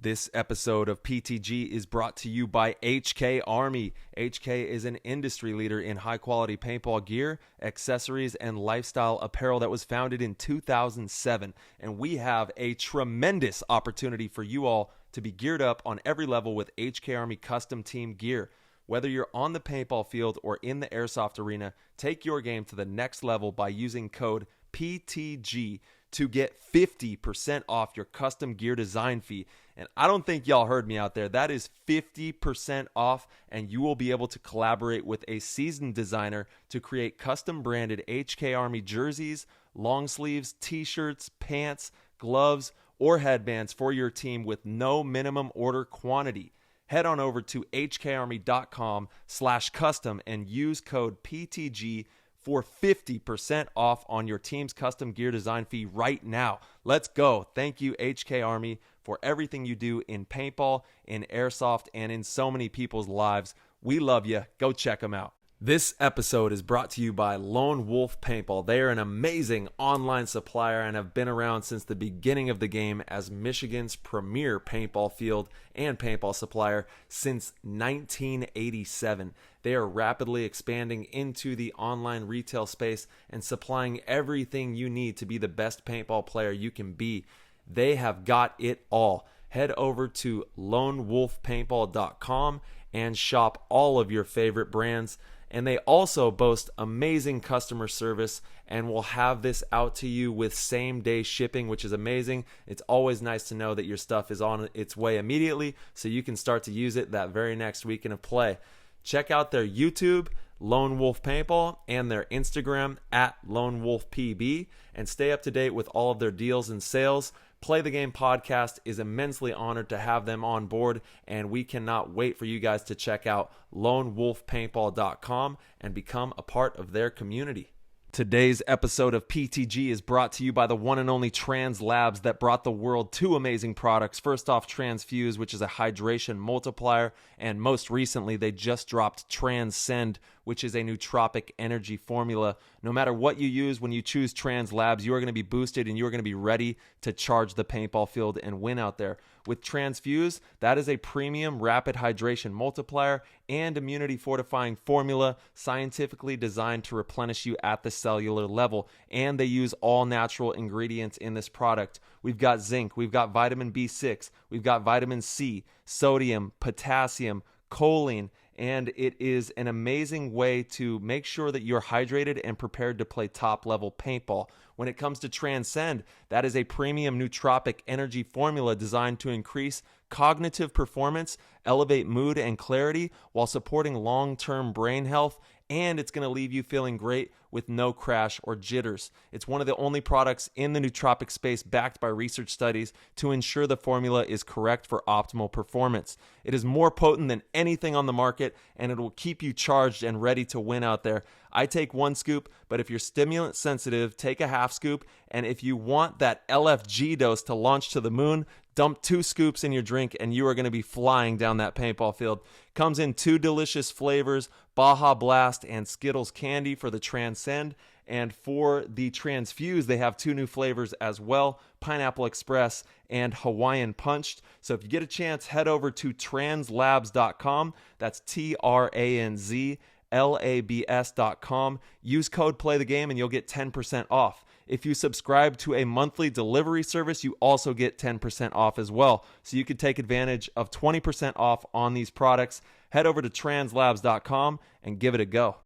This episode of PTG is brought to you by HK Army. HK is an industry leader in high-quality paintball gear, accessories, and lifestyle apparel that was founded in 2007. And we have a tremendous opportunity for you all to be geared up on every level with HK Army custom team gear. Whether you're on the paintball field or in the airsoft arena, take your game to the next level by using code PTG to get 50% off your custom gear design fee. And I don't think y'all heard me out there. That is 50% off, and you will be able to collaborate with a seasoned designer to create custom branded HK Army jerseys, long sleeves, t-shirts, pants, gloves, or headbands for your team with no minimum order quantity. Head on over to hkarmy.com/custom and use code PTG for 50% off on your team's custom gear design fee right now. Let's go. Thank you, HK Army, for everything you do in paintball, in airsoft, and in so many people's lives. We love you. Go check them out. This episode is brought to you by Lone Wolf Paintball. They are an amazing online supplier and have been around since the beginning of the game as Michigan's premier paintball field and paintball supplier since 1987. They are rapidly expanding into the online retail space and supplying everything you need to be the best paintball player you can be. They have got it all. Head over to lonewolfpaintball.com and shop all of your favorite brands. And they also boast amazing customer service and will have this out to you with same-day shipping, which is amazing. It's always nice to know that your stuff is on its way immediately so you can start to use it that very next weekend of play. Check out their YouTube, Lone Wolf Paintball, and their Instagram @LoneWolfPB, and stay up to date with all of their deals and sales. Play the Game podcast is immensely honored to have them on board, and we cannot wait for you guys to check out lonewolfpaintball.com and become a part of their community. Today's episode of PTG is brought to you by the one and only Trans Labs that brought the world two amazing products. First off, Transfuse, which is a hydration multiplier, and most recently they just dropped Transcend, which is a nootropic energy formula. No matter what you use, when you choose Trans Labs, you are going to be boosted and you are going to be ready to charge the paintball field and win out there. With Transfuse, that is a premium rapid hydration multiplier and immunity fortifying formula scientifically designed to replenish you at the cellular level. And they use all natural ingredients in this product. We've got zinc, we've got vitamin B6, we've got vitamin C, sodium, potassium, choline, and it is an amazing way to make sure that you're hydrated and prepared to play top-level paintball. When it comes to Transcend, that is a premium nootropic energy formula designed to increase cognitive performance, elevate mood and clarity while supporting long-term brain health, and it's going to leave you feeling great with no crash or jitters. It's one of the only products in the nootropic space backed by research studies to ensure the formula is correct for optimal performance. It is more potent than anything on the market, and it will keep you charged and ready to win out there. I take one scoop, but if you're stimulant sensitive, take a half scoop, and if you want that LFG dose to launch to the moon, dump 2 scoops in your drink and you are going to be flying down that paintball field. Comes in 2 delicious flavors, Baja Blast and Skittles Candy for the Transcend. And for the Transfuse, they have 2 new flavors as well, Pineapple Express and Hawaiian Punched. So if you get a chance, head over to translabs.com. That's TRANZLABS.com. Use code PLAYTHEGAME and you'll get 10% off. If you subscribe to a monthly delivery service, you also get 10% off as well. So you can take advantage of 20% off on these products. Head over to translabs.com and give it a go.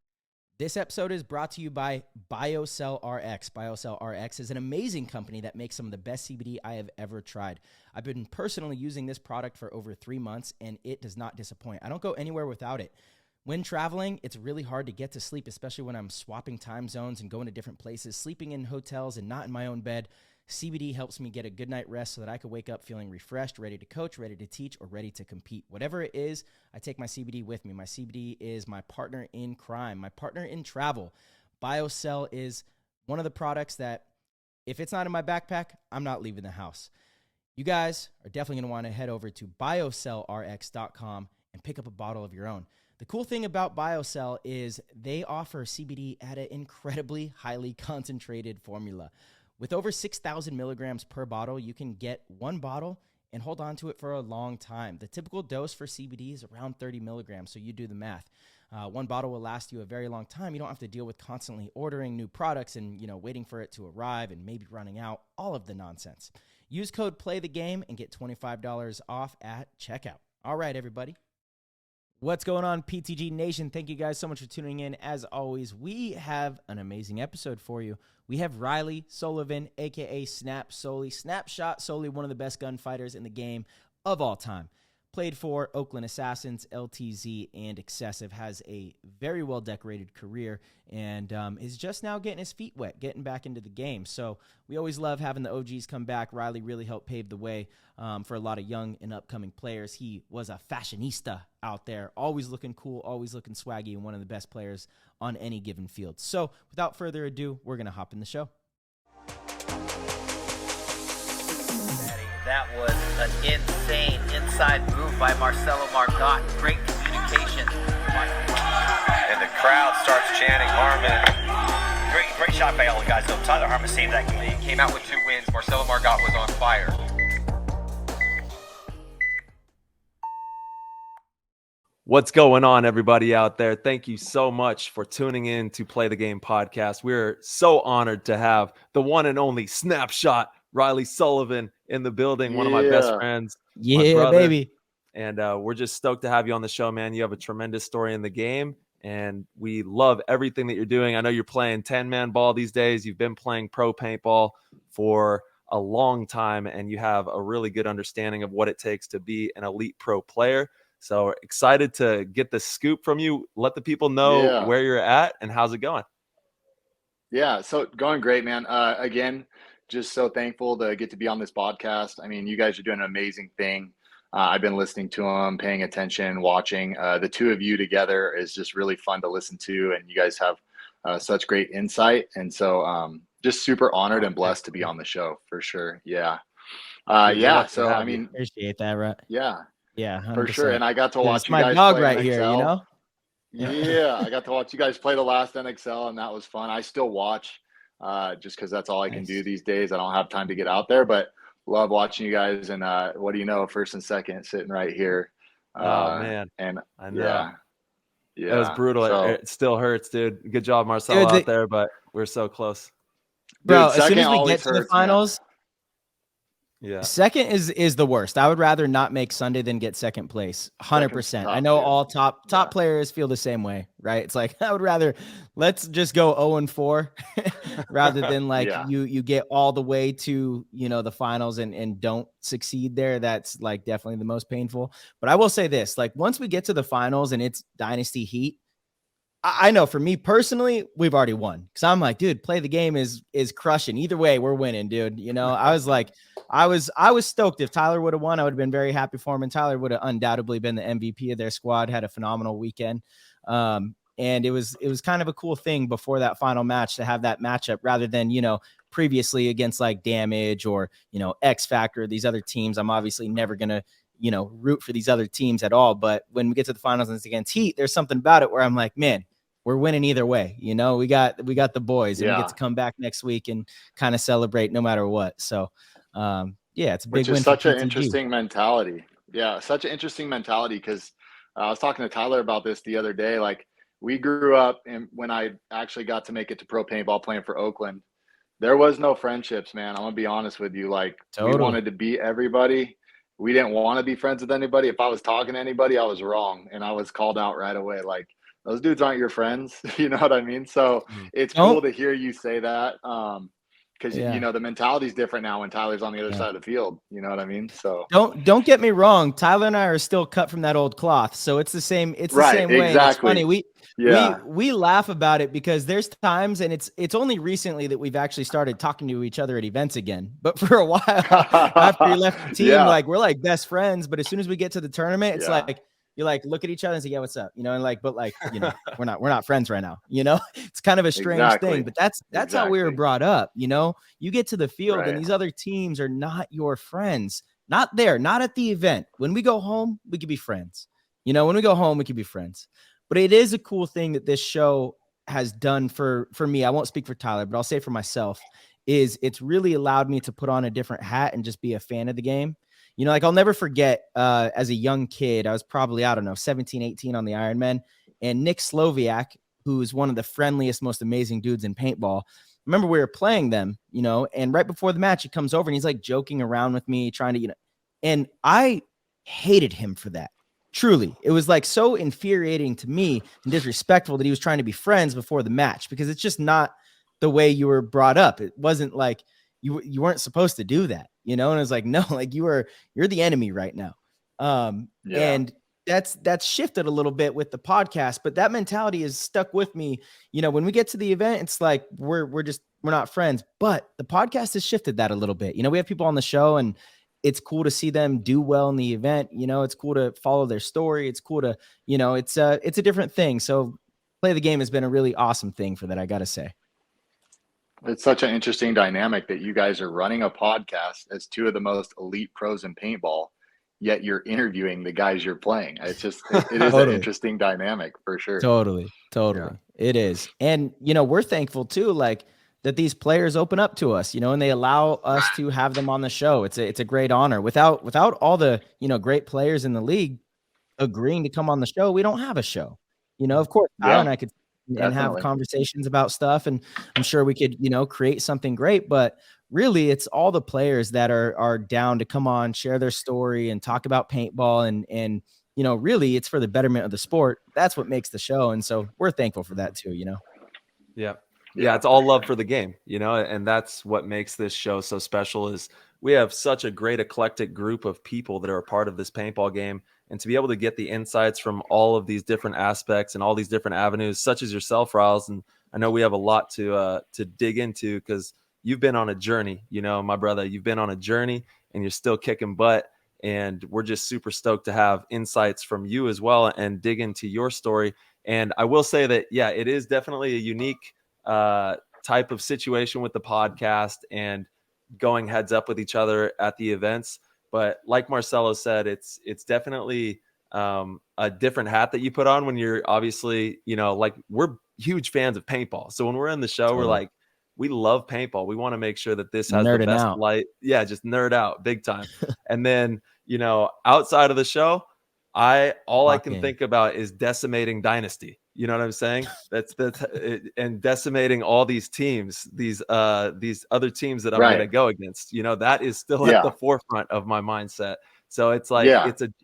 This episode is brought to you by BioCell RX. BioCell RX is an amazing company that makes some of the best CBD I have ever tried. I've been personally using this product for over 3 months, and it does not disappoint. I don't go anywhere without it. When traveling, it's really hard to get to sleep, especially when I'm swapping time zones and going to different places, sleeping in hotels and not in my own bed. CBD helps me get a good night rest so that I can wake up feeling refreshed, ready to coach, ready to teach, or ready to compete. Whatever it is, I take my CBD with me. My CBD is my partner in crime, my partner in travel. BioCell is one of the products that, if it's not in my backpack, I'm not leaving the house. You guys are definitely going to want to head over to biocellrx.com and pick up a bottle of your own. The cool thing about BioCell is they offer CBD at an incredibly highly concentrated formula. With over 6,000 milligrams per bottle, you can get one bottle and hold on to it for a long time. The typical dose for CBD is around 30 milligrams, so you do the math. One bottle will last you a very long time. You don't have to deal with constantly ordering new products and, waiting for it to arrive and maybe running out, all of the nonsense. Use code PLAYTHEGAME and get $25 off at checkout. All right, everybody. What's going on, PTG Nation? Thank you guys so much for tuning in. As always, we have an amazing episode for you. We have Riley Sullivan, a.k.a. Snapshot Sully, one of the best gunfighters in the game of all time. Played for Oakland Assassins, LTZ, and XSV, has a very well-decorated career, and is just now getting his feet wet, getting back into the game. So we always love having the OGs come back. Riley really helped pave the way for a lot of young and upcoming players. He was a fashionista out there, always looking cool, always looking swaggy, and one of the best players on any given field. So without further ado, we're going to hop in the show. That was an insane inside move by Marcelo Margot. Great communication. And the crowd starts chanting Harmon. Great shot by all the guys. Tyler Harmon saved that game. He came out with 2 wins. Marcelo Margot was on fire. What's going on, everybody out there? Thank you so much for tuning in to Play the Game podcast. We're so honored to have the one and only Snapshot Riley Sullivan in the building, one of my best friends. Yeah, baby. And we're just stoked to have you on the show, man. You have a tremendous story in the game, and we love everything that you're doing. I know you're playing 10-man ball these days. You've been playing pro paintball for a long time, and you have a really good understanding of what it takes to be an elite pro player. So excited to get the scoop from you. Let the people know where you're at and how's it going. Yeah, so going great, man. Again, just so thankful to get to be on this podcast. I mean, you guys are doing an amazing thing. I've been listening to them, paying attention, watching. The two of you together is just really fun to listen to, and you guys have such great insight. And so just super honored and blessed to be on the show for sure. Yeah. So, I mean, appreciate that, right? Yeah. Yeah, 100%. For sure. And I got to watch you my guys dog play right NXL. Here, Yeah, I got to watch you guys play the last NXL, and that was fun. I still watch just because that's all I can do these days. I don't have time to get out there, but love watching you guys. And what do you know, first and second sitting right here. Oh, man. And I know. Yeah. It was brutal. So, it still hurts, dude. Good job, Marcelo, out there, but we're so close. Bro, dude, as soon as we get to the finals, second is the worst. I would rather not make Sunday than get second place. 100%. I know all top players feel the same way, right? It's like, I would rather let's just go 0-4 rather than you get all the way to, the finals and don't succeed there. That's like definitely the most painful. But I will say this, like once we get to the finals and it's dynasty heat, I know for me personally, we've already won. Cause I'm like, dude, play the game is crushing. Either way, we're winning, dude. I was like, I was stoked. If Tyler would have won, I would have been very happy for him. And Tyler would have undoubtedly been the MVP of their squad, had a phenomenal weekend. And it was kind of a cool thing before that final match to have that matchup rather than, previously against like Damage or, X Factor, these other teams. I'm obviously never going to, root for these other teams at all. But when we get to the finals and it's against Heat, there's something about it where I'm like, man, we're winning either way. We got the boys and we get to come back next week and kind of celebrate no matter what. So, it's a big win. Which is such an interesting mentality. Yeah, such an interesting mentality because I was talking to Tyler about this the other day. Like we grew up and when I actually got to make it to pro paintball playing for Oakland, there was no friendships, man. I'm going to be honest with you. Like we wanted to beat everybody. We didn't want to be friends with anybody. If I was talking to anybody, I was wrong. And I was called out right away. Like, those dudes aren't your friends. You know what I mean? So it's cool to hear you say that. Because, the mentality is different now when Tyler's on the other side of the field. You know what I mean? So don't get me wrong. Tyler and I are still cut from that old cloth. So it's the same. It's the same way. It's funny. We laugh about it because there's times, and it's only recently that we've actually started talking to each other at events again. But for a while after he left the team, like we're like best friends. But as soon as we get to the tournament, it's like, you like look at each other and say, yeah, what's up? And like, but like, we're not friends right now. It's kind of a strange thing, but that's how we were brought up. You get to the field and these other teams are not your friends, not there, not at the event. When we go home, we could be friends. When we go home, we could be friends, but it is a cool thing that this show has done for me. I won't speak for Tyler, but I'll say for myself is it's really allowed me to put on a different hat and just be a fan of the game. You know, like I'll never forget as a young kid, I was probably, I don't know, 17, 18 on the Ironman, and Nick Sloviak, who's one of the friendliest, most amazing dudes in paintball. Remember we were playing them, you know, and right before the match, he comes over and he's like joking around with me, trying to, you know, and I hated him for that. Truly, it was like so infuriating to me and disrespectful that he was trying to be friends before the match, because it's just not the way you were brought up. It wasn't like you weren't supposed to do that, you know? And it was like, no, like you're the enemy right now. And that's shifted a little bit with the podcast, but that mentality is stuck with me. You know, when we get to the event, it's like, we're not friends, but the podcast has shifted that a little bit. You know, we have people on the show and it's cool to see them do well in the event. You know, it's cool to follow their story. It's cool to, you know, it's a different thing. So Play the Game has been a really awesome thing for that, I got to say. It's such an interesting dynamic that you guys are running a podcast as two of the most elite pros in paintball, yet you're interviewing the guys you're playing. It's just, it is Totally. an interesting dynamic for sure. Totally. Yeah. It is. And, you know, we're thankful too, like that these players open up to us, you know, and they allow us to have them on the show. It's a great honor. Without all the, you know, great players in the league agreeing to come on the show, we don't have a show. You know, of course, Tyler and I could and have conversations about stuff, and I'm sure we could, you know, create something great, but really it's all the players that are down to come on, share their story and talk about paintball, and you know, really it's for the betterment of the sport. That's what makes the show. And so we're thankful for that too, you know? Yeah, it's all love for the game, you know, and that's what makes this show so special is we have such a great eclectic group of people that are a part of this paintball game. And to be able to get the insights from all of these different aspects and all these different avenues, such as yourself, Riles, and I know we have a lot to dig into because you've been on a journey, you know, my brother, you've been on a journey and you're still kicking butt. And we're just super stoked to have insights from you as well and dig into your story. And I will say that, yeah, it is definitely a unique type of situation with the podcast and going heads up with each other at the events. But like Marcelo said, it's definitely a different hat that you put on when you're obviously, you know, like we're huge fans of paintball. So when we're in the show, we're like, we love paintball. We want to make sure that this has the best light. Yeah, just nerd out big time. And then, you know, outside of the show, I can think about is decimating Dynasty. You know what I'm saying? That's it, and decimating all these teams, these other teams that I'm going to go against. You know, that is still at the forefront of my mindset. So it's like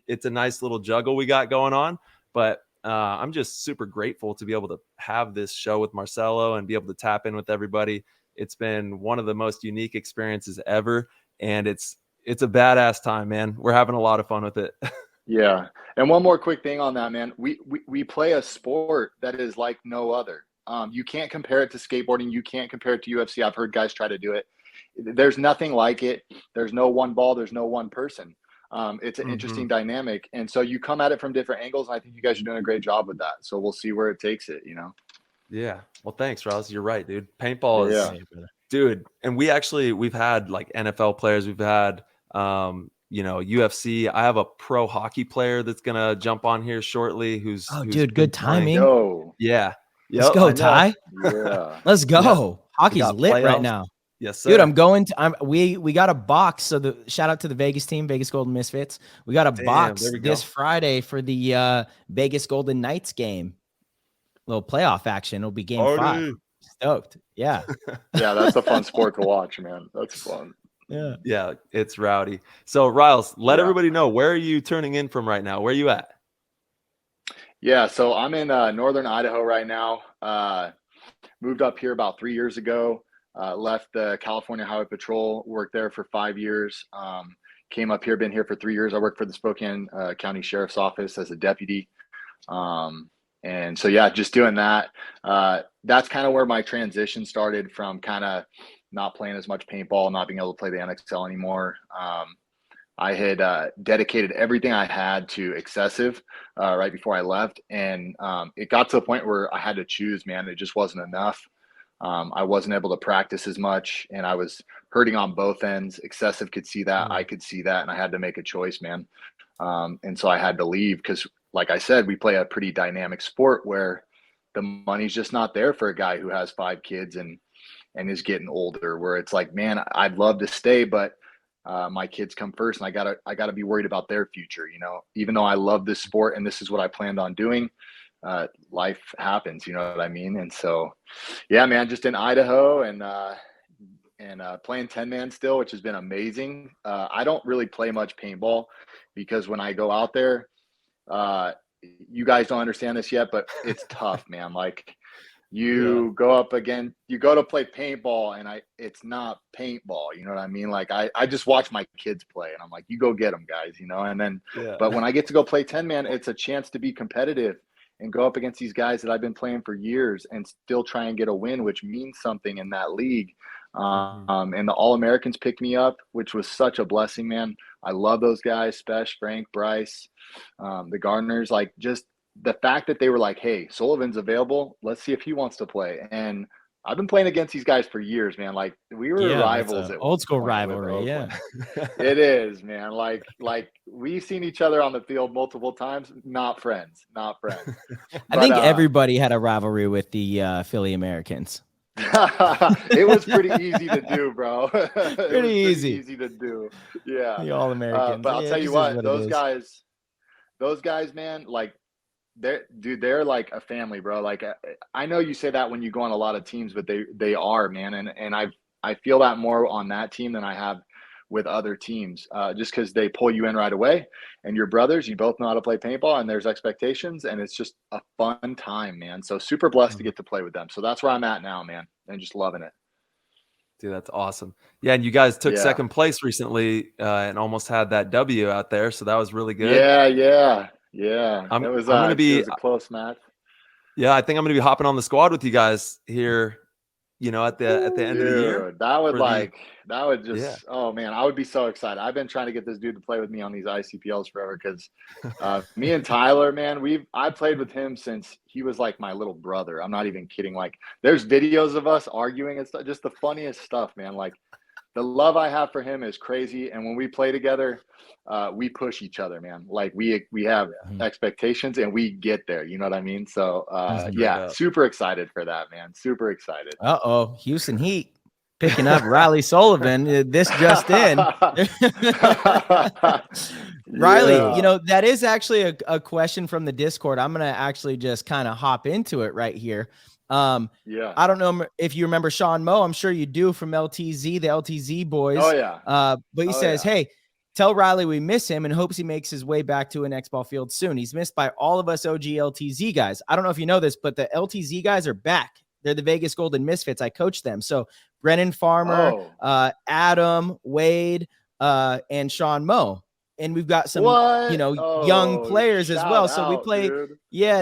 it's a nice little juggle we got going on. But I'm just super grateful to be able to have this show with Marcelo and be able to tap in with everybody. It's been one of the most unique experiences ever, and it's a badass time, man. We're having a lot of fun with it. Yeah. And one more quick thing on that, man. We play a sport that is like no other. You can't compare it to skateboarding. You can't compare it to UFC. I've heard guys try to do it. There's nothing like it. There's no one ball. There's no one person. It's an interesting dynamic. And so you come at it from different angles. And I think you guys are doing a great job with that. So we'll see where it takes it, you know? Yeah. Well, thanks, Ross. You're right, dude. Paintball is, dude. And we've had like NFL players. We've had, you know, UFC. I have a pro hockey player that's going to jump on here shortly. Who's dude, good timing. Yeah. Let's go, Ty. Yeah. Let's go. Hockey's lit playoffs right now. Yes, sir. Dude, I'm going to, we got a box. So the shout out to the Vegas team, Vegas Golden Misfits. We got a box this Friday for the Vegas Golden Knights game. Little playoff action. It'll be game 5. Stoked. Yeah. Yeah. That's a fun sport to watch, man. That's fun. Yeah, it's rowdy. So, Riles, let everybody know, where are you turning in from right now? Where are you at? Yeah, so I'm in northern Idaho right now. Moved up here about 3 years ago. Left the California Highway Patrol, worked there for 5 years. Came up here, been here for 3 years. I worked for the Spokane County Sheriff's Office as a deputy. And so, yeah, just doing that. That's kind of where my transition started from, kind of not playing as much paintball, not being able to play the NXL anymore. I had dedicated everything I had to excessive right before I left. And it got to the point where I had to choose, man. It just wasn't enough. I wasn't able to practice as much, and I was hurting on both ends. Excessive could see that. I could see that, and I had to make a choice, man. And so I had to leave because, like I said, we play a pretty dynamic sport where the money's just not there for a guy who has 5 kids and is getting older, where it's like, man, I'd love to stay, but my kids come first, and I gotta be worried about their future. Even though I love this sport and this is what I planned on doing, life happens. You know what I mean? And so, yeah, man, just in Idaho and playing 10-man still, which has been amazing. I don't really play much paintball because when I go out there, you guys don't understand this yet, but it's tough, man. Like you go up again, you go to play paintball and it's not paintball. You know what I mean? Like I just watch my kids play and I'm like, you go get them, guys, and then, but when I get to go play 10-man, it's a chance to be competitive and go up against these guys that I've been playing for years and still try and get a win, which means something in that league. And the All-Americans picked me up, which was such a blessing, man. I love those guys, Spesh, Frank, Bryce, the Gardners. Like, just the fact that they were like, hey, Sullivan's available. Let's see if he wants to play. And I've been playing against these guys for years, man. Like, we were rivals at old school rivalry. Yeah, it is, man. Like we've seen each other on the field multiple times. Not friends. I think everybody had a rivalry with the Philly Americans. It was pretty easy to do, bro. Pretty easy to do. Yeah. The All-Americans. But I'll tell you what, those guys, man, like they're like a family, bro. Like I know you say that when you go on a lot of teams, but they are, man. And I feel that more on that team than I have with other teams, just because they pull you in right away and you're brothers, you both know how to play paintball and there's expectations and it's just a fun time, man. So super blessed to get to play with them. So that's where I'm at now, man. And just loving it. Dude, that's awesome. Yeah. And you guys took second place recently and almost had that W out there. So that was really good. Yeah. I'm it was a close match. Yeah. I think I'm going to be hopping on the squad with you guys here, at the end of the year. Oh man, I would be so excited. I've been trying to get this dude to play with me on these ICPLs forever because me and Tyler, man, I played with him since he was like my little brother. I'm not even kidding. Like there's videos of us arguing and stuff, just the funniest stuff, man. Like the love I have for him is crazy. And when we play together, we push each other, man. Like we have expectations and we get there. You know what I mean? So super excited for that, man. Super excited. Houston Heat picking up Riley Sullivan. This just in. Riley, that is actually a question from the Discord. I'm going to actually just kind of hop into it right here. I don't know if you remember Sean Moe. I'm sure you do, from LTZ, the LTZ boys. Oh yeah. But he says, hey, tell Riley we miss him and hopes he makes his way back to an X-ball field soon. He's missed by all of us OG LTZ guys. I don't know if you know this, but the LTZ guys are back. They're the Vegas Golden Misfits. I coach them. So Brennan Farmer, Adam, Wade, and Sean Moe. And we've got some, young players as well. So we play,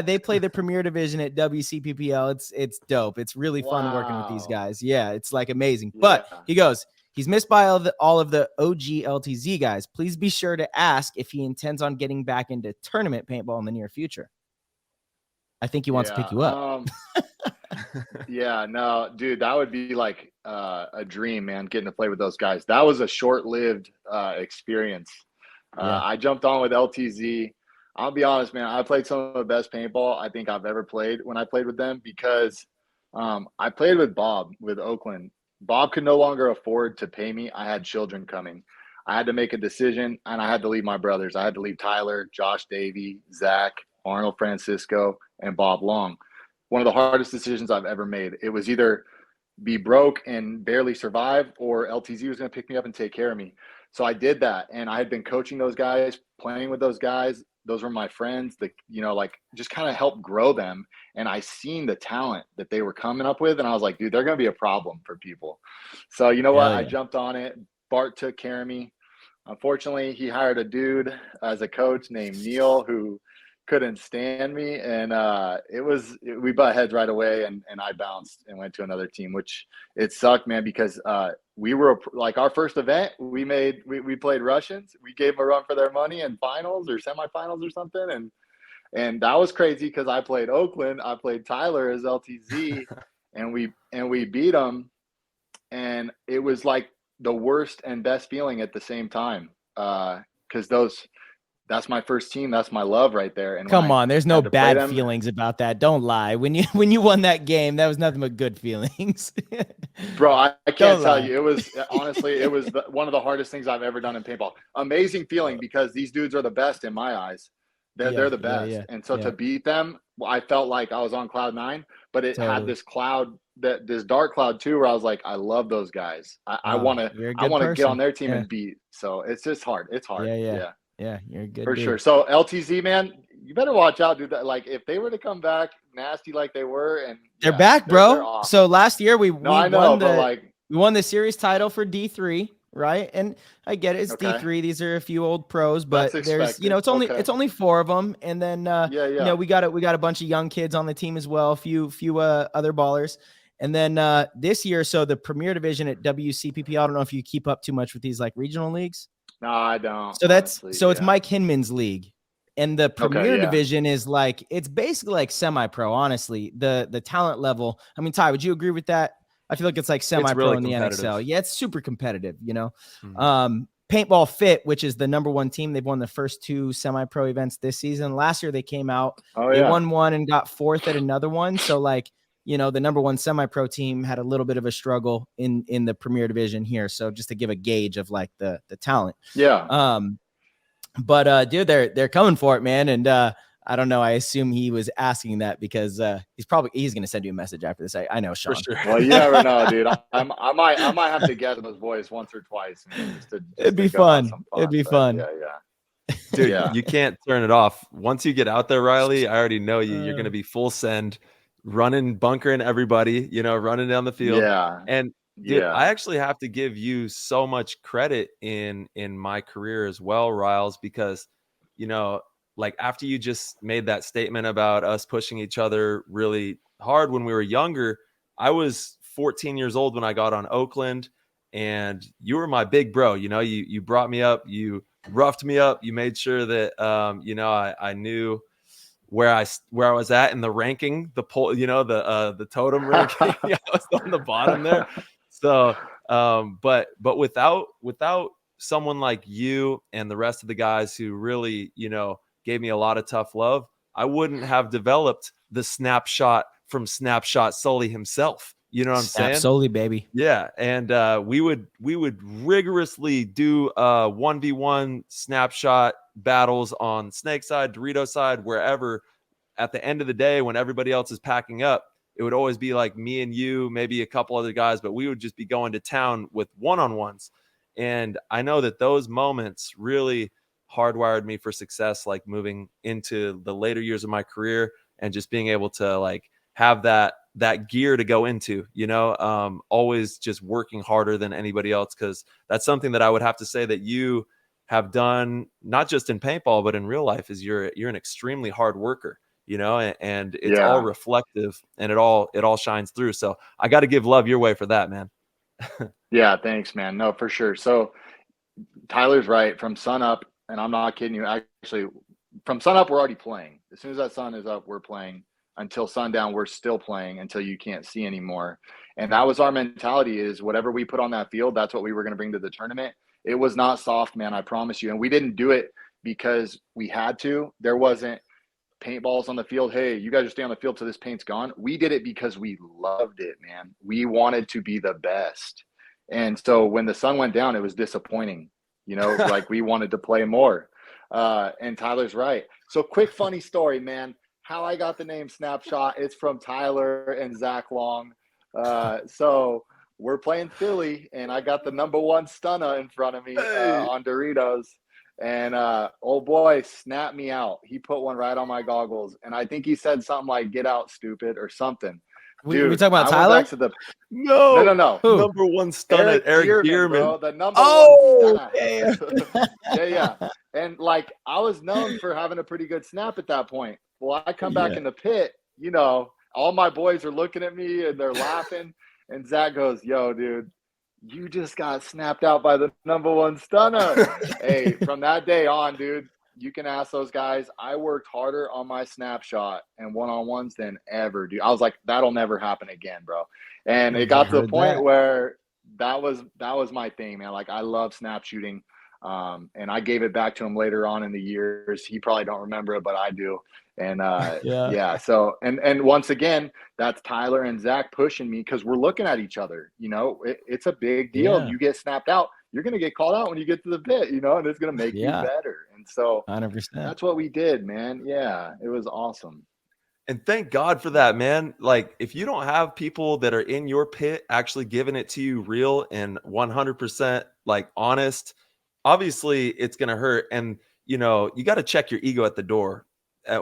they play the Premier Division at WCPPL. It's dope. It's really fun working with these guys. Yeah, it's like amazing. But he goes, he's missed by all of the OG LTZ guys. Please be sure to ask if he intends on getting back into tournament paintball in the near future. I think he wants to pick you up. No, dude, that would be like a dream, man, getting to play with those guys. That was a short-lived experience. I jumped on with LTZ. I'll be honest, man, I played some of the best paintball I think I've ever played when I played with them because I played with Bob with Oakland. Bob could no longer afford to pay me. I had children coming. I had to make a decision, and I had to leave my brothers. I had to leave Tyler, Josh Davey, Zach, Arnold Francisco, and Bob Long. One of the hardest decisions I've ever made. It was either be broke and barely survive, or LTZ was going to pick me up and take care of me. So I did that, and I had been coaching those guys, playing with those guys. Those were my friends that, just kind of helped grow them. And I seen the talent that they were coming up with, and I was like, dude, they're going to be a problem for people. So you know what? I jumped on it. Bart took care of me. Unfortunately, he hired a dude as a coach named Neil who couldn't stand me, and we butt heads right away, and I bounced and went to another team, which it sucked, man, because we were like, our first event we played Russians. We gave them a run for their money in finals or semifinals or something, and that was crazy because I played Oakland, I played Tyler as LTZ, and we beat them, and it was like the worst and best feeling at the same time, because that's my first team. That's my love right there. And Come on, there's no had to play bad them, feelings about that. Don't lie. When you won that game, that was nothing but good feelings. bro, I can't Don't tell lie. you. It was honestly, it was one of the hardest things I've ever done in paintball. Amazing feeling because these dudes are the best in my eyes. They're the best. And so to beat them, I felt like I was on cloud 9, but it had this cloud, this dark cloud too, where I was like, I love those guys. I want to get on their team and beat. So it's just hard. It's hard. Yeah, you're a good for dude. sure. So LTZ, man, you better watch out, dude. Like if they were to come back nasty like they were, and they're back, bro. They're awesome. So last year we won the series title for D3, right? And I get it, it's D3. These are a few old pros, but there's it's only 4 of them, and then we got a bunch of young kids on the team as well, a few other ballers. And then this year, so the Premier Division at WCPP, I don't know if you keep up too much with these like regional leagues. No, I don't. So it's Mike Hinman's league. And the Premier Division is like, it's basically like semi-pro, honestly. The talent level. I mean, Ty, would you agree with that? I feel like it's like semi-pro in the NXL. Yeah, it's super competitive, you know. Mm-hmm. Paintball Fit, which is the #1 team, they've won the first 2 semi-pro events this season. Last year they came out, they won one and got 4th at another one. So like, you know, the #1 semi-pro team had a little bit of a struggle in the Premier Division here. So just to give a gauge of like the talent. Yeah. But dude, they're coming for it, man. And I don't know. I assume he was asking that because he's going to send you a message after this. I know, Sean. For sure. Well, you never know, dude. I might have to guess his voice once or twice. It'd be fun. It'd be fun. Yeah. Dude, you can't turn it off. Once you get out there, Riley, I already know you're going to be full send, running, bunkering everybody, you know, running down the field. Yeah. And dude, I actually have to give you so much credit in my career as well, Riles, because, you know, like after you just made that statement about us pushing each other really hard when we were younger, I was 14 years old when I got on Oakland, and you were my big bro. You know, you brought me up, you roughed me up, you made sure that, you know, I knew where I was at in the ranking, the poll, you know, the totem ranking. I was on the bottom there. So, but without someone like you and the rest of the guys who really, you know, gave me a lot of tough love, I wouldn't have developed the snapshot from Snapshot Sully himself. You know what I'm saying? Sully, baby. Yeah. And we would rigorously do 1v1 snapshot battles on Snake side, Dorito side, wherever. At the end of the day, when everybody else is packing up, it would always be like me and you, maybe a couple other guys, but we would just be going to town with one-on-ones. And I know that those moments really hardwired me for success, like moving into the later years of my career and just being able to like have that gear to go into, you know, always just working harder than anybody else. Cause that's something that I would have to say that you have done, not just in paintball, but in real life, is you're an extremely hard worker, you know, and it's all reflective and it all shines through. So I got to give love your way for that, man. Yeah. Thanks, man. No, for sure. So Tyler's right. From sun up, and I'm not kidding you, actually from sun up, we're already playing. As soon as that sun is up, we're playing. Until sundown, we're still playing until you can't see anymore. And that was our mentality, is whatever we put on that field, that's what we were going to bring to the tournament. It was not soft, man, I promise you. And we didn't do it because we had to. There wasn't paintballs on the field. Hey, you guys are staying on the field till this paint's gone. We did it because we loved it, man. We wanted to be the best. And so when the sun went down, it was disappointing. You know, like we wanted to play more. And Tyler's right. So quick, funny story, man. How I got the name Snapshot, it's from Tyler and Zach Long. So we're playing Philly, and I got the #1 stunner in front of me on Doritos. And old boy snapped me out. He put one right on my goggles. And I think he said something like, "Get out, stupid," or something. Dude, we talking about Tyler? No. Who? #1 stunner, Eric Dearman. Bro, the #1 stunner. Yeah. And like, I was known for having a pretty good snap at that point. Well, I come back in the pit, you know, all my boys are looking at me and they're laughing. And Zach goes, "Yo, dude, you just got snapped out by the #1 stunner." Hey, from that day on, dude, you can ask those guys. I worked harder on my snapshot and one-on-ones than ever, dude. I was like, that'll never happen again, bro. And it got to the point where that was my thing, man. Like, I love snap shooting. And I gave it back to him later on in the years. He probably don't remember it, but I do. And Yeah. yeah, so and once again, that's Tyler and Zach pushing me because we're looking at each other. You know, it's a big deal. Yeah. You get snapped out, you're gonna get called out when you get to the pit, you know, and it's gonna make you Yeah. better. And so 100%. that's what we did, man. Yeah, it was awesome. And thank God for that, man. Like, if you don't have people that are in your pit actually giving it to you real and 100% like honest, obviously it's going to hurt. And, you know, you got to check your ego at the door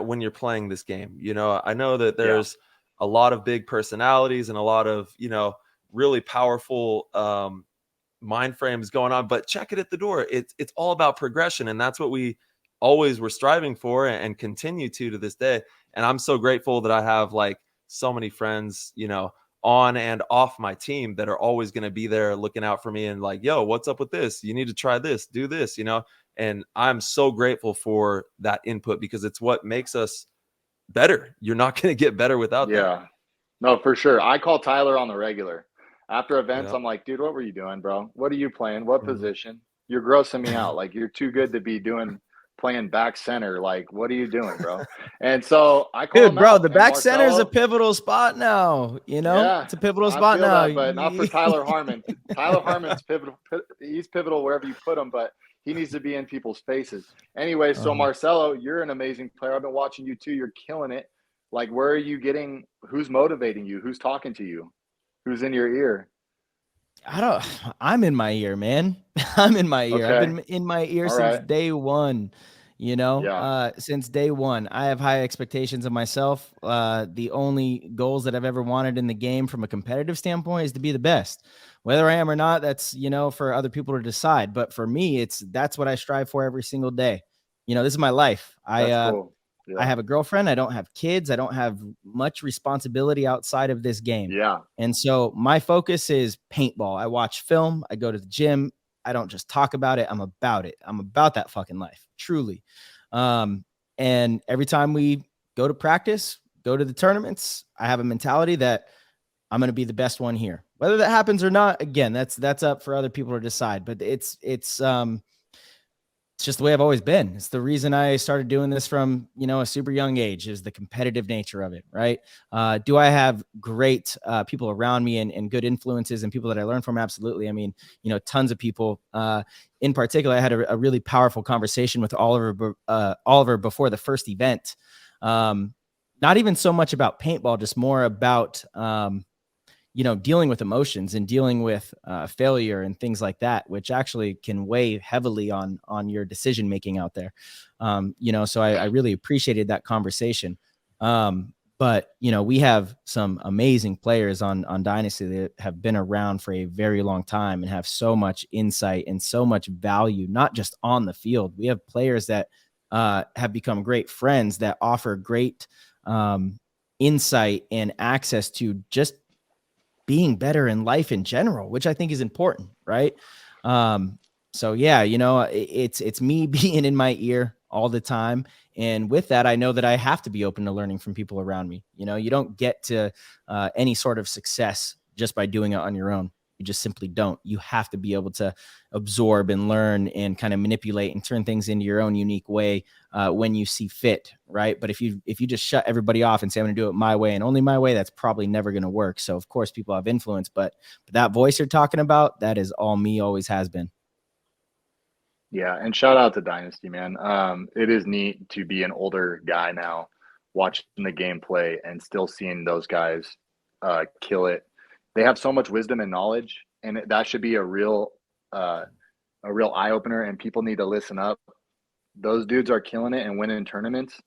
when you're playing this game. You know, I know that there's a lot of big personalities and a lot of, you know, really powerful mind frames going on, but check it at the door. It's all about progression. And that's what we always were striving for and continue to this day. And I'm so grateful that I have like so many friends, you know, on and off my team that are always going to be there looking out for me and like, yo, what's up with this? You need to try this, do this, you know? And I'm so grateful for that input because it's what makes us better. You're not going to get better without that. Yeah, no, for sure. I call Tyler on the regular. After events, Yep. I'm like, dude, what were you doing, bro? What are you playing? What Mhm. position? You're grossing me out. Like, you're too good to be playing back center. Like, what are you doing, bro? And so I call Dude, him bro, out, the and back center is a Marcelo- pivotal spot now. You know, Yeah, it's a pivotal I spot feel now. that, but not for Tyler Harmon. Tyler Harmon's pivotal. He's pivotal wherever you put him, but he needs to be in people's faces. Anyway, so Marcelo, you're an amazing player. I've been watching you too. You're killing it. Like, where are you getting? Who's motivating you? Who's talking to you? Who's in your ear? I'm in my ear, man. I'm in my ear. I've Okay. been in my ear All since right. day one, you know, Yeah. since day one. I have high expectations of myself. The only goals that I've ever wanted in the game from a competitive standpoint is to be the best. Whether I am or not, that's, you know, for other people to decide. But for me, that's what I strive for every single day. You know, this is my life. That's cool. I Yeah. have a girlfriend. I don't have kids. I don't have much responsibility outside of this game. Yeah. And so my focus is paintball. I watch film. I go to the gym. I don't just talk about it. I'm about it. I'm about that fucking life, truly. And every time we go to practice, go to the tournaments, I have a mentality that I'm going to be the best one here. Whether that happens or not, again, that's up for other people to decide. But it's just the way I've always been. It's the reason I started doing this from, you know, a super young age, is the competitive nature of it. Right. Do I have great people around me and good influences and people that I learn from? Absolutely. I mean, you know, tons of people. In particular, I had a really powerful conversation with Oliver before the first event. Not even so much about paintball, just more about, you know, dealing with emotions and dealing with failure and things like that, which actually can weigh heavily on your decision making out there. You know, so I really appreciated that conversation. But you know, we have some amazing players on Dynasty that have been around for a very long time and have so much insight and so much value, not just on the field. We have players that have become great friends that offer great insight and access to just being better in life in general, which I think is important. Right. So yeah, you know, it's me being in my ear all the time. And with that, I know that I have to be open to learning from people around me. You know, you don't get to any sort of success just by doing it on your own. You just simply don't. You have to be able to absorb and learn and kind of manipulate and turn things into your own unique way when you see fit, right? But if you just shut everybody off and say, I'm going to do it my way and only my way, that's probably never going to work. So of course people have influence, but that voice you're talking about, that is all me, always has been. Yeah, and shout out to Dynasty, man. It is neat to be an older guy now, watching the gameplay and still seeing those guys kill it. They have so much wisdom and knowledge, and that should be a real eye opener. And people need to listen up. Those dudes are killing it and winning tournaments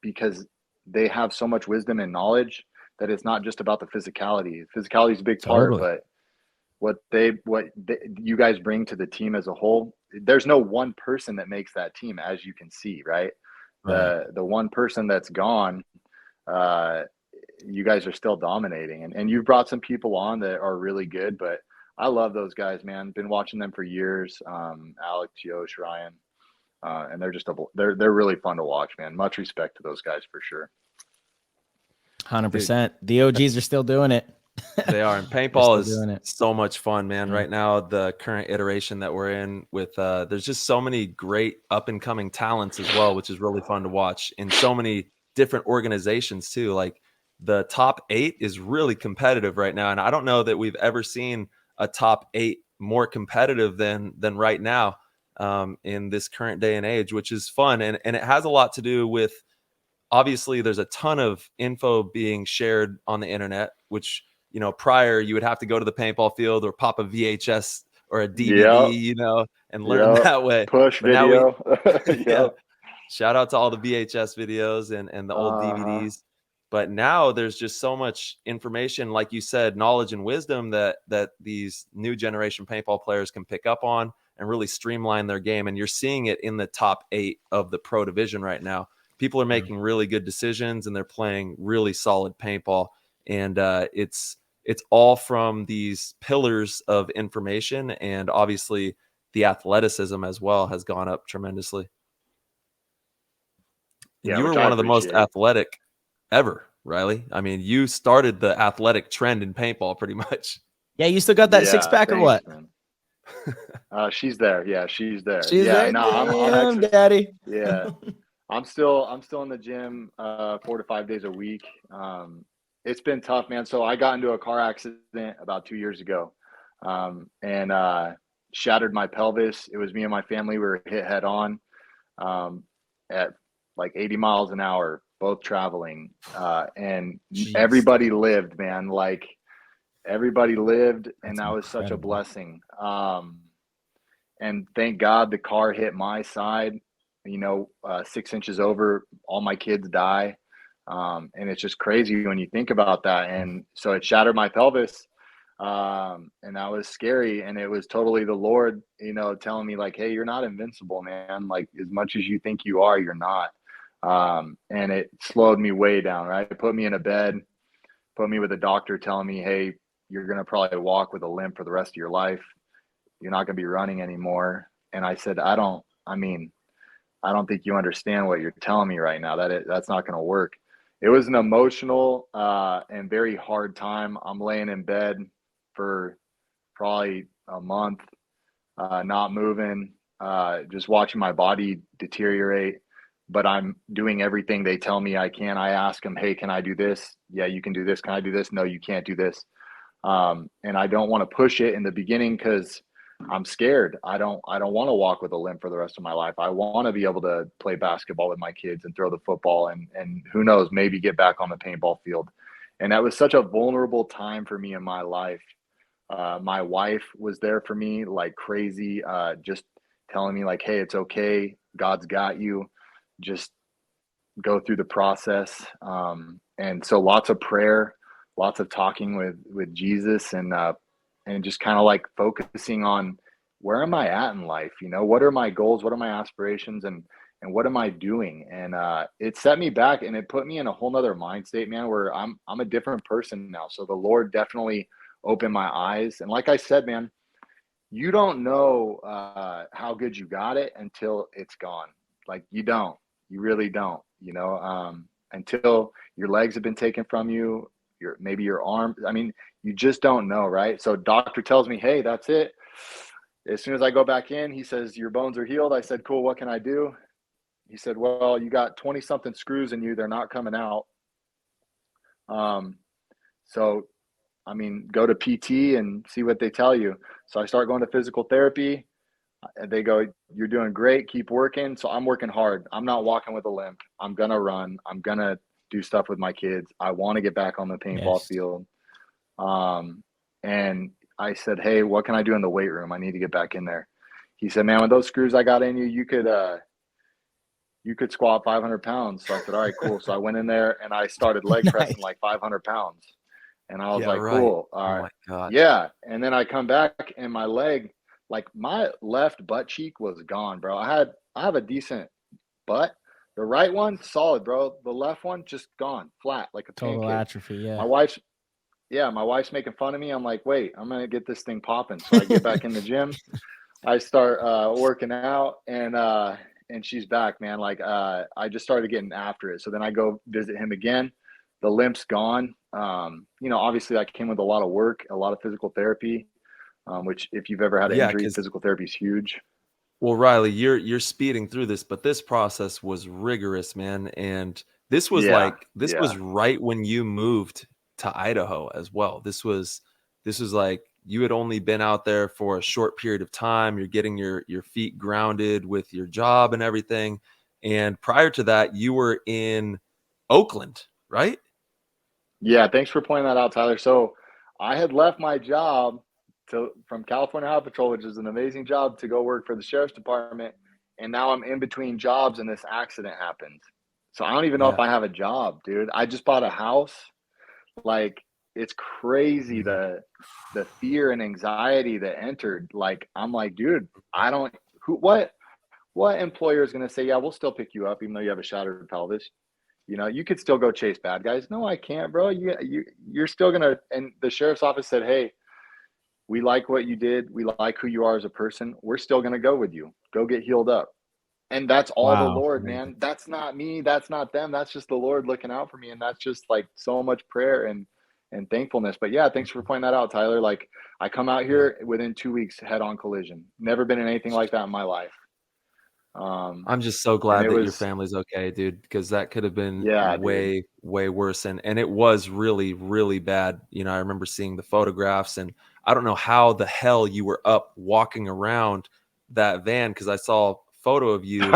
because they have so much wisdom and knowledge that it's not just about the physicality. Physicality is a big part, but what you guys bring to the team as a whole, there's no one person that makes that team, as you can see, right? The one person that's gone, you guys are still dominating, and you've brought some people on that are really good, but I love those guys, man. Been watching them for years. Alex, Yosh, Ryan, and they're really fun to watch, man. Much respect to those guys for sure. 100%. The OGs are still doing it. They are, and They're paintball still is doing it. so much fun, man. Mm. Right now, the current iteration that we're in with there's just so many great up and coming talents as well, which is really fun to watch in so many different organizations too. Like the top 8 is really competitive right now, and I don't know that we've ever seen a top 8 more competitive than right now in this current day and age, which is fun, and it has a lot to do with, obviously there's a ton of info being shared on the internet, which, prior you would have to go to the paintball field or pop a VHS or a Yep. DVD, and learn Yep. that way. Push But now we, video. yeah, Yep. shout out to all the VHS videos and the old Uh-huh. DVDs. But now there's just so much information, like you said, knowledge and wisdom that these new generation paintball players can pick up on and really streamline their game. And you're seeing it in the top 8 of the pro division right now. People are making really good decisions and they're playing really solid paintball. And it's all from these pillars of information, and obviously the athleticism as well has gone up tremendously. And Yeah, you were which I one of the most appreciate. athletic ever, Riley. I mean, you started the athletic trend in paintball pretty much. Yeah, you still got that six Yeah, pack or thanks, what? man. She's there. Yeah, she's there. She's Yeah, there. no, I'm Damn, daddy. Yeah, I'm still in the gym 4 to 5 days a week. It's been tough, man. So I got into a car accident about 2 years ago, and shattered my pelvis. It was me and my family. We were hit head on at like 80 miles an hour, both traveling, and Jeez. everybody lived, man. Like everybody lived, and That's that was such a incredible. blessing. And thank God the car hit my side, 6 inches over, all my kids die. And it's just crazy when you think about that. And so it shattered my pelvis. And that was scary. And it was totally the Lord, telling me like, hey, you're not invincible, man. Like as much as you think you are, you're not. And it slowed me way down, right? It put me in a bed, put me with a doctor telling me, hey, you're going to probably walk with a limp for the rest of your life. You're not going to be running anymore. And I said, I don't think you understand what you're telling me right now. That's not going to work. It was an emotional and very hard time. I'm laying in bed for probably a month, not moving, just watching my body deteriorate. But I'm doing everything they tell me I can. I ask them, hey, can I do this? Yeah, you can do this. Can I do this? No, you can't do this. And I don't want to push it in the beginning because I'm scared. I don't want to walk with a limp for the rest of my life. I want to be able to play basketball with my kids and throw the football and who knows, maybe get back on the paintball field. And that was such a vulnerable time for me in my life. My wife was there for me like crazy, just telling me like, hey, it's okay. God's got you. Just go through the process. And so lots of prayer, lots of talking with Jesus, and just kind of like focusing on where am I at in life? What are my goals? What are my aspirations? And what am I doing? And it set me back and it put me in a whole nother mind state, man, where I'm a different person now. So the Lord definitely opened my eyes. And like I said, man, you don't know how good you got it until it's gone. Like you really don't, until your legs have been taken from you, maybe your arm. I mean, you just don't know, right? So doctor tells me, hey, that's it. As soon as I go back in, he says, your bones are healed. I said, cool, what can I do? He said, well, you got 20 something screws in you. They're not coming out. So, go to PT and see what they tell you. So I start going to physical therapy. They go, you're doing great. Keep working. So I'm working hard. I'm not walking with a limp. I'm going to run. I'm going to do stuff with my kids. I want to get back on the paintball Yes. field. And I said, hey, what can I do in the weight room? I need to get back in there. He said, man, with those screws I got in you, you could squat 500 pounds. So I said, all right, cool. So I went in there and I started leg pressing like 500 pounds. And I was Yeah, like, right. cool. All Oh right. my God. Yeah. And then I come back and my leg, like my left butt cheek was gone, bro. I have a decent butt. The right one, solid, bro. The left one, just gone, flat, like a Total pancake. atrophy. Yeah. My wife's making fun of me. I'm like, wait, I'm gonna get this thing popping. So I get back in the gym. I start working out, and she's back, man. Like I just started getting after it. So then I go visit him again. the limp's gone. You know, obviously that came with a lot of work, a lot of physical therapy, which if you've ever had an Yeah, injury, because physical therapy is huge. well, Riley, you're speeding through this, but this process was rigorous, man. And this was Yeah. like this Yeah. was right when you moved to Idaho as well. This was like you had only been out there for a short period of time. You're getting your feet grounded with your job and everything. And prior to that, you were in Oakland, right? Yeah. Thanks for pointing that out, Tyler. So I had left my job from California Highway Patrol, which is an amazing job, to go work for the sheriff's department. And now I'm in between jobs and this accident happened. So I don't even know if Yeah. I have a job, dude. I just bought a house. Like, it's crazy Mhm. the fear and anxiety that entered. Like, I'm like, dude, I don't what employer is going to say, yeah, we'll still pick you up even though you have a shattered pelvis? You know, you could still go chase bad guys. No, I can't, bro. You're still gonna. And the sheriff's office said, hey, we like what you did. We like who you are as a person. We're still gonna go with you. Go get healed up. And that's all the Wow. Lord, Amazing. man. That's not me. That's not them. That's just the Lord looking out for me. And that's just like so much prayer and thankfulness. But yeah, thanks for pointing that out, Tyler. Like, I come out Yeah. here within 2 weeks, head on collision. Never been in anything like that in my life. I'm just so And glad it that your was, family's okay, dude, because that could have been yeah, dude. way, way worse. And it was really, really bad. You know, I remember seeing the photographs, and I don't know how the hell you were up walking around that van, because I saw a photo of you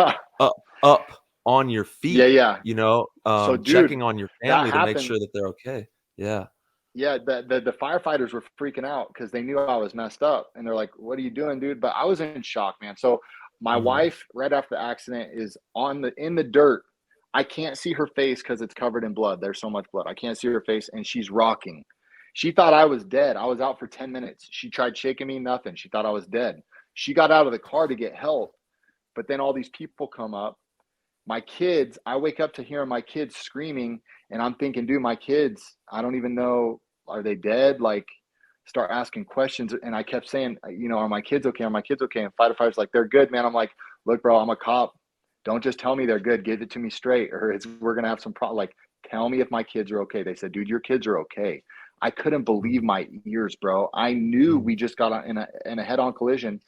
up on your Yeah, feet, yeah. you know, So, dude, checking on your that family to make happened. sure that they're okay. Yeah. Yeah, the firefighters were freaking out because they knew I was messed up, and they're like, "What are you doing, dude?" But I was in shock, man. So my Mhm. wife, right after the accident, is in the dirt. I can't see her face because it's covered in blood. There's so much blood. I can't see her face, and she's rocking. She thought I was dead. I was out for 10 minutes. She tried shaking me, nothing. She thought I was dead. She got out of the car to get help, but then all these people come up. My kids, I wake up to hearing my kids screaming, and I'm thinking, dude, my kids, I don't even know, are they dead? Like, start asking questions. And I kept saying, you know, are my kids okay? Are my kids okay? And firefighter's like, they're good, man. I'm like, look, bro, I'm a cop. Don't just tell me they're good. Give it to me straight, or we're gonna have some problem. Like, tell me if my kids are okay. They said, dude, your kids are okay. I couldn't believe Mhm. my ears, bro. I knew Mhm. we just got in a head-on collision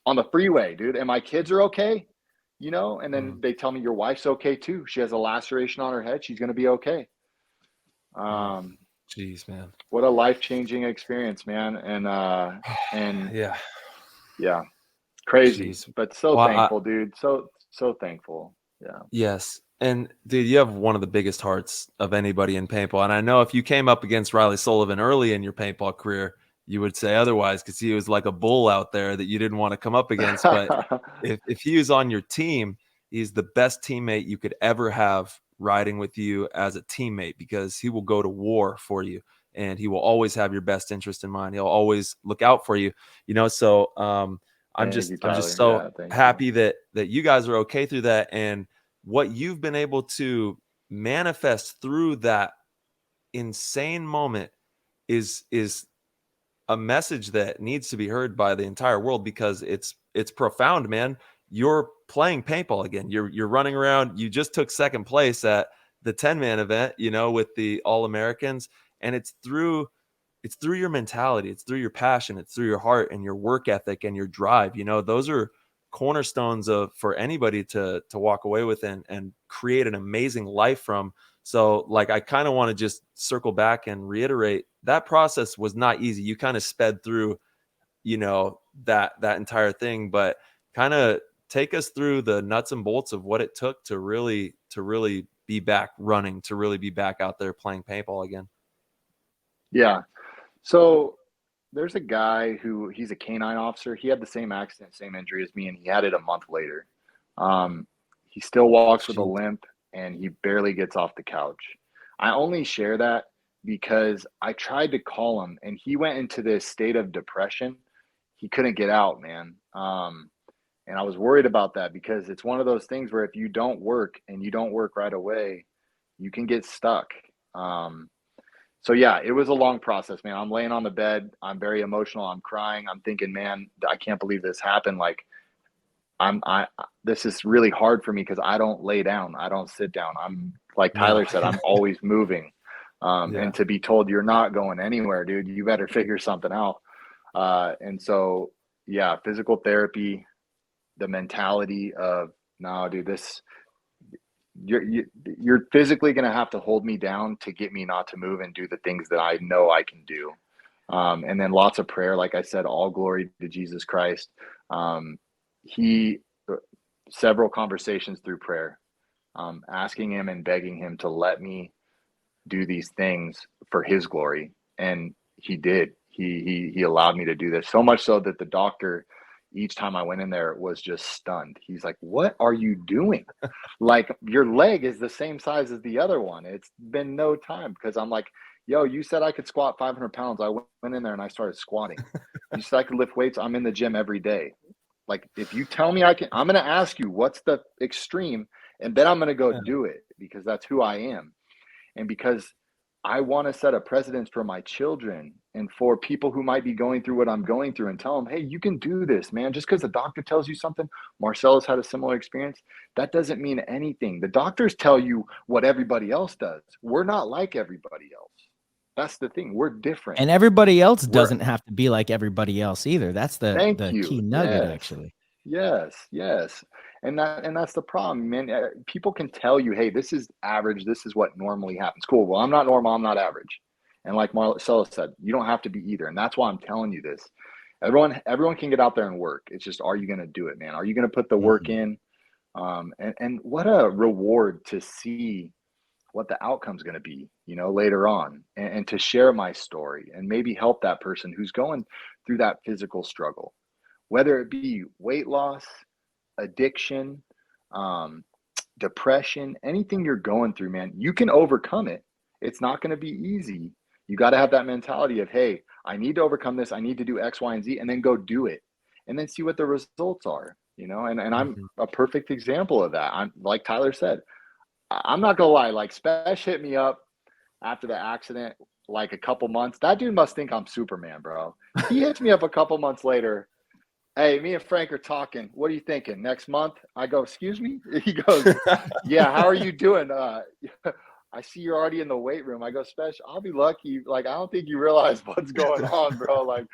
on the freeway, dude. And my kids are okay, you know? And then Mhm. they tell me your wife's okay too. She has a laceration on her head. She's going to be okay. Mhm. Um, Jeez, man. what a life-changing experience, man. And Yeah. yeah, crazy, Jeez. but so Well, thankful, dude. So thankful. Yeah. yes. And dude, you have one of the biggest hearts of anybody in paintball. And I know if you came up against Riley Sullivan early in your paintball career, you would say otherwise because he was like a bull out there that you didn't want to come up against. But if he was on your team, he's the best teammate you could ever have riding with you as a teammate because he will go to war for you and he will always have your best interest in mind. He'll always look out for you, you know. So I'm Thank just you, I'm just Tyler. so Yeah, thank you. happy that you guys are okay through that and what you've been able to manifest through that insane moment is a message that needs to be heard by the entire world because it's profound, man. You're playing paintball again. You're running around. You just took second place at the 10-man event, you know, with the All Americans, and it's through your mentality, it's through your passion, it's through your heart and your work ethic and your drive. You know, those are cornerstones of for anybody to walk away with and create an amazing life from. So like I kind of want to just circle back and reiterate that process was not easy. You kind of sped through, you know, that entire thing, but kind of take us through the nuts and bolts of what it took to really be back running, to really be back out there playing paintball again. Yeah. So there's a guy who he's a canine officer. He had the same accident, same injury as me, and he had it a month later. Um, he still walks with a Jeez. limp and he barely gets off the couch. I only share that because I tried to call him and he went into this state of depression. He couldn't get out, man. And I was worried about that because it's one of those things where if you don't work and you don't work right away, you can get stuck. Um, so yeah, it was a long process, man. I'm laying on the bed. I'm very emotional. I'm crying. I'm thinking, man, I can't believe this happened. Like I this is really hard for me because I don't lay down. I don't sit down. I'm like No. Tyler said, I'm always moving. And to be told you're not going anywhere, dude, you better figure something out. And so, yeah, physical therapy, the mentality of, no, dude, you're physically going to have to hold me down to get me not to move and do the things that I know I can do. And then lots of prayer. Like I said, all glory to Jesus Christ. Several conversations through prayer, asking him and begging him to let me do these things for his glory. And he did. He allowed me to do this, so much so that the doctor, each time I went in there, was just stunned. He's like, what are you doing? Like, your leg is the same size as the other one. It's been no time. Because I'm like, yo, you said I could squat 500 pounds. I went in there and I started squatting. You said I could lift weights. I'm in the gym every day. Like, if you tell me I can, I'm going to ask you what's the extreme, and then I'm going to go do it, because that's who I am. And because I want to set a precedence for my children and for people who might be going through what I'm going through, and tell them, hey, you can do this, man. Just because the doctor tells you something, Marcelo's had a similar experience, that doesn't mean anything. The doctors tell you what everybody else does. We're not like everybody else. That's the thing. We're different. And everybody else doesn't have to be like everybody else either. That's the key nugget, yes. actually. Yes. And that's the problem, man. People can tell you, hey, this is average. This is what normally happens. Cool. Well, I'm not normal. I'm not average. And like Marcelo said, you don't have to be either. And that's why I'm telling you this. Everyone can get out there and work. It's just, are you going to do it, man? Are you going to put the work in? And what a reward to see what the outcome's going to be, later on, and to share my story and maybe help that person who's going through that physical struggle, whether it be weight loss, addiction, depression, anything you're going through, man. You can overcome it. It's not going to be easy. You got to have that mentality of, hey, I need to overcome this. I need to do X, Y, and Z, and then go do it, and then see what the results are, and I'm a perfect example of that. I'm, like Tyler said, I'm not gonna lie, like, Spesh hit me up after the accident, like a couple months. That dude must think I'm Superman, bro. He hits me up a couple months later. Hey, me and Frank are talking. What are you thinking? Next month? I go, excuse me? He goes, yeah, how are you doing? I see you're already in the weight room. I go, Spesh, I'll be lucky. Like, I don't think you realize what's going on, bro. Like,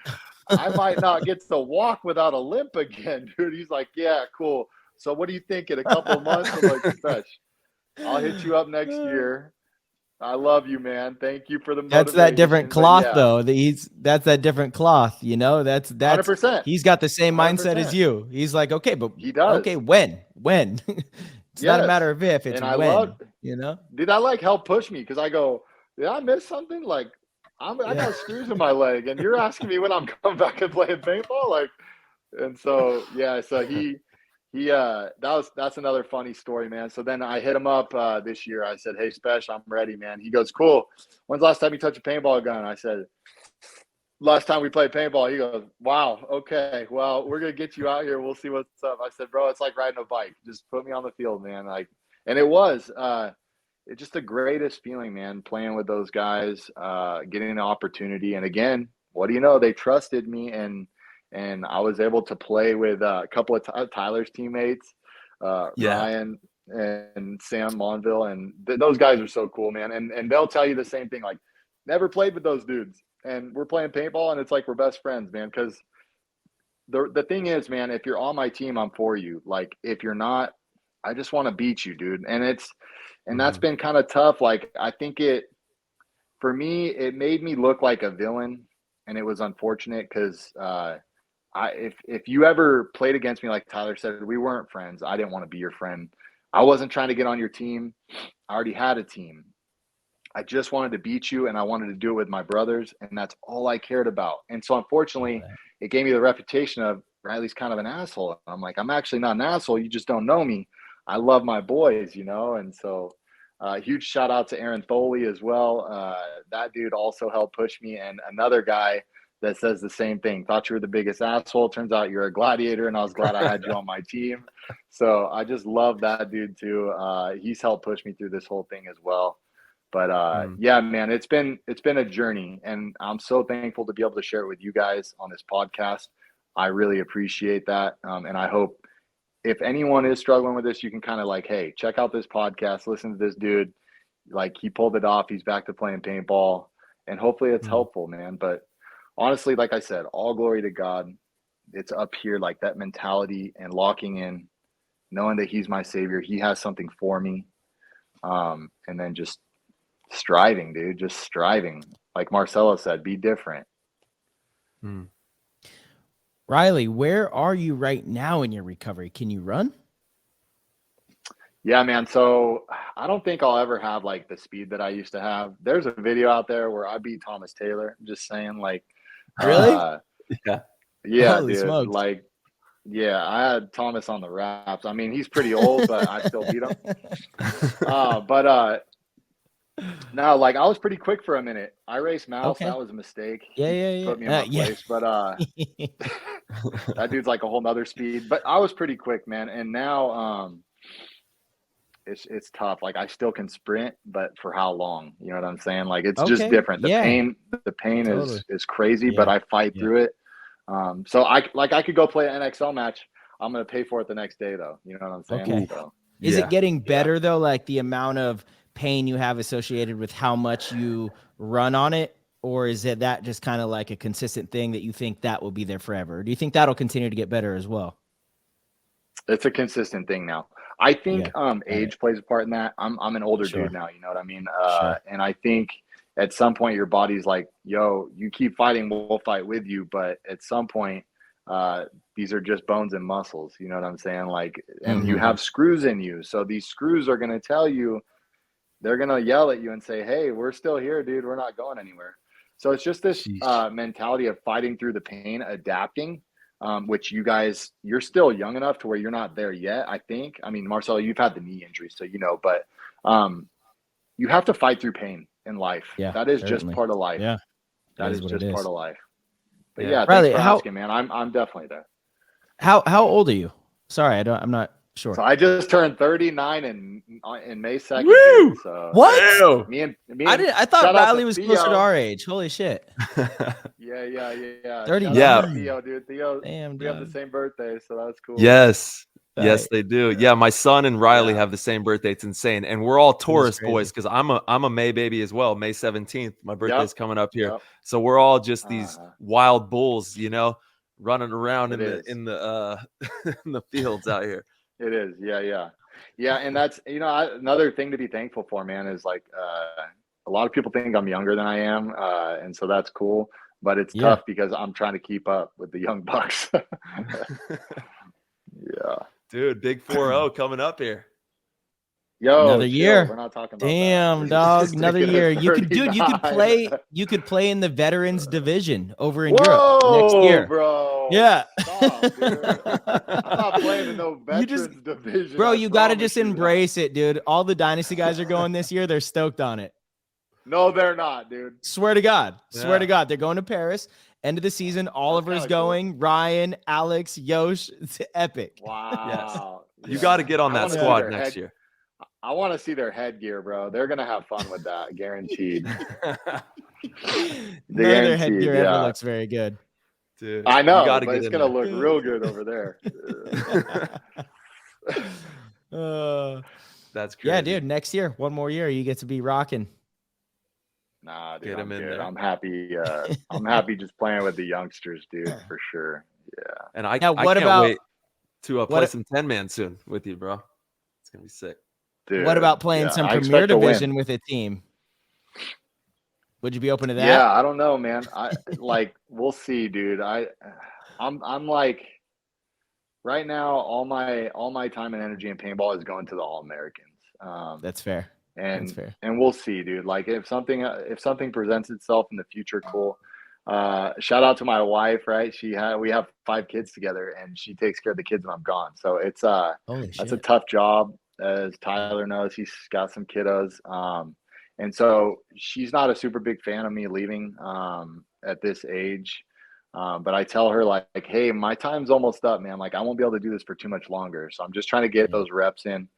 I might not get to walk without a limp again, dude. He's like, yeah, cool. So what do you think in a couple of months? I'm like, Spesh, I'll hit you up next year. I love you, man. Thank you for the motivation. That's that different cloth, though. That's that different cloth. That's 100%. He's got the same mindset 100%. As you. He's like, okay, but he does. Okay, when? It's not a matter of if, it's when. Dude, I help push me, because I go, did I miss something? Like, I got screws in my leg, and you're asking me when I'm coming back and playing paintball, like. And so that's another funny story, man. So then I hit him up this year. I said, hey, Spesh, I'm ready, man. He goes, cool. When's the last time you touched a paintball gun? I said, last time we played paintball. He goes, wow, okay, well, we're gonna get you out here. We'll see what's up. I said, bro, it's like riding a bike. Just put me on the field, man. And it was it's just the greatest feeling, man, playing with those guys, getting an opportunity. And again, what do you know? They trusted me, and I was able to play with a couple of Tyler's teammates, Ryan and Sam Monville, and those guys are so cool, man. And they'll tell you the same thing, like, never played with those dudes, and we're playing paintball, and it's like we're best friends, man. Because the thing is, man, if you're on my team, I'm for you. Like, if you're not, I just want to beat you, dude. And that's been kind of tough. Like, I think for me, it made me look like a villain, and it was unfortunate, because if you ever played against me, like Tyler said, we weren't friends. I didn't want to be your friend. I wasn't trying to get on your team. I already had a team. I just wanted to beat you, and I wanted to do it with my brothers, and that's all I cared about. And so, unfortunately, it gave me the reputation of Riley's kind of an asshole. I'm like, I'm actually not an asshole. You just don't know me. I love my boys, And so, huge shout out to Aaron Foley as well. That dude also helped push me, and another guy that says the same thing. Thought you were the biggest asshole. Turns out you're a gladiator, and I was glad I had you on my team. So I just love that dude too. He's helped push me through this whole thing as well. But yeah, man, it's been a journey, and I'm so thankful to be able to share it with you guys on this podcast. I really appreciate that. And I hope if anyone is struggling with this, you can kind of like, hey, check out this podcast, listen to this dude. like he pulled it off. He's back to playing paintball, and hopefully it's helpful, man. But honestly, like I said, all glory to God. It's up here, like that mentality and locking in, knowing that he's my savior. He has something for me. And then just striving, dude, just striving. Like Marcelo said, be different. Riley, where are you right now in your recovery? Can you run? Yeah, man. So I don't think I'll ever have like the speed that I used to have. There's a video out there where I beat Thomas Taylor. I'm just saying, like, really? Yeah, Holy dude. smokes. Like, yeah, I had Thomas on the wraps. I mean, he's pretty old, but I still beat him. No, like I was pretty quick for a minute. I raced Mouse. Okay. That was a mistake. Yeah. He put me in my place, but that dude's like a whole nother speed. But I was pretty quick, man. And now it's tough. Like I still can sprint, but for how long? You know what I'm saying? Like it's just different. The pain totally. is crazy, but I fight through it. So I could go play an NXL match. I'm gonna pay for it the next day though. You know what I'm saying? Okay. So, is it getting better though? Like the amount of pain you have associated with how much you run on it, or is it that just kind of like a consistent thing that you think that will be there forever? Or do you think that'll continue to get better as well? It's a consistent thing now. I think age plays a part in that. I'm an older dude now, you know what I mean? And I think at some point your body's like, yo, you keep fighting, we'll fight with you. But at some point, these are just bones and muscles, you know what I'm saying? Like, and you have screws in you. So these screws are going to tell you, they're going to yell at you and say, hey, we're still here, dude. We're not going anywhere. So it's just this mentality of fighting through the pain, adapting, which you guys, you're still young enough to where you're not there yet, I think. I mean, Marcelo, you've had the knee injury, so you know, but you have to fight through pain in life. Yeah, that is just part of life. Yeah, that is just part of life. But yeah, Riley, thanks for asking, man. I'm definitely there. How old are you? Sorry, I'm not sure. So I just turned 39 in May 2nd. Woo! So what? Me and I thought Riley was closer to our age. Holy shit. Yeah. 30. Yeah. Theo, dude. Theo. Damn, we have the same birthday, so that's cool. Yes. Yes, they do. Yeah, my son and Riley have the same birthday. It's insane. And we're all Taurus boys because I'm a May baby as well. May 17th. My birthday's coming up here. So we're all just these wild bulls, you know, running around in the in the fields out here. It is. Yeah. And that's, you know, another thing to be thankful for, man, is like a lot of people think I'm younger than I am. And so that's cool. But it's tough because I'm trying to keep up with the young bucks. Yeah. Dude, big 4-0 coming up here. Yo, another year. We're not talking about Damn, that. Dog. Another year. You could play in the veterans division over in Europe next year. Bro. Yeah. Stop, dude. I'm not playing in no veterans division. Bro, you got to just embrace it, dude. All the dynasty guys are going this year. They're stoked on it. No, they're not, dude. Swear to God. Swear to God. They're going to Paris. End of the season. Oliver's going. Cool. Ryan, Alex, Yosh. It's epic. Wow. Yes. You got to get on that squad next year. I want to see their headgear, bro. They're going to have fun with that. Guaranteed. Their headgear ever looks very good. Dude, I know, but it's going to look real good over there. That's crazy. Yeah, dude. Next year, one more year, you get to be rocking. Nah, dude, I'm good. I'm happy. I'm happy just playing with the youngsters, dude, for sure. Yeah. And I can't wait to play some 10-man soon with you, bro. It's gonna be sick. Dude, what about playing some Premier Division with a team? Would you be open to that? Yeah, I don't know, man. We'll see, dude. I'm like, right now, all my time and energy in paintball is going to the All-Americans. That's fair. And we'll see, dude. Like if something presents itself in the future, cool. Shout out to my wife, right? We have 5 kids together, and she takes care of the kids when I'm gone. So it's that's a tough job, as Tyler knows. He's got some kiddos, and so she's not a super big fan of me leaving at this age. But I tell her like, hey, my time's almost up, man. Like I won't be able to do this for too much longer. So I'm just trying to get those reps in.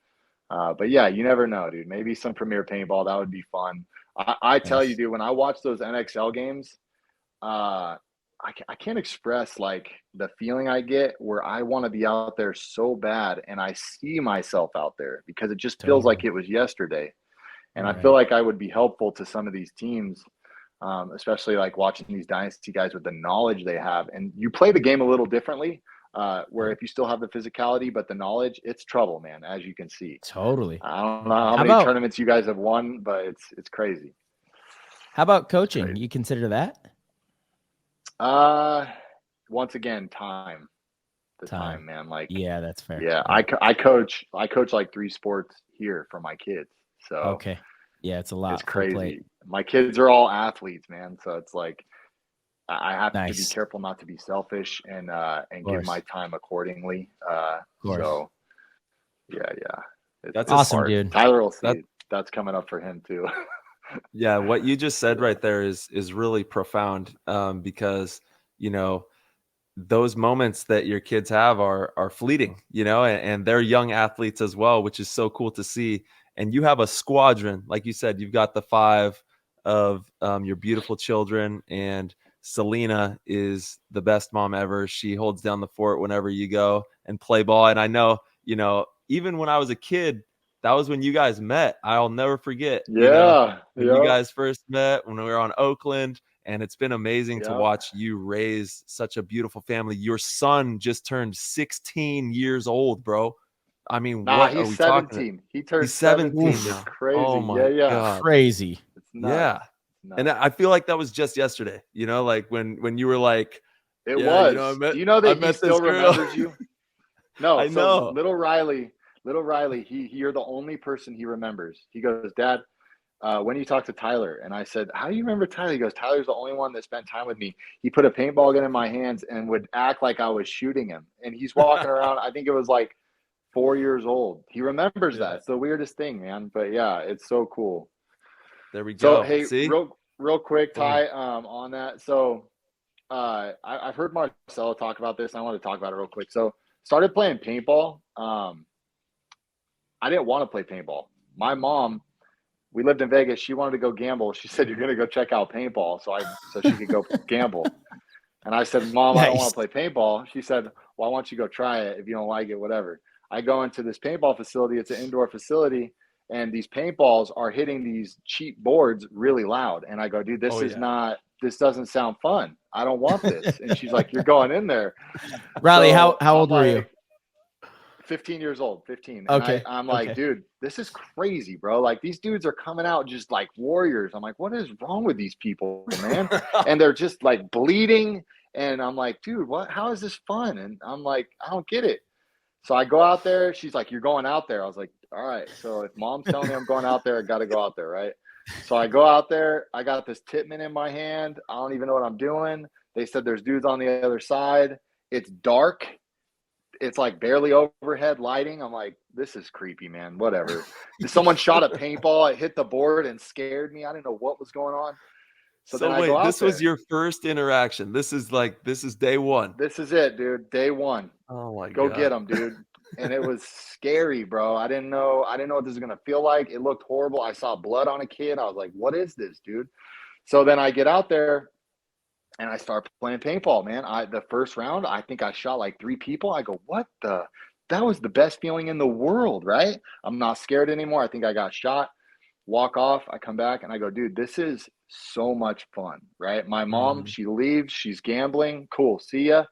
But yeah, you never know, dude. Maybe some Premier Paintball, that would be fun. I tell you, dude, when I watch those NXL games, I can't express like the feeling I get where I want to be out there so bad, and I see myself out there because it just feels like it was yesterday. And I feel like I would be helpful to some of these teams, especially like watching these dynasty guys with the knowledge they have. And you play the game a little differently, where if you still have the physicality but the knowledge, it's trouble, man, as you can see. Totally. I don't know how many tournaments you guys have won, but it's crazy. How about coaching? You consider that? Once again, time. Time, man. Like, yeah, that's fair. Yeah, I coach like 3 sports here for my kids. So okay, yeah, it's a lot. It's crazy. My kids are all athletes, man. So it's like I have to be careful not to be selfish and give my time accordingly. So yeah, that's awesome, hard. dude. Tyler will see that's coming up for him too. Yeah, what you just said right there is really profound, because those moments that your kids have are fleeting, and they're young athletes as well, which is so cool to see. And you have a squadron, like you said, you've got the 5 of your beautiful children, and Selena is the best mom ever. She holds down the fort whenever you go and play ball. And I know, even when I was a kid, that was when you guys met. I'll never forget. Yeah. When you guys first met, when we were on Oakland, and it's been amazing to watch you raise such a beautiful family. Your son just turned 16 years old, bro. I mean, what he's are we 17. Talking? He turned He's 17 It's now. crazy. Oh my God. Crazy. It's nuts. Yeah. And I feel like that was just yesterday, like when you were like, it was. Do you know that he still remembers you? No, I know. Little Riley, you're the only person he remembers. He goes, Dad, when you talk to Tyler, and I said, how do you remember Tyler? He goes, Tyler's the only one that spent time with me. He put a paintball gun in my hands and would act like I was shooting him. And he's walking around. I think it was like 4 years old. He remembers that. It's the weirdest thing, man. But yeah, it's so cool. There we go. So hey, see? real quick, Ty, on that. So I've heard Marcelo talk about this, and I want to talk about it real quick. So started playing paintball. I didn't want to play paintball. My mom, we lived in Vegas. She wanted to go gamble. She said, you're going to go check out paintball so she could go gamble. And I said, Mom, I don't want to play paintball. She said, well, why don't you go try it? If you don't like it, whatever. I go into this paintball facility. It's an indoor facility. And these paintballs are hitting these cheap boards really loud. And I go, dude, this doesn't sound fun. I don't want this. And she's like, you're going in there. Riley, how old were you? 15 years old, 15. Okay. And I'm like, dude, this is crazy, bro. Like, these dudes are coming out just like warriors. I'm like, what is wrong with these people, man? And they're just like bleeding. And I'm like, dude, how is this fun? And I'm like, I don't get it. So I go out there. She's like, you're going out there. I was like, all right. So if Mom's telling me I'm going out there, I got to go out there, right? So I go out there. I got this Tippmann in my hand. I don't even know what I'm doing. They said there's dudes on the other side. It's dark. It's like barely overhead lighting. I'm like, this is creepy, man. Whatever. Someone shot a paintball. It hit the board and scared me. I didn't know what was going on. So then wait, I go out this was your first interaction. This is day one. This is it, dude. Day one. Oh my God. Go get them, dude. And it was scary, bro. I didn't know what this is going to feel like. It looked horrible. I saw blood on a kid. I was like, what is this, dude? So then I get out there and I start playing paintball, man. The first round, I think I shot like 3 people. I go, that was the best feeling in the world, right? I'm not scared anymore. I think I got shot. Walk off. I come back and I go, dude, this is so much fun, right? My mom, she leaves. She's gambling. Cool. See ya.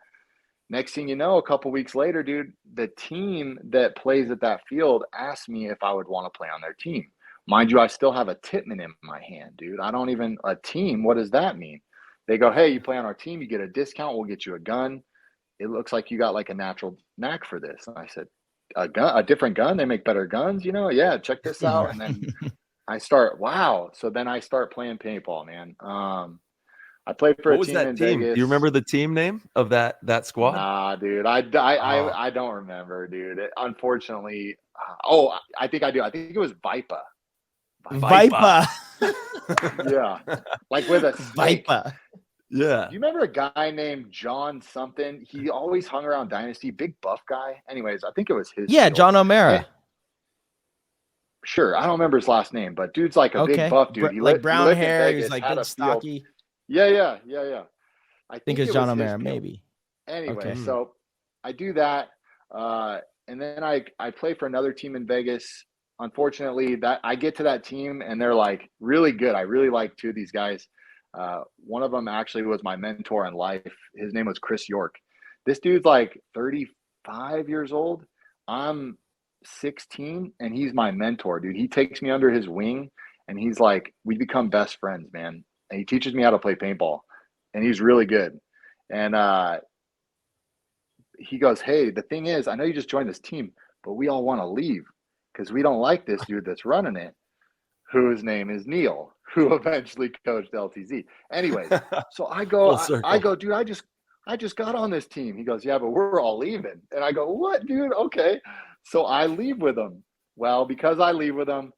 Next thing you know, a couple weeks later, dude, the team that plays at that field asked me if I would want to play on their team. Mind you, I still have a Tippmann in my hand, dude. A team, what does that mean? They go, hey, you play on our team, you get a discount, we'll get you a gun. It looks like you got like a natural knack for this. And I said, a different gun? They make better guns, Yeah, check this out. And then So then I start playing paintball, man. I played for a team in Vegas. Do you remember the team name of that squad? Nah, dude. I don't remember, dude. Unfortunately. I think I do. I think it was Vipa. Vipa. Yeah. Like with a snake. Vipa. Yeah. Do you remember a guy named John something? He always hung around Dynasty, big buff guy. Anyways, I think it was his. Yeah, John O'Mara. Sure. I don't remember his last name, but dude's like a big buff dude. He like brown hair. Vegas, he's like good stocky. Yeah. I think it's John O'Mara, maybe. Anyway, so I do that. And then I play for another team in Vegas. unfortunately, that I get to that team and they're like really good. I really like two of these guys. One of them actually was my mentor in life. His name was Chris York. This dude's like 35 years old. I'm 16 and he's my mentor, dude. He takes me under his wing and he's like, we become best friends, man. And he teaches me how to play paintball and he's really good. And he goes, hey, the thing is, I know you just joined this team, but we all want to leave because we don't like this dude that's running it, whose name is Neil, who eventually coached LTZ. Anyways, so I go, dude, I just got on this team. He goes, yeah, but we're all leaving. And I go, what, dude? Okay. So I leave with him. Well, because I leave with him,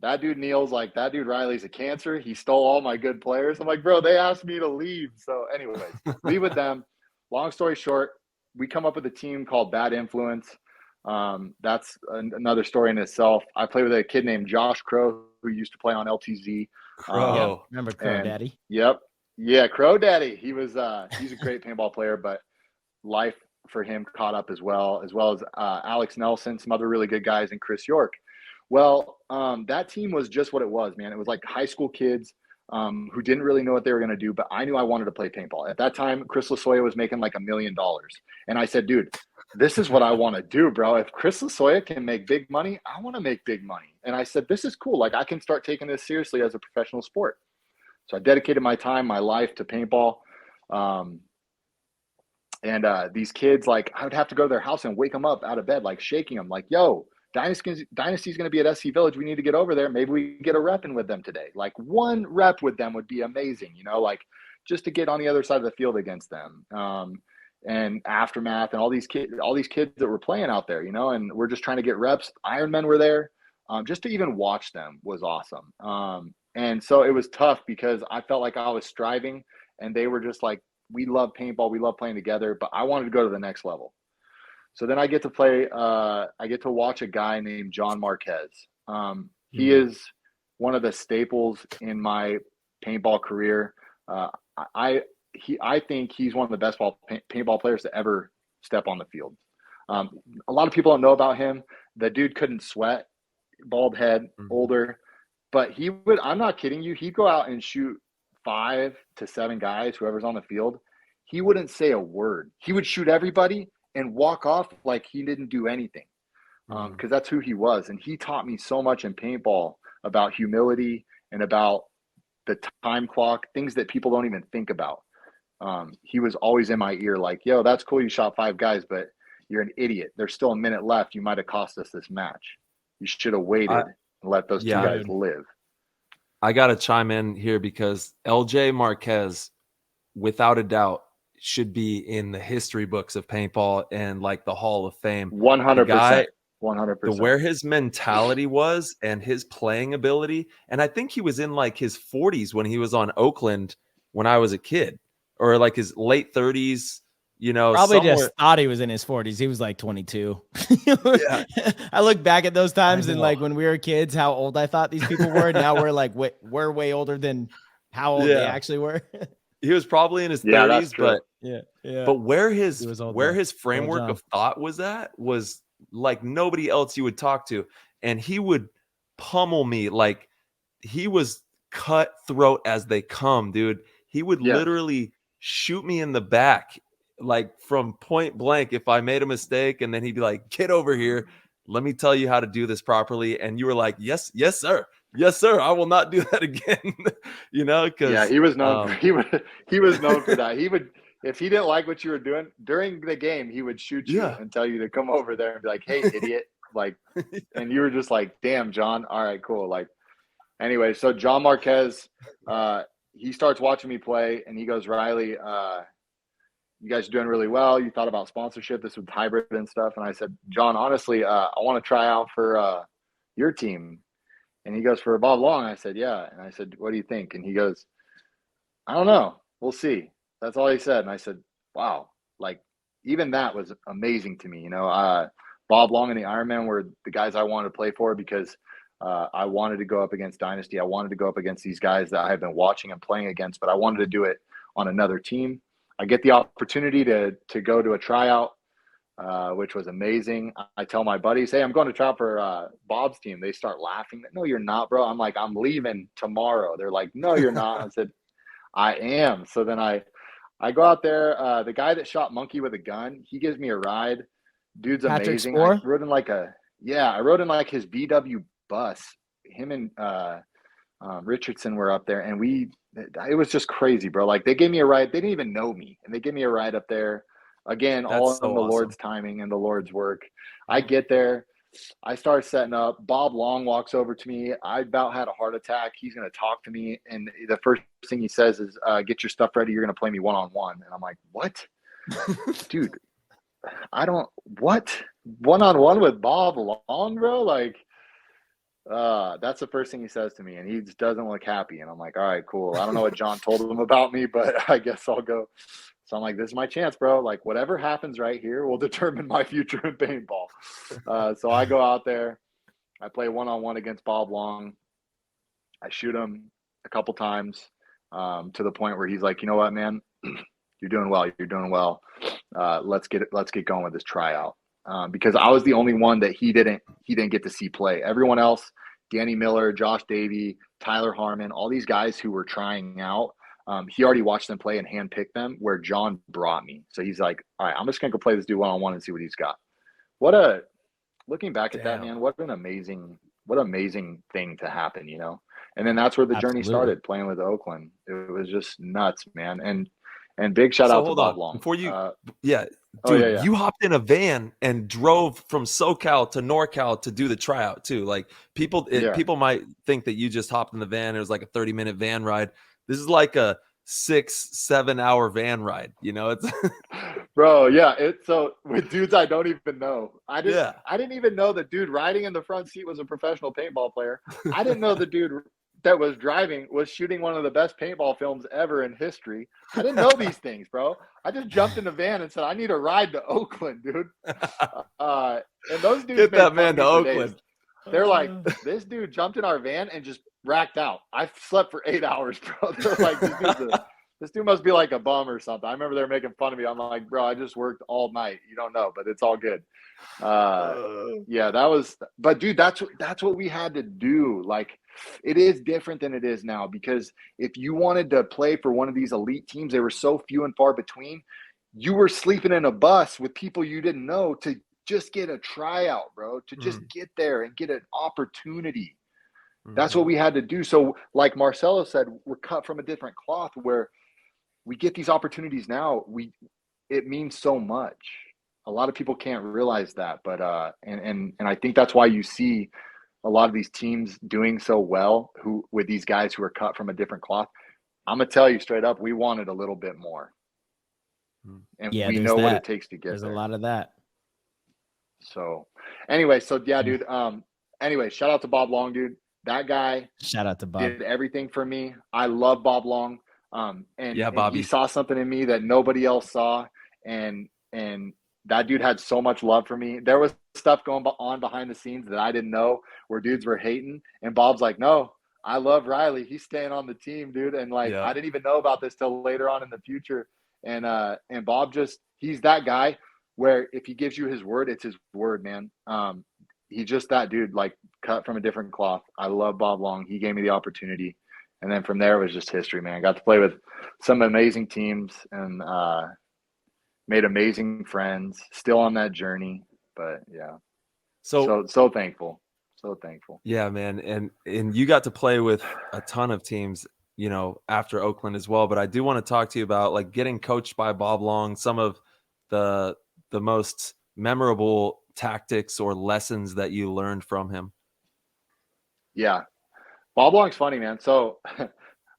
that dude Neil's like, that dude Riley's a cancer. He stole all my good players. I'm like, bro, they asked me to leave. So anyways, leave with them. Long story short, we come up with a team called Bad Influence. That's another story in itself. I play with a kid named Josh Crow, who used to play on LTZ. Crow. Remember Crow Daddy? Yep. Yeah, Crow Daddy. He was he's a great paintball player, but life for him caught up as well as Alex Nelson, some other really good guys, and Chris York. Well, that team was just what it was, man. It was like high school kids who didn't really know what they were going to do, but I knew I wanted to play paintball. At that time, Chris Lasoya was making like $1 million. And I said, dude, this is what I want to do, bro. If Chris Lasoya can make big money, I want to make big money. And I said, this is cool. Like I can start taking this seriously as a professional sport. So I dedicated my time, my life to paintball. These kids, like I would have to go to their house and wake them up out of bed, like shaking them like, yo, Dynasty's going to be at SC Village. We need to get over there. Maybe we get a rep in with them today. Like one rep with them would be amazing, like just to get on the other side of the field against them. And Aftermath and all these kids that were playing out there, and we're just trying to get reps. Ironmen were there. Just to even watch them was awesome. And so it was tough because I felt like I was striving and they were just like, we love paintball. We love playing together, but I wanted to go to the next level. So then I get to play, I get to watch a guy named John Marquez. He is one of the staples in my paintball career. I think he's one of the best paintball players to ever step on the field. A lot of people don't know about him. The dude couldn't sweat, bald head, older, but he would, I'm not kidding you, he'd go out and shoot 5 to 7 guys, whoever's on the field. He wouldn't say a word. He would shoot everybody and walk off like he didn't do anything, because that's who he was. And he taught me so much in paintball about humility and about the time clock, things that people don't even think about. He was always in my ear like, yo, that's cool. You shot 5 guys, but you're an idiot. There's still a minute left. You might have cost us this match. You should have waited and let those 2 guys live. I got to chime in here because LJ Marquez, without a doubt, should be in the history books of paintball and like the Hall of Fame. 100%. 100%. Where his mentality was and his playing ability. And I think he was in like his 40s when he was on Oakland when I was a kid, or like his late 30s, probably just thought he was in his 40s. He was like 22. Yeah. I look back at those times and like when we were kids, how old I thought these people were. Now we're like, we're way older than how old they actually were. He was probably in his 30s, but but where his framework of thought was at was like nobody else you would talk to. And he would pummel me. Like he was cutthroat as they come, dude. He would literally shoot me in the back, like from point blank if I made a mistake. And then he'd be like, get over here. Let me tell you how to do this properly. And you were like, yes, sir. Yes, sir. I will not do that again. Because he was known. He was known for that. He would, if he didn't like what you were doing during the game, he would shoot you and tell you to come over there and be like, "Hey, idiot!" Like, and you were just like, "Damn, John. All right, cool." Like, anyway, so John Marquez, he starts watching me play, and he goes, "Riley, you guys are doing really well. You thought about sponsorship. This was hybrid and stuff." And I said, "John, honestly, I want to try out for your team." And he goes, "For Bob Long?" I said, "Yeah." And I said, "What do you think?" And he goes, "I don't know. We'll see." That's all he said. And I said, wow, like even that was amazing to me. Bob Long and the Ironman were the guys I wanted to play for because I wanted to go up against Dynasty. I wanted to go up against these guys that I had been watching and playing against, but I wanted to do it on another team. I get the opportunity to go to a tryout. which was amazing. I tell my buddies, hey, I'm going to try out for Bob's team. They start laughing. No, you're not, bro. I'm like, I'm leaving tomorrow. They're like, no, you're not. I said, I am. So then I go out there. The guy that shot Monkey with a gun, he gives me a ride. Dude's Patrick amazing. Spoor? I rode in like his VW bus. Him and Richardson were up there, and it was just crazy, bro. Like, they gave me a ride. They didn't even know me, and they gave me a ride up there. Again, That's all so in the awesome. Lord's timing and the Lord's work. I get there. I start setting up. Bob Long walks over to me. I about had a heart attack. He's going to talk to me. And the first thing he says is, get your stuff ready. You're going to play me one-on-one. And I'm like, what? Dude, what? One-on-one with Bob Long, bro? Like, that's the first thing he says to me. And he just doesn't look happy. And I'm like, all right, cool. I don't know what John told him about me, but I guess I'll go. So I'm like, this is my chance, bro. Like, whatever happens right here will determine my future in paintball. So I go out there. I play one-on-one against Bob Long. I shoot him a couple times to the point where he's like, you know what, man? You're doing well. You're doing well. Let's get going with this tryout. Because I was the only one that he didn't get to see play. Everyone else, Danny Miller, Josh Davey, Tyler Harmon, all these guys who were trying out, he already watched them play and handpicked them, where John brought me. So he's like, all right, I'm just going to go play this dude one-on-one and see what he's got. Looking back at that, man, what an amazing thing to happen, you know? And then that's where the journey started, playing with Oakland. It was just nuts, man. And big shout out to Bob Long. Before you, Dude, you hopped in a van and drove from SoCal to NorCal to do the tryout too. Like, people might think that you just hopped in the van. It was like a 30-minute van ride. This is like a 6-7 hour van ride. You know, it's bro. Yeah. It's so with dudes I don't even know. I didn't even know the dude riding in the front seat was a professional paintball player. I didn't know the dude that was driving was shooting one of the best paintball films ever in history. I didn't know these things, bro. I just jumped in the van and said, I need a ride to Oakland, dude. And those dudes get that man to Oakland. Days. They're like, this dude jumped in our van and just racked out. I slept for 8 hours, bro. They're like, this dude must be like a bum or something. I remember they were making fun of me. I'm like, bro, I just worked all night. You don't know, but it's all good. But dude, that's what we had to do. Like, it is different than it is now, because if you wanted to play for one of these elite teams, they were so few and far between. You were sleeping in a bus with people you didn't know to just get a tryout, bro, to just get there and get an opportunity. That's what we had to do. So like Marcelo said, we're cut from a different cloth where we get these opportunities now. It means so much. A lot of people can't realize that, but and I think that's why you see a lot of these teams doing so well with these guys who are cut from a different cloth. I'm gonna tell you straight up, we wanted a little bit more, and we know what it takes to get there. There's a lot of that. So anyway, dude. Anyway, shout out to Bob Long, dude. That guy, shout out to Bob, did everything for me. I love Bob Long. And Bobby. He saw something in me that nobody else saw, and that dude had so much love for me. There was stuff going on behind the scenes that I didn't know, where dudes were hating, and Bob's like, no, I love Riley. He's staying on the team, dude. And I didn't even know about this till later on in the future. And Bob he's that guy where if he gives you his word, it's his word, man. He's just that dude, like, cut from a different cloth. I love Bob Long. He gave me the opportunity. And then from there, it was just history, man. I got to play with some amazing teams and made amazing friends. Still on that journey, but yeah. So thankful. So thankful. Yeah, man. And you got to play with a ton of teams, you know, after Oakland as well. But I do want to talk to you about, like, getting coached by Bob Long, some of the most memorable tactics or lessons that you learned from him. Yeah. Bob Long's funny, man. So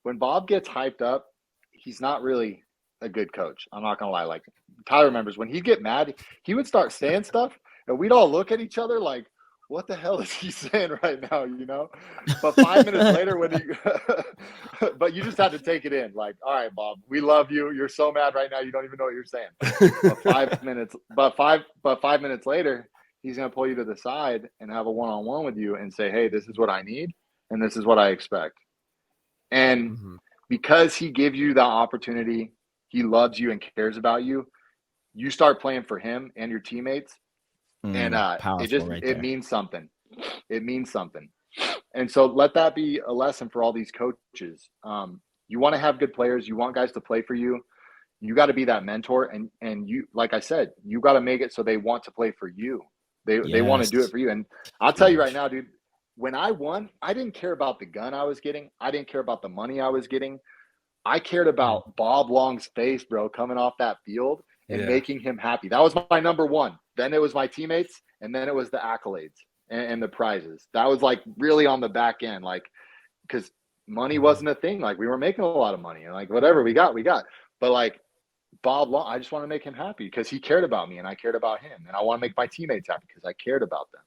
when Bob gets hyped up, he's not really a good coach. I'm not going to lie. Like, Tyler remembers when he'd get mad, he would start saying stuff and we'd all look at each other like, what the hell is he saying right now? You know, but 5 minutes later but you just had to take it in. Like, all right, Bob, we love you. You're so mad right now. You don't even know what you're saying. But 5 minutes later, he's going to pull you to the side and have a one-on-one with you and say, hey, this is what I need. And this is what I expect. And because he gives you that opportunity, he loves you and cares about you. you start playing for him and your teammates, and Powerful right it there. means something. It means something. And so let that be a lesson for all these coaches. You want to have good players. You want guys to play for you. You got to be that mentor. And you, like I said, you got to make it so they want to play for you. They want to do it for you. And I'll tell you right now, dude, when I won, I didn't care about the gun I was getting. I didn't care about the money I was getting. I cared about Bob Long's face, bro, coming off that field and making him happy. That was my number one. Then it was my teammates, and then it was the accolades and the prizes. That was like really on the back end, like, because money wasn't a thing. Like, we were making a lot of money, and like whatever we got. But like Bob Long, I just want to make him happy because he cared about me and I cared about him, and I want to make my teammates happy because I cared about them.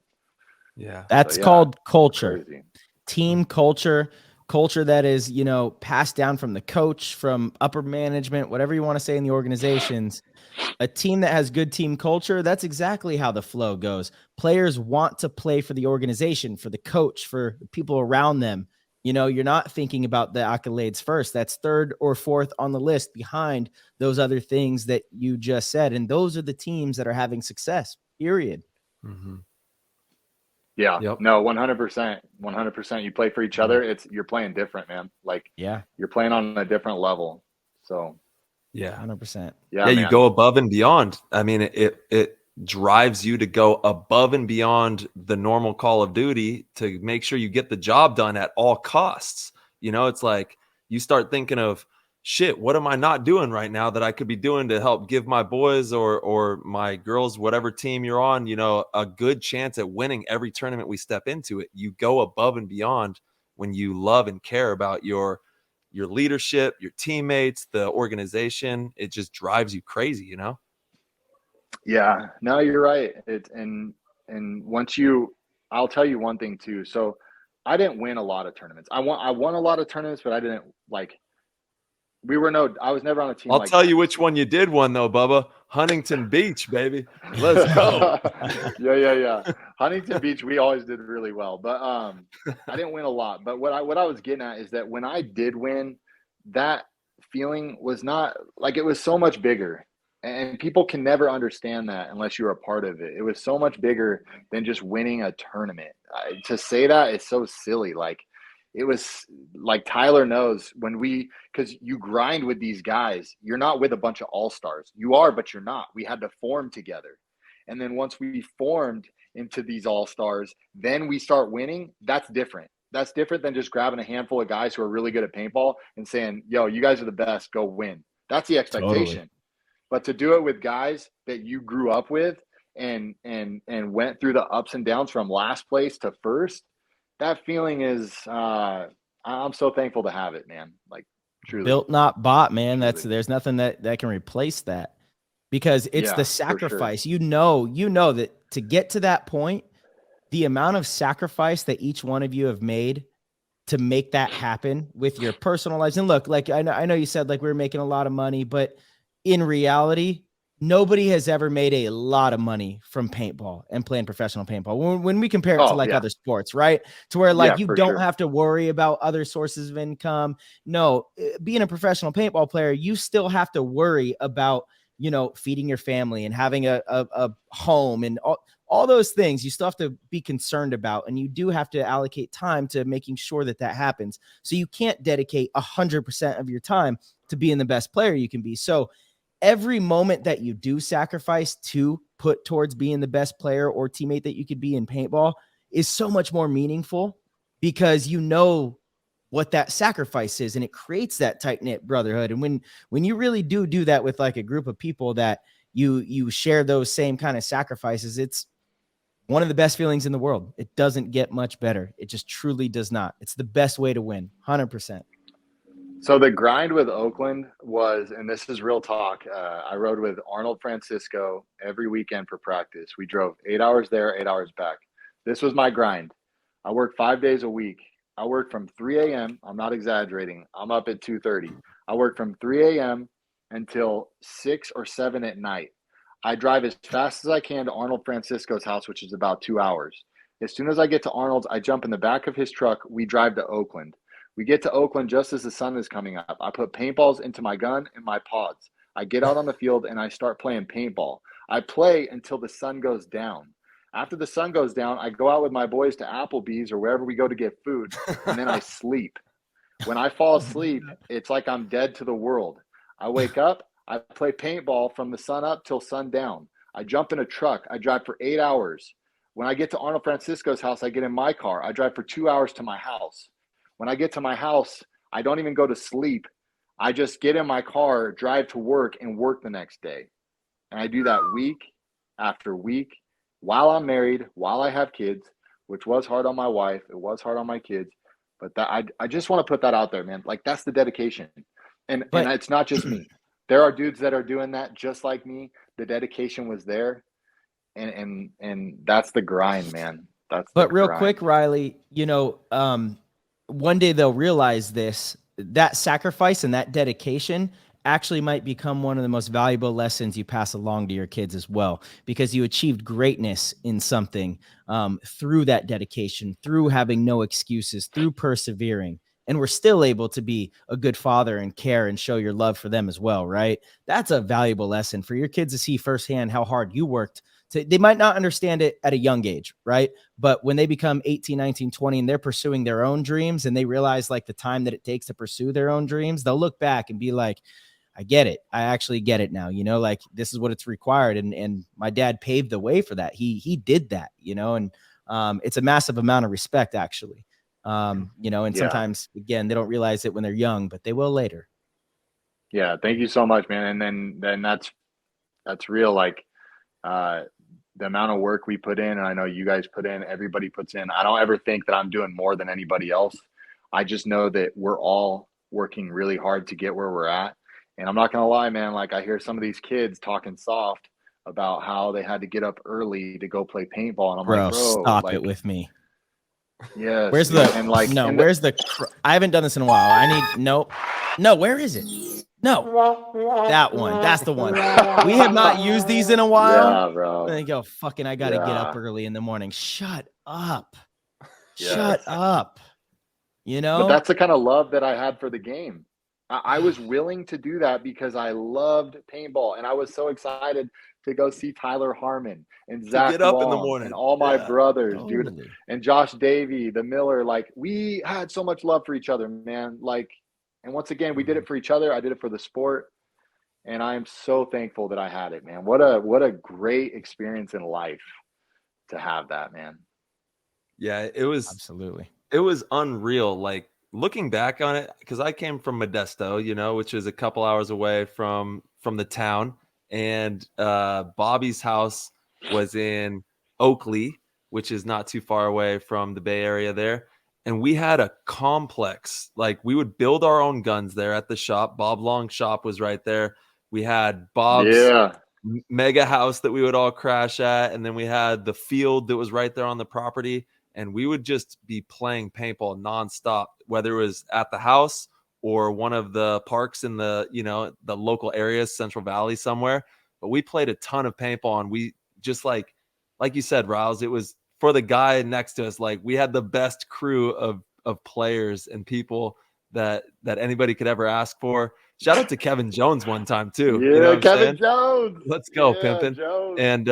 Yeah, that's called culture, crazy. Team culture. Culture that is, you know, passed down from the coach, from upper management, whatever you want to say in the organizations. A team that has good team culture, that's exactly how the flow goes. Players want to play for the organization, for the coach, for the people around them. You know, you're not thinking about the accolades first. That's third or fourth on the list behind those other things that you just said. And those are the teams that are having success, period. Mm-hmm. Yeah, Yep. No, 100%, 100%. You play for each other. You're playing different, man. Like, you're playing on a different level. So, 100%. Yeah, you go above and beyond. I mean, it drives you to go above and beyond the normal Call of Duty to make sure you get the job done at all costs. You know, it's like you start thinking of, shit, what am I not doing right now that I could be doing to help give my boys or my girls, whatever team you're on, you know, a good chance at winning every tournament we step into it. You go above and beyond when you love and care about your leadership, your teammates, the organization. It just drives you crazy, you know? Yeah, no, you're right. And once I'll tell you one thing too. So I didn't win a lot of tournaments. I won a lot of tournaments, but I didn't like, I was never on a team. I'll tell you which one you did win though, Bubba. Huntington Beach, baby. Let's go. Yeah. Huntington Beach, we always did really well, but I didn't win a lot. But what I was getting at is that when I did win, that feeling was not like, it was so much bigger. And people can never understand that unless you're a part of it. It was so much bigger than just winning a tournament. To say that is so silly. Like, it was like, Tyler knows because you grind with these guys. You're not with a bunch of all-stars. You are, but you're not. We had to form together. And then once we formed into these all-stars, then we start winning. That's different. That's different than just grabbing a handful of guys who are really good at paintball and saying, yo, you guys are the best, go win. That's the expectation. Totally. But to do it with guys that you grew up with and went through the ups and downs from last place to first, that feeling is I'm so thankful to have it, man. Like, truly. Built, not bought, man. There's nothing that can replace that, because it's the sacrifice. Sure. You know that to get to that point, the amount of sacrifice that each one of you have made to make that happen with your personal lives. And look, like, I know you said like we were making a lot of money, but in reality, nobody has ever made a lot of money from paintball and playing professional paintball when we compare it to like other sports, right? To where like you don't have to worry about other sources of income. No, being a professional paintball player, you still have to worry about, you know, feeding your family and having a home and all those things. You still have to be concerned about, and you do have to allocate time to making sure that happens. So you can't dedicate 100% of your time to being the best player you can be. So every moment that you do sacrifice to put towards being the best player or teammate that you could be in paintball is so much more meaningful, because you know what that sacrifice is, and it creates that tight-knit brotherhood. And when you really do that with like a group of people that you share those same kind of sacrifices, it's one of the best feelings in the world. It doesn't get much better. It just truly does not. It's the best way to win, 100%. So the grind with Oakland was, and this is real talk, I rode with Arnold Francisco every weekend for practice. We drove 8 hours there, 8 hours back. This was my grind. I worked 5 days a week. I worked from 3 a.m. I'm not exaggerating. I'm up at 2:30. I worked from 3 a.m. until 6 or 7 at night. I drive as fast as I can to Arnold Francisco's house, which is about 2 hours. As soon as I get to Arnold's, I jump in the back of his truck. We drive to Oakland. We get to Oakland just as the sun is coming up. I put paintballs into my gun and my pods. I get out on the field and I start playing paintball. I play until the sun goes down. After the sun goes down, I go out with my boys to Applebee's or wherever we go to get food, and then I sleep. When I fall asleep, it's like I'm dead to the world. I wake up, I play paintball from the sun up till sundown. I jump in a truck. I drive for 8 hours. When I get to Arnold Francisco's house, I get in my car. I drive for 2 hours to my house. When I get to my house, I don't even go to sleep. I just get in my car, drive to work, and work the next day. And I do that week after week while I'm married, while I have kids, which was hard on my wife. It was hard on my kids. But that I just want to put that out there, man. Like, that's the dedication. And it's not just me. There are dudes that are doing that just like me. The dedication was there. And that's the grind, man. But real quick, Riley, you know, one day they'll realize this, that sacrifice and that dedication actually might become one of the most valuable lessons you pass along to your kids as well, because you achieved greatness in something through that dedication, through having no excuses, through persevering. And we're still able to be a good father and care and show your love for them as well, right? That's a valuable lesson for your kids to see firsthand how hard you worked. They might not understand it at a young age, right? But when they become 18, 19, 20, and they're pursuing their own dreams and they realize like the time that it takes to pursue their own dreams, they'll look back and be like, I get it. I actually get it now. You know, like this is what it's required. And my dad paved the way for that. He did that, you know, and it's a massive amount of respect actually. You know, and sometimes again, they don't realize it when they're young, but they will later. Yeah. Thank you so much, man. And then that's real. Like, the amount of work we put in, and I know you guys put in, everybody puts in. I don't ever think that I'm doing more than anybody else. I just know that we're all working really hard to get where we're at. And I'm not going to lie, man, like I hear some of these kids talking soft about how they had to get up early to go play paintball. And I'm like, bro, stop like, it with me. Yeah. Where's the, and like, no, and where's I haven't done this in a while. I need, no, where is it? No, that one. That's the one. We have not used these in a while. Yeah, bro. And they go, fucking, I got to get up early in the morning. Shut up. Shut up. You know? But that's the kind of love that I had for the game. I was willing to do that because I loved paintball. And I was so excited to go see Tyler Harmon and Zach get up Long in the morning. And all my brothers, totally. dude. And Josh Davey, the Miller. Like, we had so much love for each other, man. Like, and once again, we did it for each other. I did it for the sport. And I am so thankful that I had it, man. What a great experience in life to have that, man. Yeah, it was absolutely. It was unreal. Like looking back on it, because I came from Modesto, you know, which is a couple hours away from the town, and Bobby's house was in Oakley, which is not too far away from the Bay Area there. And we had a complex, like we would build our own guns there at the shop. Bob Long's shop was right there. We had Bob's mega house that we would all crash at. And then we had the field that was right there on the property. And we would just be playing paintball nonstop, whether it was at the house or one of the parks in the, you know, the local areas, Central Valley somewhere. But we played a ton of paintball, and we just like you said, Riles, it was for the guy next to us. Like we had the best crew of players and people that anybody could ever ask for. Shout out to Kevin Jones one time too. Yeah, you know Kevin Jones. Let's go, pimpin'. Jones. And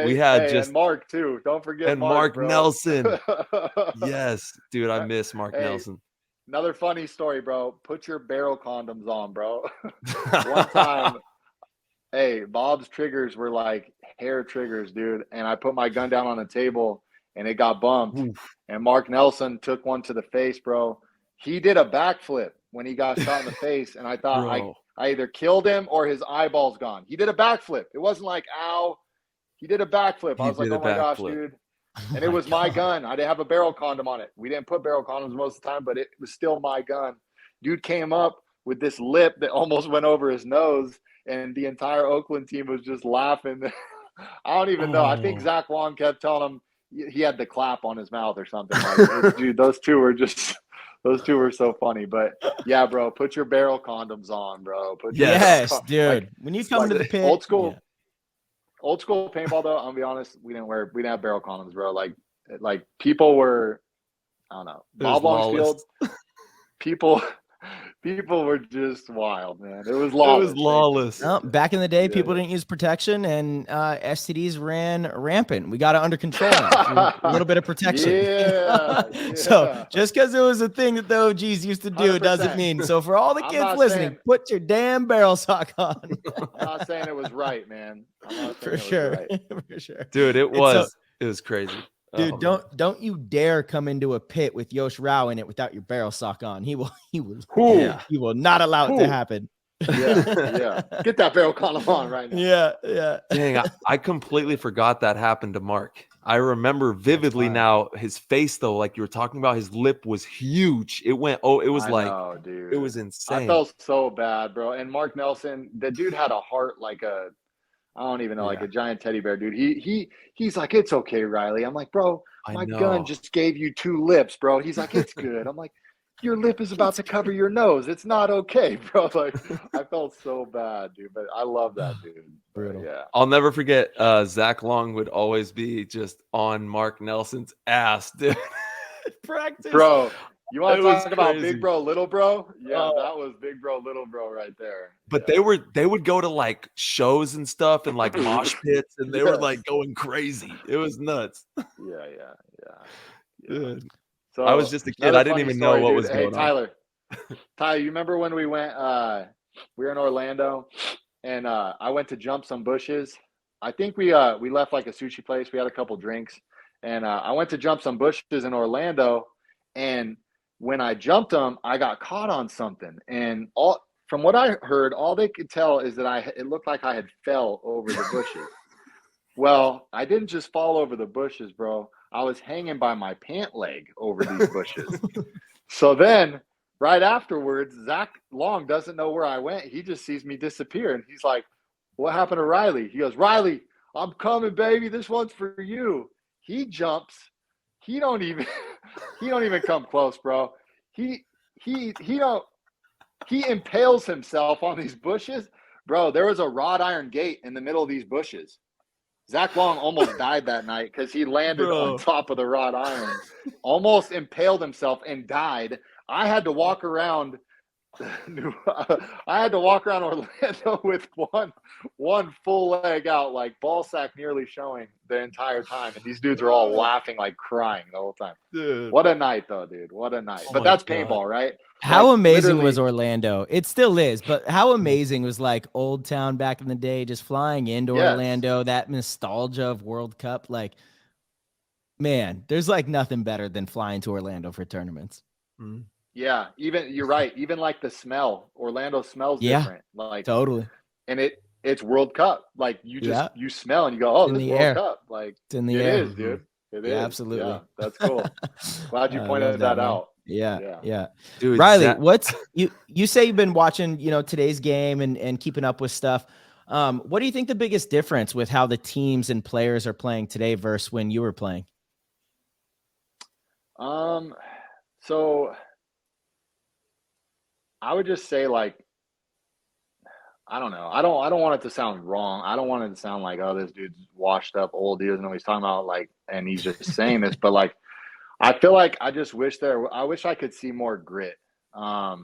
we had and Mark too. Don't forget and Mark bro. Nelson. Yes, dude, I miss Mark Nelson. Another funny story, bro. Put your barrel condoms on, bro. One time, Bob's triggers were like hair triggers, dude. And I put my gun down on the table and it got bumped. Oof. And Mark Nelson took one to the face, bro. He did a backflip when he got shot in the face. And I thought I either killed him or his eyeball's gone. He did a backflip. It wasn't like, ow. He did a backflip. I was like, oh my gosh, dude. And it was my gun. I didn't have a barrel condom on it. We didn't put barrel condoms most of the time, but it was still my gun. Dude came up with this lip that almost went over his nose, and the entire Oakland team was just laughing. I don't even know. I think Zach Long kept telling him he had the clap on his mouth or something. Like, dude, those two were so funny. But yeah, bro, put your barrel condoms on, bro. Yes, dude. Like, when you come to the pit, old school paintball though, I'll be honest, we didn't have barrel condoms, bro. Like people were, I don't know, Bob Long's field. People were just wild, man. It was It lawless. was lawless. No, back in the day, people Yeah. didn't use protection, and STDs ran rampant. We got it under control now. A little bit of protection. Yeah, So yeah. just because it was a thing that the OGs used to do, it doesn't 100%. mean. So for all the I'm kids not listening, saying- put your damn barrel sock on. I'm not saying it was right, man. I'm not saying For it was sure. right. For sure. Dude, it And was crazy. Dude, Oh, man. don't you dare come into a pit with Yosh Rao in it without your barrel sock on. He will Yeah. he will not allow it to happen. Yeah. Get that barrel column on right now. Yeah. Dang, I completely forgot that happened to Mark. I remember vividly fine. now his face though, like you were talking about, his lip was huge. It went, it was I like, know, dude. it was I insane. felt so bad, bro. And Mark Nelson, the dude had a heart like I don't even know, like Yeah. a giant teddy bear, dude. He's like, it's okay, Riley. I'm like, bro, I my know. gun just gave you 2 lips, bro. He's like, it's good. I'm like, your lip is about to cover your nose. It's not okay, bro. Like, I felt so bad, dude. But I love that dude. But, Brutal. yeah. I'll never forget. Zach Long would always be just on Mark Nelson's ass, dude. Practice, Bro, you want It to was talk about crazy. big bro, little bro? Yeah, Oh. that was big bro, little bro right there. But Yeah. they would go to like shows and stuff and like mosh pits, and they were Yes. like going crazy. It was nuts. Yeah. Dude. So I was just a kid. another I didn't funny even story, know what dude. was Hey, going on. Tyler, you remember when we went? We were in Orlando, and I went to jump some bushes. I think we left like a sushi place. We had a couple drinks, and I went to jump some bushes in Orlando. And when I jumped them, I got caught on something. And from what I heard, all they could tell is that it looked like I had fell over the bushes. Well, I didn't just fall over the bushes, bro. I was hanging by my pant leg over these bushes. So then, right afterwards, Zach Long doesn't know where I went. He just sees me disappear, and he's like, "What happened to Riley?" He goes, "Riley, I'm coming, baby. This one's for you." He jumps. He don't even come close, bro. He impales himself on these bushes, bro. There was a wrought iron gate in the middle of these bushes. Zach Long almost died that night because he landed Bro. on top of the wrought iron, almost impaled himself and died. I had to walk around. I had to walk around Orlando with one full leg out, like ball sack nearly showing the entire time, and these dudes are all laughing, like crying the whole time. Dude. What a night, though, dude! What a night! Oh But my that's God. paintball, right? How Like, amazing literally- was Orlando? It still is, but how amazing was like Old Town back in the day, just flying into Yes. Orlando, that nostalgia of World Cup. Like, man, there's like nothing better than flying to Orlando for tournaments. Mm. Yeah, even you're right. Even like the smell, Orlando smells Yeah. different. Like, Totally. and it's World Cup. Like you just Yeah. you smell and you go, oh, In this the is World air. Cup. Like It's in the it air. is, dude. It Yeah, is. absolutely. Yeah, that's cool. Glad you I pointed love that man. out. Yeah. Yeah. Dude, Riley, Zach- what's you say you've been watching, today's game and keeping up with stuff. What do you think the biggest difference with how the teams and players are playing today versus when you were playing? So I would just say, like, I don't know. I don't want it to sound wrong. I don't want it to sound like, oh, this dude's washed up old. He doesn't know what he's talking about, like, and he's just saying this. But like, I feel like I just wish I wish I could see more grit. I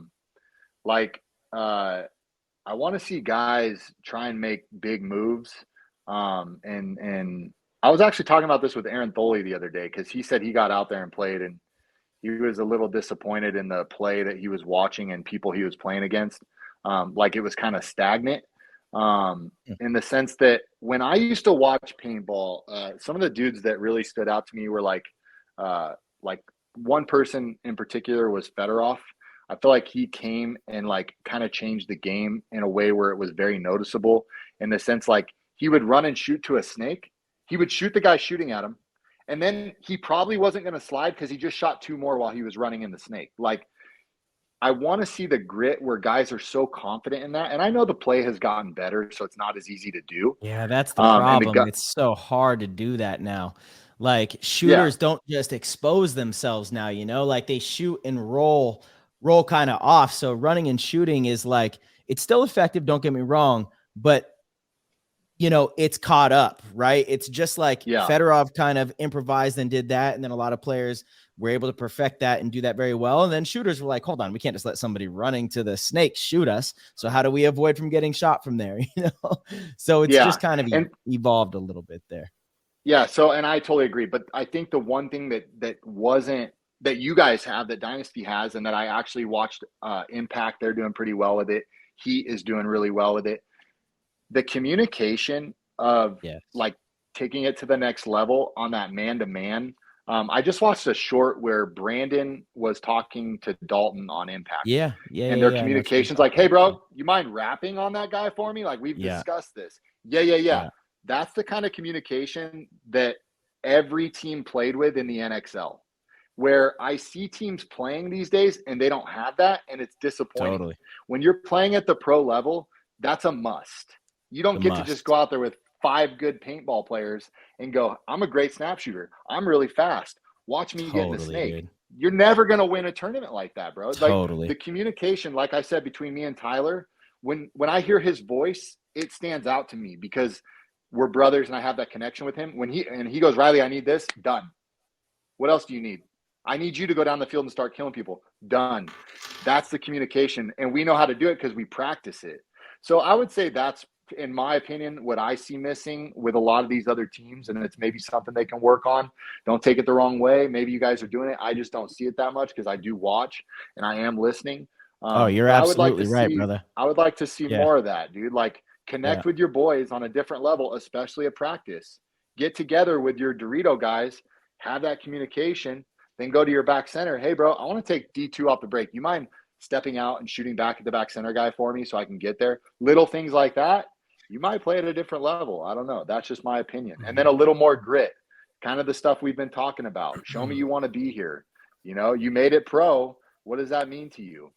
want to see guys try and make big moves. And I was actually talking about this with Aaron Tholey the other day, because he said he got out there and played, and he was a little disappointed in the play that he was watching and people he was playing against. Like it was kind of stagnant, in the sense that when I used to watch paintball, some of the dudes that really stood out to me were like one person in particular was Fedorov. I feel like he came and like kind of changed the game in a way where it was very noticeable, in the sense like he would run and shoot to a snake. He would shoot the guy shooting at him, and then he probably wasn't going to slide because he just shot 2 more while he was running in the snake. Like, I want to see the grit where guys are so confident in that. And I know the play has gotten better, so it's not as easy to do. Yeah, that's the and the problem. It's so hard to do that now. Like shooters don't just expose themselves now, like they shoot and roll kind of off. So running and shooting is like, it's still effective. Don't get me wrong, but it's caught up, right? It's just like Fedorov kind of improvised and did that. And then a lot of players we're able to perfect that and do that very well. And then shooters were like, hold on, we can't just let somebody running to the snake shoot us. So how do we avoid from getting shot from there? So it's just kind of evolved a little bit there. Yeah. So, and I totally agree. But I think the one thing that you guys have, that Dynasty has, and that I actually watched Impact, they're doing pretty well with it. Heat is doing really well with it. The communication of like taking it to the next level on that man-to-man. I just watched a short where Brandon was talking to Dalton on Impact. And their communication's like, hey, bro, you mind rapping on that guy for me? Like, we've discussed this. Yeah. That's the kind of communication that every team played with in the NXL, where I see teams playing these days and they don't have that, and it's disappointing. Totally. When you're playing at the pro level, that's a must. You don't get to just go out there with 5 good paintball players and go, I'm a great snap shooter. I'm really fast. Watch me get in the snake. Dude. You're never going to win a tournament like that, bro. Like, the communication, like I said, between me and Tyler, when I hear his voice, it stands out to me because we're brothers and I have that connection with him. When he goes, Riley, I need this, done. What else do you need? I need you to go down the field and start killing people. Done. That's the communication. And we know how to do it because we practice it. So I would say that's, in my opinion, what I see missing with a lot of these other teams, and it's maybe something they can work on. Don't take it the wrong way. Maybe you guys are doing it. I just don't see it that much because I do watch and I am listening. You're absolutely right, brother. I would like to see more of that, dude. Like, connect with your boys on a different level, especially at practice. Get together with your Dorito guys, have that communication, then go to your back center. Hey, bro, I want to take D2 off the break. You mind stepping out and shooting back at the back center guy for me so I can get there? Little things like that. You might play at a different level. I don't know. That's just my opinion. And then a little more grit, kind of the stuff we've been talking about. Show me you want to be here. You made it pro. What does that mean to you?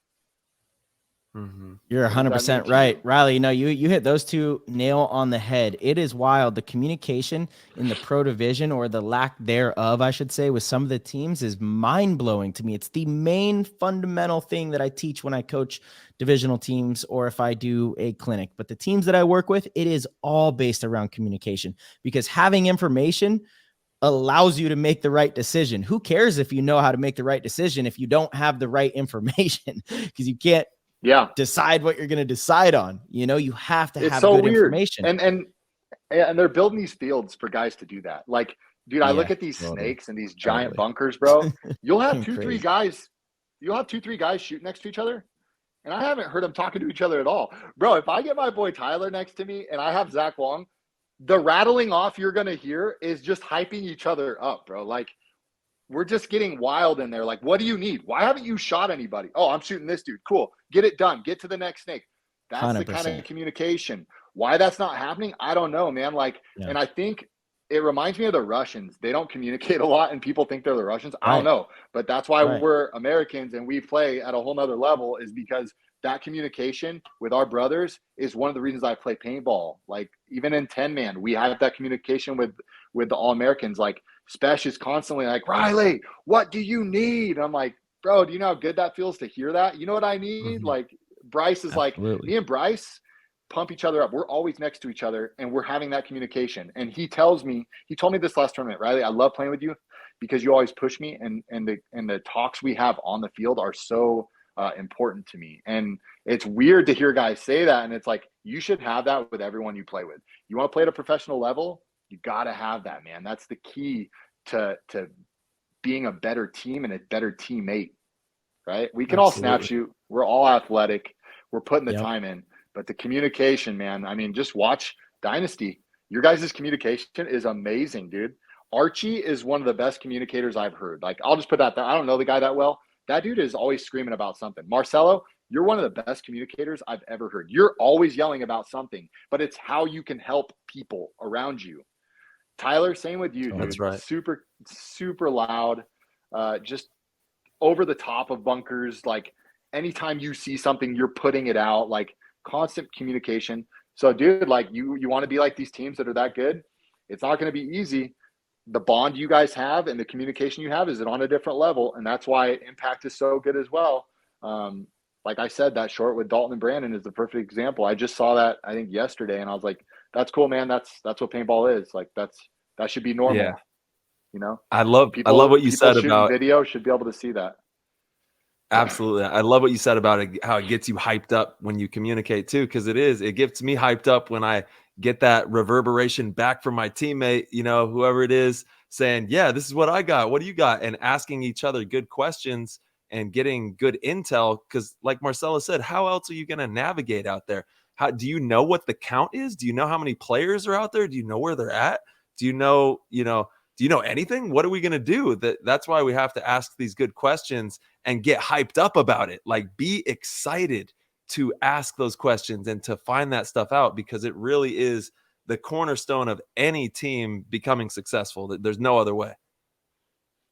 You're 100% right, Riley. You hit those two nail on the head. It is wild. The communication in the pro division, or the lack thereof, I should say, with some of the teams is mind blowing to me. It's the main fundamental thing that I teach when I coach divisional teams or if I do a clinic. But the teams that I work with, it is all based around communication, because having information allows you to make the right decision. Who cares if you know how to make the right decision if you don't have the right information? Because you can't decide what you're going to decide on. You have to have good information. And they're building these fields for guys to do that. Like, dude, I look at these snakes and these giant bunkers, bro. You'll have 2-3 guys. You'll have 2-3 guys shoot next to each other, and I haven't heard them talking to each other at all, bro. If I get my boy Tyler next to me and I have Zach Wong, the rattling off you're going to hear is just hyping each other up, bro. Like, we're just getting wild in there. Like, what do you need? Why haven't you shot anybody? Oh, I'm shooting this dude. Cool. Get it done. Get to the next snake. That's 100%. The kind of communication. Why that's not happening, I don't know, man. Like, and I think it reminds me of the Russians. They don't communicate a lot, and people think they're the Russians. I don't know. But that's why we're Americans and we play at a whole nother level, is because that communication with our brothers is one of the reasons I play paintball. Like, even in 10-man, we have that communication with the All-Americans. Like, Spesh is constantly like, Riley, what do you need? And I'm like, bro, do you know how good that feels to hear that? You know what I need? Like, Bryce is like, me and Bryce pump each other up. We're always next to each other, and we're having that communication. And he told me this last tournament, Riley, I love playing with you because you always push me, and the talks we have on the field are so important to me. And it's weird to hear guys say that, and it's like, you should have that with everyone you play with. You want to play at a professional level, you got to have that, man. That's the key to being a better team and a better teammate, right? We can all snap shoot. We're all athletic. We're putting the time in. But the communication, man, I mean, just watch Dynasty. Your guys' communication is amazing, dude. Archie is one of the best communicators I've heard. Like, I'll just put that there. I don't know the guy that well. That dude is always screaming about something. Marcelo, you're one of the best communicators I've ever heard. You're always yelling about something, but it's how you can help people around you. Tyler, same with you, dude. That's right. Super, super loud, just over the top of bunkers. Like, anytime you see something, you're putting it out, like constant communication. So, dude, like, you want to be like these teams that are that good. It's not going to be easy. The bond you guys have and the communication you have is on a different level. And that's why Impact is so good as well. Like I said, that short with Dalton and Brandon is the perfect example. I just saw that, I think, yesterday, and I was like, that's cool, man. That's what paintball is. Like, that should be normal. You know, I love what you said shooting about video should be able to see that. absolutely. I love what you said about it, how it gets you hyped up when you communicate too, because it gets me hyped up when I get that reverberation back from my teammate, you know, whoever it is, saying, yeah, this is what I got. What do you got? And asking each other good questions and getting good intel. Because like Marcella said, how else are you going to navigate out there? How do you know what the count is? Do you know how many players are out there? Do you know where they're at? Do you know, do you know anything? What are we going to do? That's why we have to ask these good questions and get hyped up about it. Like, be excited to ask those questions and to find that stuff out, because it really is the cornerstone of any team becoming successful. There's no other way.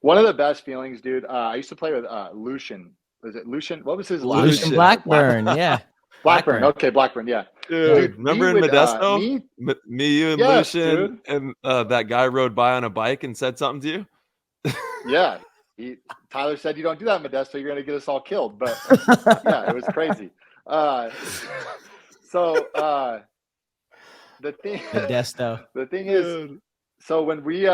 One of the best feelings, dude. I used to play with Lucian. Was it Lucian? What was his last name? Lucian Blackburn. Yeah. Blackburn. Okay, Blackburn. Yeah. Dude, remember in Modesto? Me, you, and yes, Lucian, dude. and that guy rode by on a bike and said something to you? Yeah. Tyler said, you don't do that in Modesto, you're going to get us all killed. But yeah, it was crazy. The thing is, so when we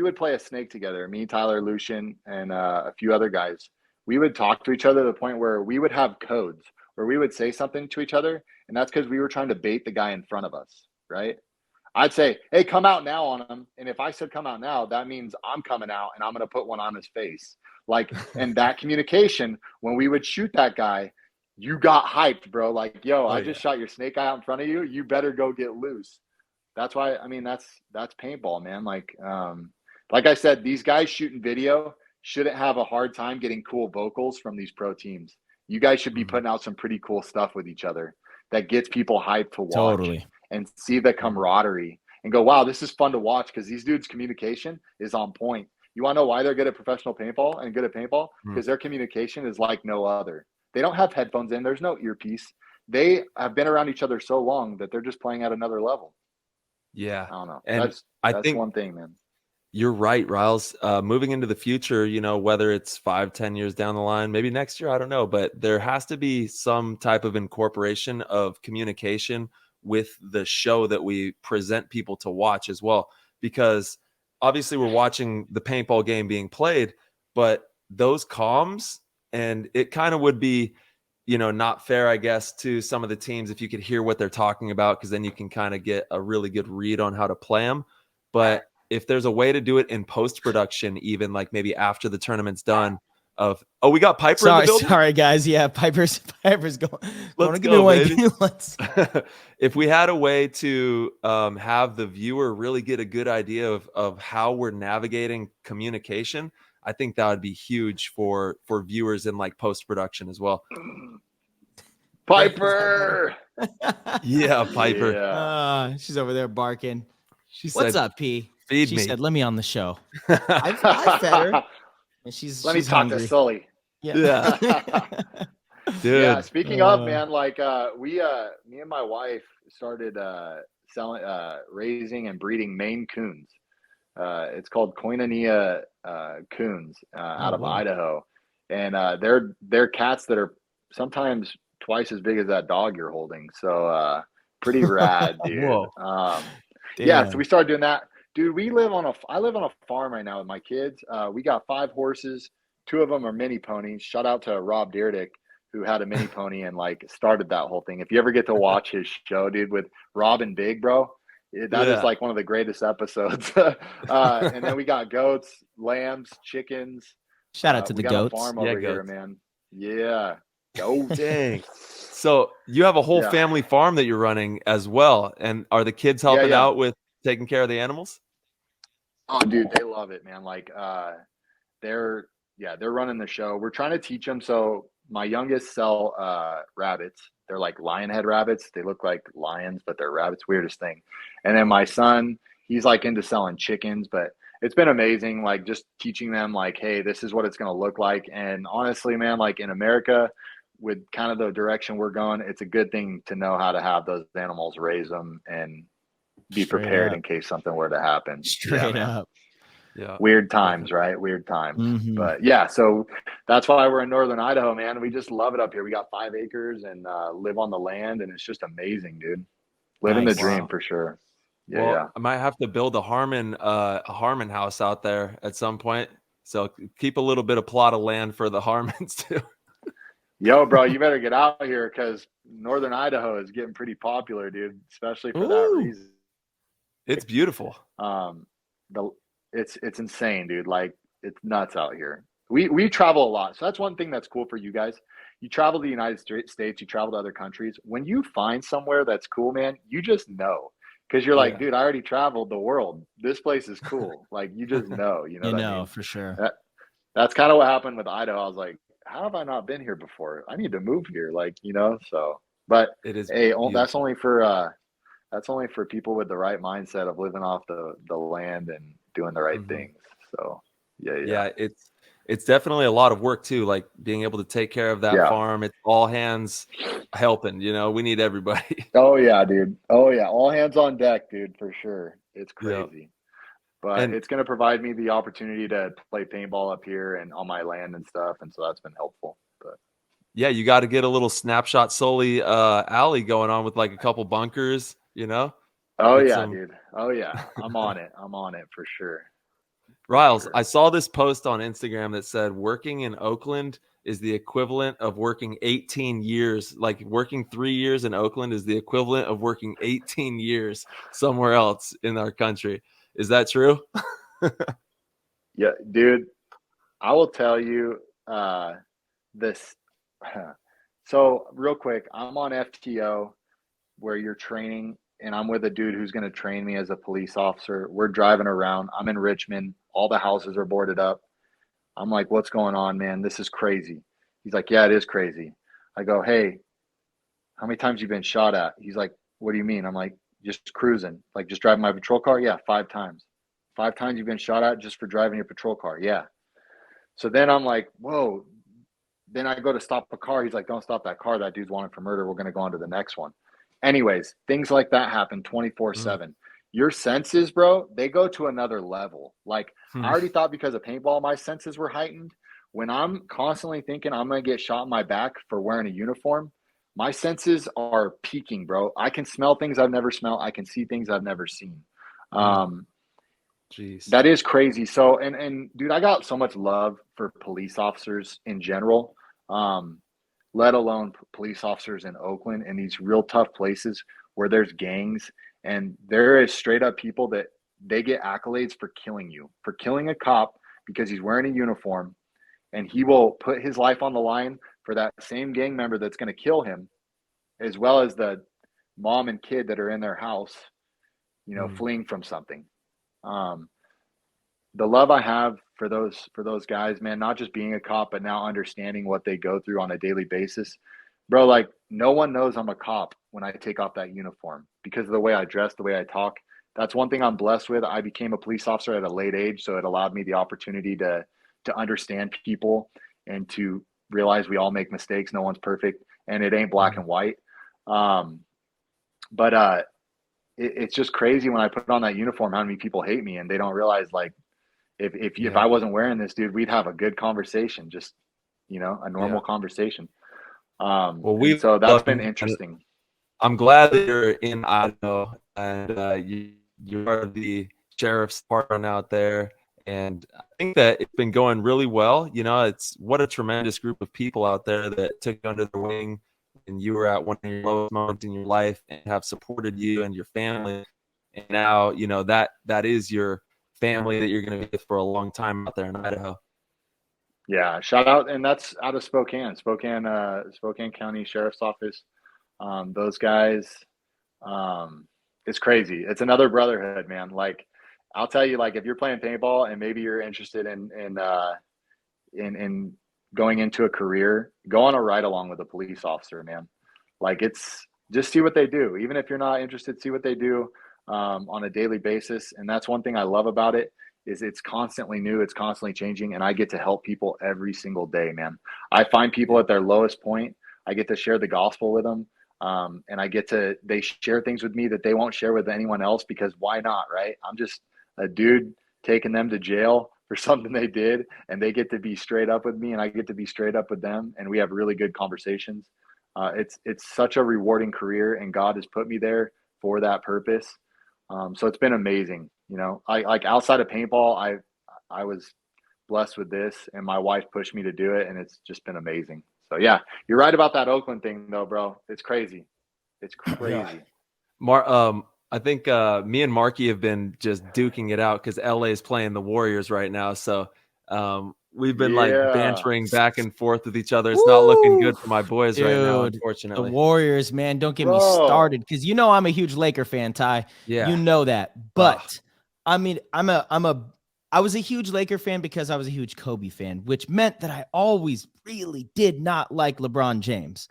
would play a snake together, me, Tyler, Lucian, and a few other guys, we would talk to each other to the point where we would have codes where we would say something to each other, and that's because we were trying to bait the guy in front of us, right? I'd say, hey, come out now on him. And if I said come out now, that means I'm coming out and I'm going to put one on his face. Like, and that communication, when we would shoot that guy, you got hyped, bro. Like, yo, I just shot your snake eye out in front of you. You better go get loose. That's why, I mean, that's paintball, man. Like I said, these guys shooting video shouldn't have a hard time getting cool vocals from these pro teams. You guys should be putting out some pretty cool stuff with each other that gets people hyped to watch and see the camaraderie and go, wow, this is fun to watch, because these dudes' communication is on point. You want to know why they're good at professional paintball and good at paintball? Because their communication is like no other. They don't have headphones in. There's no earpiece. They have been around each other so long that they're just playing at another level. Yeah. I don't know. And that's think one thing, man. You're right, Riles. Moving into the future, you know, whether it's 5-10 years down the line, maybe next year, I don't know, but there has to be some type of incorporation of communication with the show that we present people to watch as well, because obviously we're watching the paintball game being played, but those comms, and it kind of would be, you know, not fair, I guess, to some of the teams if you could hear what they're talking about, because then you can kind of get a really good read on how to play them. But if there's a way to do it in post-production, even like maybe after the tournament's done, we got Piper in the building? Sorry, guys. Yeah, Piper's going. Let's go, baby. If we had a way to have the viewer really get a good idea of how we're navigating communication, I think that would be huge for viewers in like post-production as well. Piper. Yeah, Piper. Yeah. She's over there barking. She said, "What's up, P?" Feed she me. said, "Let me on the show." I fed her. And Let me talk hungry. to Sully. Yeah. Dude. Yeah. Speaking of, man, like me and my wife started raising and breeding Maine coons. It's called Koinonia coons out of Idaho, and they're cats that are sometimes twice as big as that dog you're holding. So pretty rad, dude. Yeah. So we started doing that. Dude, I live on a farm right now with my kids. We got 5 horses. 2 of them are mini ponies. Shout out to Rob Deerdick, who had a mini pony and like started that whole thing. If you ever get to watch his show, dude, with Rob and Big, bro, that is like one of the greatest episodes. And then we got goats, lambs, chickens. Shout out to the goats. A farm over here, man. Yeah. Goats. Dang. So you have a whole family farm that you're running as well. And are the kids helping out with taking care of the animals? Oh, dude, they love it, man. Like, they're running the show. We're trying to teach them. So my youngest sell rabbits. They're like lion head rabbits. They look like lions, but they're rabbits. Weirdest thing. And then my son, he's like into selling chickens, but it's been amazing. Like just teaching them like, hey, this is what it's going to look like. And honestly, man, like in America, with kind of the direction we're going, it's a good thing to know how to have those animals, raise them, and be prepared in case something were to happen. Straight up. Yeah. Weird times, right? Weird times. Mm-hmm. But yeah, so that's why we're in northern Idaho, man. We just love it up here. We got 5 acres and live on the land, and it's just amazing, dude. Living the dream for sure. Well, I might have to build a Harmon house out there at some point. So keep a little bit of plot of land for the Harmons too. Yo, bro, you better get out here because Northern Idaho is getting pretty popular, dude, especially for that Ooh, reason. it's beautiful. Um, the it's insane, dude. Like it's nuts out here. We travel a lot, so that's one thing that's cool for you guys. You travel to the United States, you travel to other countries. When you find somewhere that's cool, man, you just know because you're like, Yeah. dude, I already traveled the world. This place is cool. Like you just know, you know You what I know, mean? for sure. That's kind of what happened with Idaho. I was like, how have I not been here before? I need to move here, like you know. So, but It is hey, beautiful. that's only for people with the right mindset of living off the land and doing the right Mhm. things. So, yeah, Yeah, it's definitely a lot of work too, like being able to take care of that yeah. farm. It's all hands helping, we need everybody. Oh yeah, dude. Oh yeah, all hands on deck, dude, for sure. It's Yeah. crazy. But And it's going to provide me the opportunity to play paintball up here and on my land and stuff, and so that's been helpful. But yeah, you got to get a little snapshot Sully alley going on with like a couple bunkers. oh Get yeah, some dude. Oh yeah, I'm on it. I'm on it for sure. For Riles, sure. I saw this post on Instagram that said working in Oakland is the equivalent of working 18 years. Like working 3 years in Oakland is the equivalent of working 18 years somewhere else in our country. Is that true? Yeah, dude. I will tell you this. So real quick, I'm on FTO where you're training, and I'm with a dude who's going to train me as a police officer. We're driving around. I'm in Richmond. All the houses are boarded up. I'm like, what's going on, man? This is crazy. He's like, yeah, it is crazy. I go, hey, how many times you been shot at? He's like, what do you mean? I'm like, just cruising, like just driving my patrol car. Yeah, 5 times. 5 times you've been shot at just for driving your patrol car. Yeah. So then I'm like, whoa. Then I go to stop a car. He's like, don't stop that car. That dude's wanted for murder. We're going to go on to the next one. Anyways, things like that happen 24 Mm. 7. Your senses, bro, they go to another level. Like, I Hmm. already thought because of paintball, my senses were heightened. When I'm constantly thinking I'm going to get shot in my back for wearing a uniform, my senses are peaking, bro. I can smell things I've never smelled. I can see things I've never seen. Mm. Um, Jeez. that is crazy. So, and dude, I got so much love for police officers in general, let alone police officers in Oakland and these real tough places where there's gangs and there is straight up people that they get accolades for killing you, for killing a cop because he's wearing a uniform and he will put his life on the line for that same gang member that's going to kill him, as well as the mom and kid that are in their house, Mm. fleeing from something. Um, the love I have for those guys, man, not just being a cop, but now understanding what they go through on a daily basis. Bro, like no one knows I'm a cop when I take off that uniform because of the way I dress, the way I talk. That's one thing I'm blessed with. I became a police officer at a late age, so it allowed me the opportunity to understand people and to realize we all make mistakes. No one's perfect, and it ain't black Mm. and white. Um, but it's just crazy when I put on that uniform how many people hate me and they don't realize like if Yeah. I wasn't wearing this, dude, we'd have a good conversation, just a Yeah. normal conversation. Well, And we so that's love been you, and interesting. I'm glad that you're in Idaho and you are the sheriff's department out there. And I think that it's been going really well. It's what a tremendous group of people out there that took you under their wing and you were at one of your lowest moments in your life and have supported you and your family. And now, that is your family that you're going to be with for a long time out there in Idaho. Yeah, shout out, and that's out of Spokane County Sheriff's Office. Those guys, it's crazy. It's another brotherhood, man. Like, I'll tell you, like, if you're playing paintball and maybe you're interested in going into a career, go on a ride along with a police officer, man. Like it's just see what they do. Even if you're not interested, see what they do on a daily basis. And that's one thing I love about it is it's constantly new, it's constantly changing, and I get to help people every single day, man. I find people Yeah. at their lowest point. I get to share the gospel with them. And they share things with me that they won't share with anyone else because why not, right? I'm just a dude taking them to jail for something they did, and they get to be straight up with me, and I get to be straight up with them, and we have really good conversations. It's such a rewarding career, and God has put me there for that purpose. So it's been amazing. You know, I like outside of paintball, I was blessed with this, and my wife pushed me to do it, and it's just been amazing. So yeah, you're right about that Oakland thing though, bro. It's crazy. It's crazy. I think me and Marky have been just duking it out because LA is playing the Warriors right now. So we've been like bantering back and forth with each other. It's not looking good for my boys right now, Dude, unfortunately. the Warriors, man, don't get me started, because you know I'm a huge Laker fan, Ty. Yeah. You know that. But I mean, I was a huge Laker fan because I was a huge Kobe fan, which meant that I always really did not like LeBron James.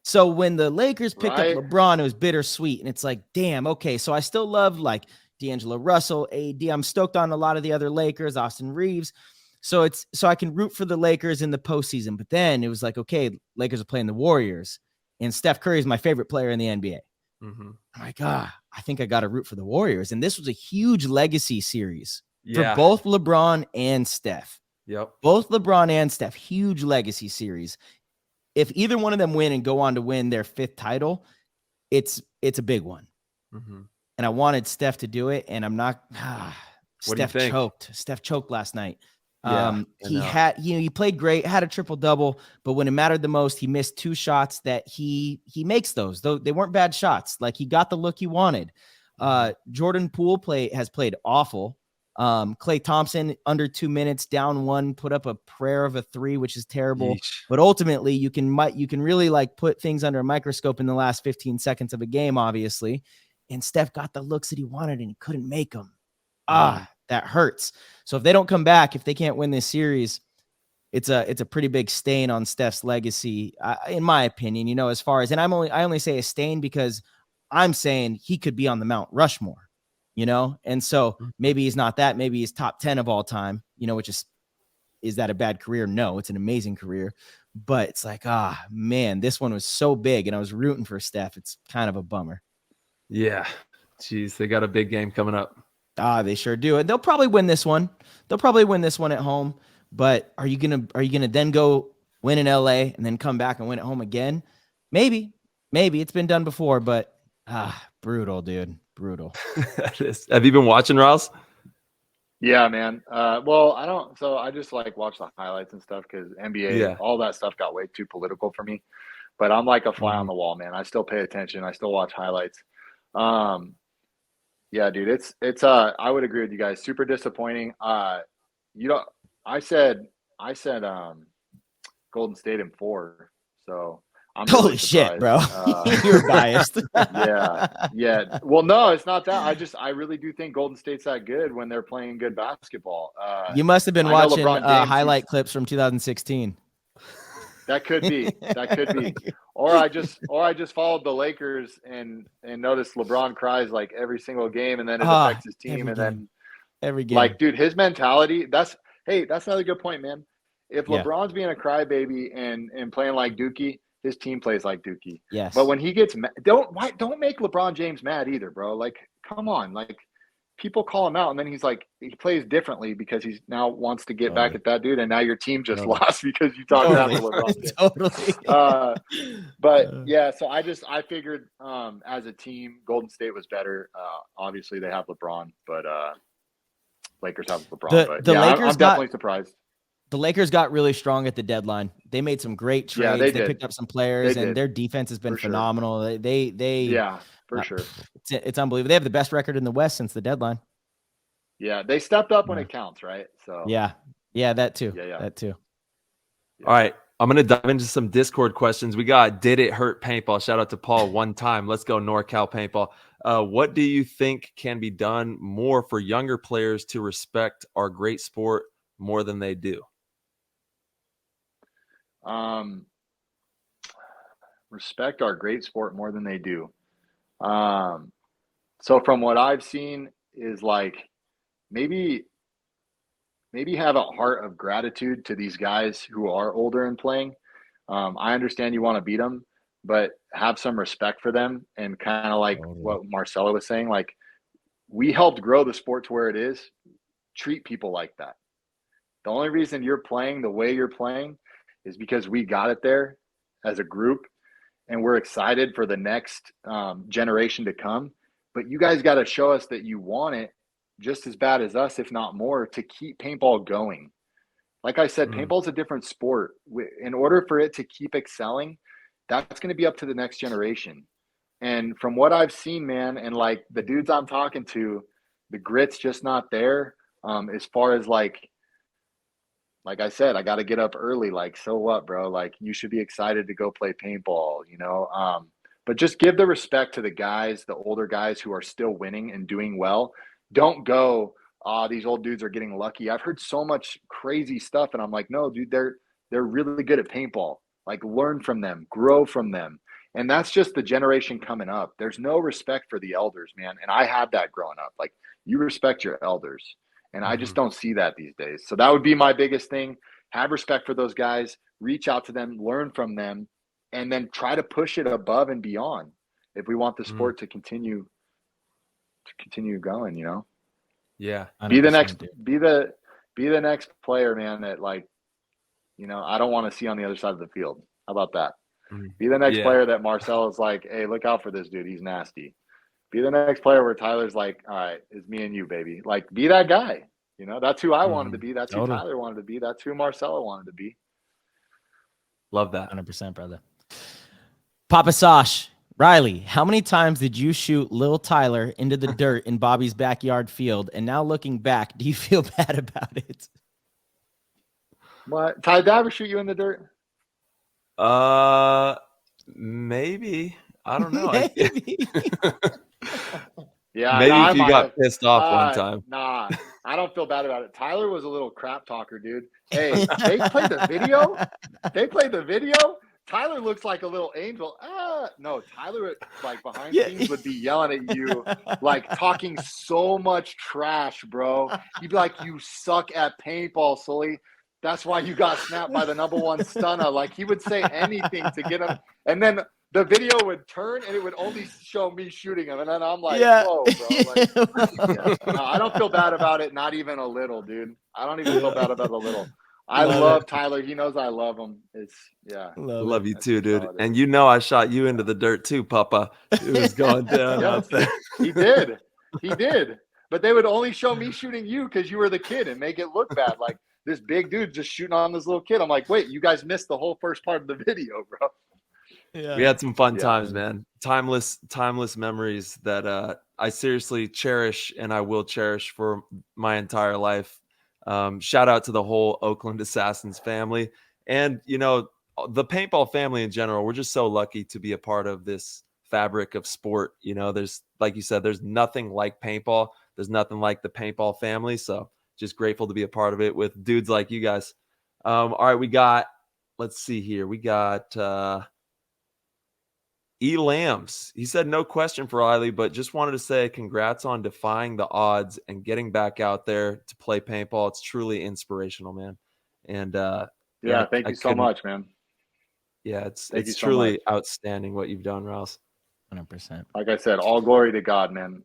So when the Lakers picked up LeBron, it was bittersweet. And it's like, damn, okay. So I still love like D'Angelo Russell, AD. I'm stoked on a lot of the other Lakers, Austin Reeves. So I can root for the Lakers in the postseason. But then it was like, okay, Lakers are playing the Warriors, and Steph Curry is my favorite player in the NBA. I'm like, I think I got to root for the Warriors. And this was a huge legacy series for both LeBron and Steph. Yep. Both LeBron and Steph, huge legacy series. If either one of them win and go on to win their 5th title, it's a big one. And I wanted Steph to do it, and I'm not. Steph choked. Steph choked last night. He played great, had a triple-double, but when it mattered the most, he missed 2 shots that he makes those. Though they weren't bad shots. Like, he got the look he wanted. Jordan Poole has played awful. Klay Thompson, under 2 minutes, down 1, put up a prayer of a 3, which is terrible. But ultimately, you can really like put things under a microscope in the last 15 seconds of a game, obviously. And Steph got the looks that he wanted, and he couldn't make them. That hurts. So if they don't come back, if they can't win this series, it's a pretty big stain on Steph's legacy, in my opinion. You know, as far as, and I only say a stain because I'm saying he could be on the Mount Rushmore. You know, and so maybe he's not that. Maybe he's top 10 of all time, you know, which is that a bad career? No, it's an amazing career. But it's like, man, this one was so big, and I was rooting for Steph. It's kind of a bummer. Yeah. Jeez, they got a big game coming up. They sure do. And they'll probably win this one. They'll probably win this one at home. But are you gonna then go win in LA and then come back and win at home again? Maybe. It's been done before, but brutal, dude. Brutal. Have you been watching, Ross? Yeah, man. Well, I don't. So I just like watch the highlights and stuff because NBA, all that stuff got way too political for me. But I'm like a fly on the wall, man. I still pay attention. I still watch highlights. Yeah, dude. It's. I would agree with you guys. Super disappointing. I said Golden State in 4. So. I'm Holy really shit, bro. You're biased. Yeah. Well, no, it's not that. I really do think Golden State's that good when they're playing good basketball. You must have been watching highlight clips from 2016. That could be. Or I just followed the Lakers and noticed LeBron cries like every single game, and then it affects his team, then every game. Like, dude, his mentality. That's another good point, man. If LeBron's being a crybaby and playing like Dookie, his team plays like Dookie. Yes. But when he gets mad, don't make LeBron James mad either, bro. Like, come on. Like, people call him out, and then he's like, he plays differently because he now wants to get back at that dude, and now your team just lost because you talked down to LeBron James. But yeah, so I figured as a team, Golden State was better. Obviously, they have LeBron, but Lakers have LeBron. I'm definitely surprised. The Lakers got really strong at the deadline. They made some great trades. They picked up some players, and their defense has been phenomenal. For sure. It's unbelievable. They have the best record in the West since the deadline. Yeah, they stepped up when it counts, right? So yeah, that too. That too. All right, I'm gonna dive into some Discord questions. We got Did It Hurt Paintball? Shout out to Paul one time. Let's go NorCal Paintball. What do you think can be done more for younger players to respect our great sport more than they do? Respect our great sport more than they do. So from what I've seen is like maybe have a heart of gratitude to these guys who are older and playing. I understand you want to beat them, but have some respect for them, and kind of like what Marcella was saying, like, we helped grow the sport to where it is. Treat people like that. The only reason you're playing the way you're playing is because we got it there as a group, and we're excited for the next generation to come. but you guys got to show us that you want it just as bad as us, if not more, to keep paintball going. Like I said, paintball's a different sport. In order for it to keep excelling, that's going to be up to the next generation. And from what I've seen, man, and like the dudes I'm talking to, the grit's just not there. As far as like I said, I got to get up early. Like, so what, bro? Like, you should be excited to go play paintball, you know? But just give the respect to the guys, the older guys who are still winning and doing well. Don't go, these old dudes are getting lucky. I've heard so much crazy stuff, and I'm like, no, dude, they're really good at paintball. Like, learn from them, grow from them. And that's just the generation coming up. There's no respect for the elders, man. And I had that growing up. Like, you respect your elders. And I just don't see that these days. So that would be my biggest thing. Have respect for those guys, reach out to them, learn from them, and then try to push it above and beyond if we want the sport to continue going, you know? Yeah. Be the next player, man, that, like, you know, I don't want to see on the other side of the field. How about that? Be the next player that Marcel is like, hey, look out for this dude. He's nasty. Be the next player where Tyler's like, all right, it's me and you, baby. Like, be that guy. You know, that's who I wanted to be. That's who Tyler wanted to be. That's who Marcelo wanted to be. Love that. 100%, brother. Papa Sosh, Riley, how many times did you shoot Lil Tyler into the dirt in Bobby's backyard field? And now looking back, do you feel bad about it? What? Ty, did I ever shoot you in the dirt? Maybe. I don't know. Maybe. Yeah, maybe if you got pissed off one time. Nah, I don't feel bad about it. Tyler was a little crap talker, dude. Hey, they played the video. Tyler looks like a little angel. No, Tyler, like, behind scenes would be yelling at you, like, talking so much trash, bro. He'd be like, you suck at paintball, Sully. That's why you got snapped by the #1 stunner. Like, he would say anything to get him. And then the video would turn and it would only show me shooting him. And then I'm like, whoa, bro. Like, no, I don't feel bad about it. Not even a little, dude. I don't even feel bad about it a little. I love Tyler. He knows I love him. Love you too, dude. And you know I shot you into the dirt too, Papa. It was going down out there. He did. But they would only show me shooting you because you were the kid and make it look bad. Like, this big dude just shooting on this little kid. I'm like, wait, you guys missed the whole first part of the video, bro. Yeah. We had some fun times, man. Timeless memories that I seriously cherish and I will cherish for my entire life. Shout out to the whole Oakland Assassins family. And, you know, the paintball family in general. We're just so lucky to be a part of this fabric of sport. You know, there's, like you said, there's nothing like paintball. There's nothing like the paintball family. So just grateful to be a part of it with dudes like you guys. All right, let's see here. We got E. Lambs. He said, no question for Riley, but just wanted to say congrats on defying the odds and getting back out there to play paintball. It's truly inspirational, man. And thank you so much, man. Yeah, it's truly outstanding what you've done, Rouse. 100%. Like I said, all glory to God, man.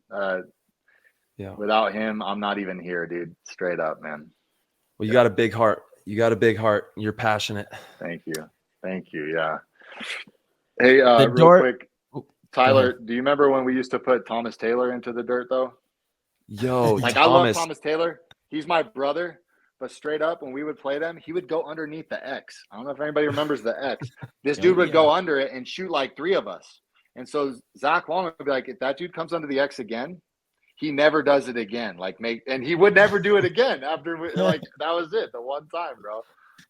Yeah. Without him, I'm not even here, dude. Straight up, man. Well, you got a big heart. You're passionate. Thank you. Yeah. Hey, real quick, Tyler, do you remember when we used to put Thomas Taylor into the dirt, though? Yo, like, I love Thomas Taylor. He's my brother. But straight up, when we would play them, he would go underneath the X. I don't know if anybody remembers the X. This dude would go under it and shoot like 3 of us. And so Zach Long would be like, if that dude comes under the X again, he never does it again. And he would never do it again after, that was it, the one time, bro.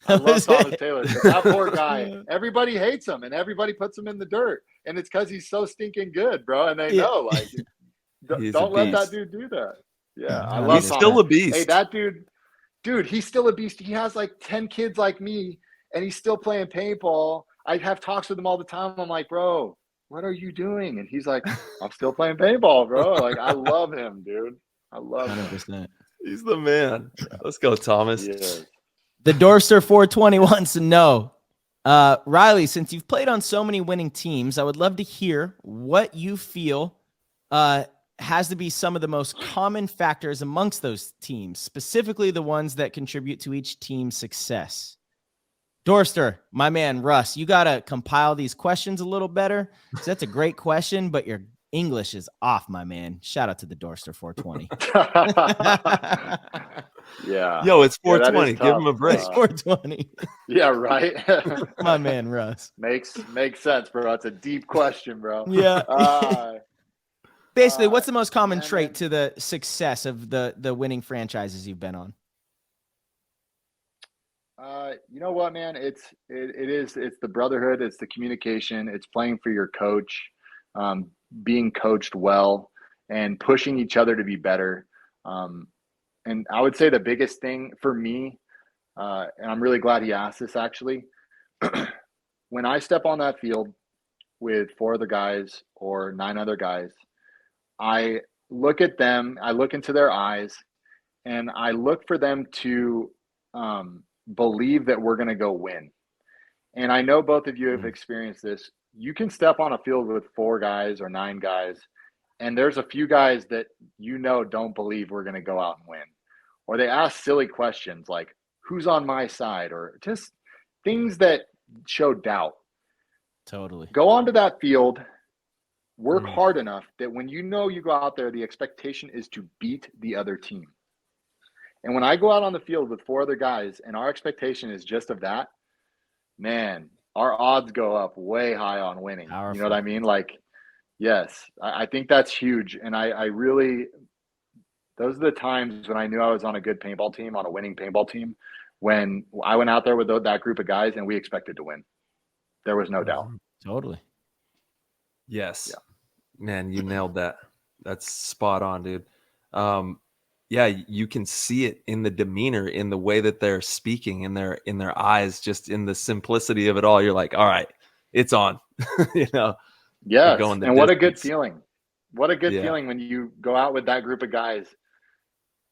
I love Thomas Taylor. That poor guy. Everybody hates him, and everybody puts him in the dirt. And it's because he's so stinking good, bro. And they know, like, don't let that dude do that. Yeah, I love He's still a beast. Hey, that dude, he's still a beast. He has like 10 kids like me, and he's still playing paintball. I have talks with him all the time. I'm like, bro, what are you doing? And he's like, I'm still playing paintball, bro. Like, I love him, dude. I love 100%. him. He's the man. Let's go, Thomas. Yeah. The Dorfster 420 wants to know, Riley, since you've played on so many winning teams, I would love to hear what you feel has to be some of the most common factors amongst those teams, specifically the ones that contribute to each team's success. Dorfster, my man, Russ, you got to compile these questions a little better. So that's a great question, but you're English is off, my man. Shout out to the Dorster 420. Yeah. Yo, it's Yeah, that 420. is Give him a tough. break. It's 420. Yeah, right. My man, Russ. Makes sense, bro. It's a deep question, bro. Yeah. Basically, what's the most common yeah, trait man. to the success of the winning franchises you've been on? You know what, man? It's the brotherhood, it's the communication, it's playing for your coach, being coached well, and pushing each other to be better. And I would say the biggest thing for me, and I'm really glad he asked this actually, when I step on that field with 4 other guys or 9 other guys, I look at them, I look into their eyes, and I look for them to believe that we're going to go win. And I know both of you have experienced this. You can step on a field with 4 guys or 9 guys, and there's a few guys that don't believe we're going to go out and win. Or they ask silly questions like, who's on my side? Or just things that show doubt. Totally. Go onto that field, work hard enough that when you go out there, the expectation is to beat the other team. And when I go out on the field with 4 other guys and our expectation is just of that, man, our odds go up way high on winning. Powerful. You know what I mean? Like, yes, I think that's huge. And I really, those are the times when I knew I was on a good paintball team, on a winning paintball team, when I went out there with that group of guys and we expected to win. There was no doubt. Totally. Yes. Yeah. Man, you nailed that. That's spot on, dude. Yeah, you can see it in the demeanor, in the way that they're speaking, in their eyes, just in the simplicity of it all. You're like, all right, it's on. Yes. Going the And what a good distance. feeling. What a good feeling when you go out with that group of guys.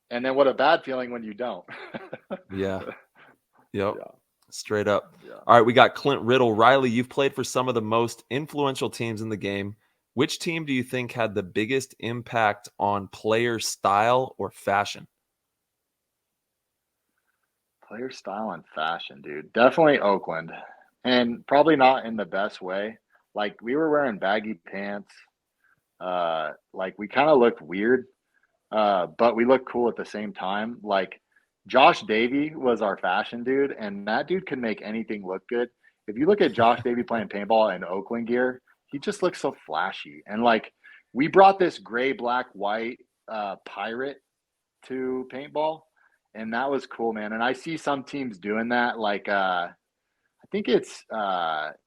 And then what a bad feeling when you don't. Yeah. Yep. Yeah. Straight up. Yeah. All right, we got Clint Riddle. Riley, you've played for some of the most influential teams in the game. Which team do you think had the biggest impact on player style or fashion? Player style and fashion, dude. Definitely Oakland. And probably not in the best way. Like, we were wearing baggy pants. Like, we kind of looked weird, but we looked cool at the same time. Like, Josh Davey was our fashion dude, and that dude can make anything look good. If you look at Josh Davey playing paintball in Oakland gear, he just looks so flashy. And, like, we brought this gray, black, white pirate to paintball, and that was cool, man. And I see some teams doing that, like I think it's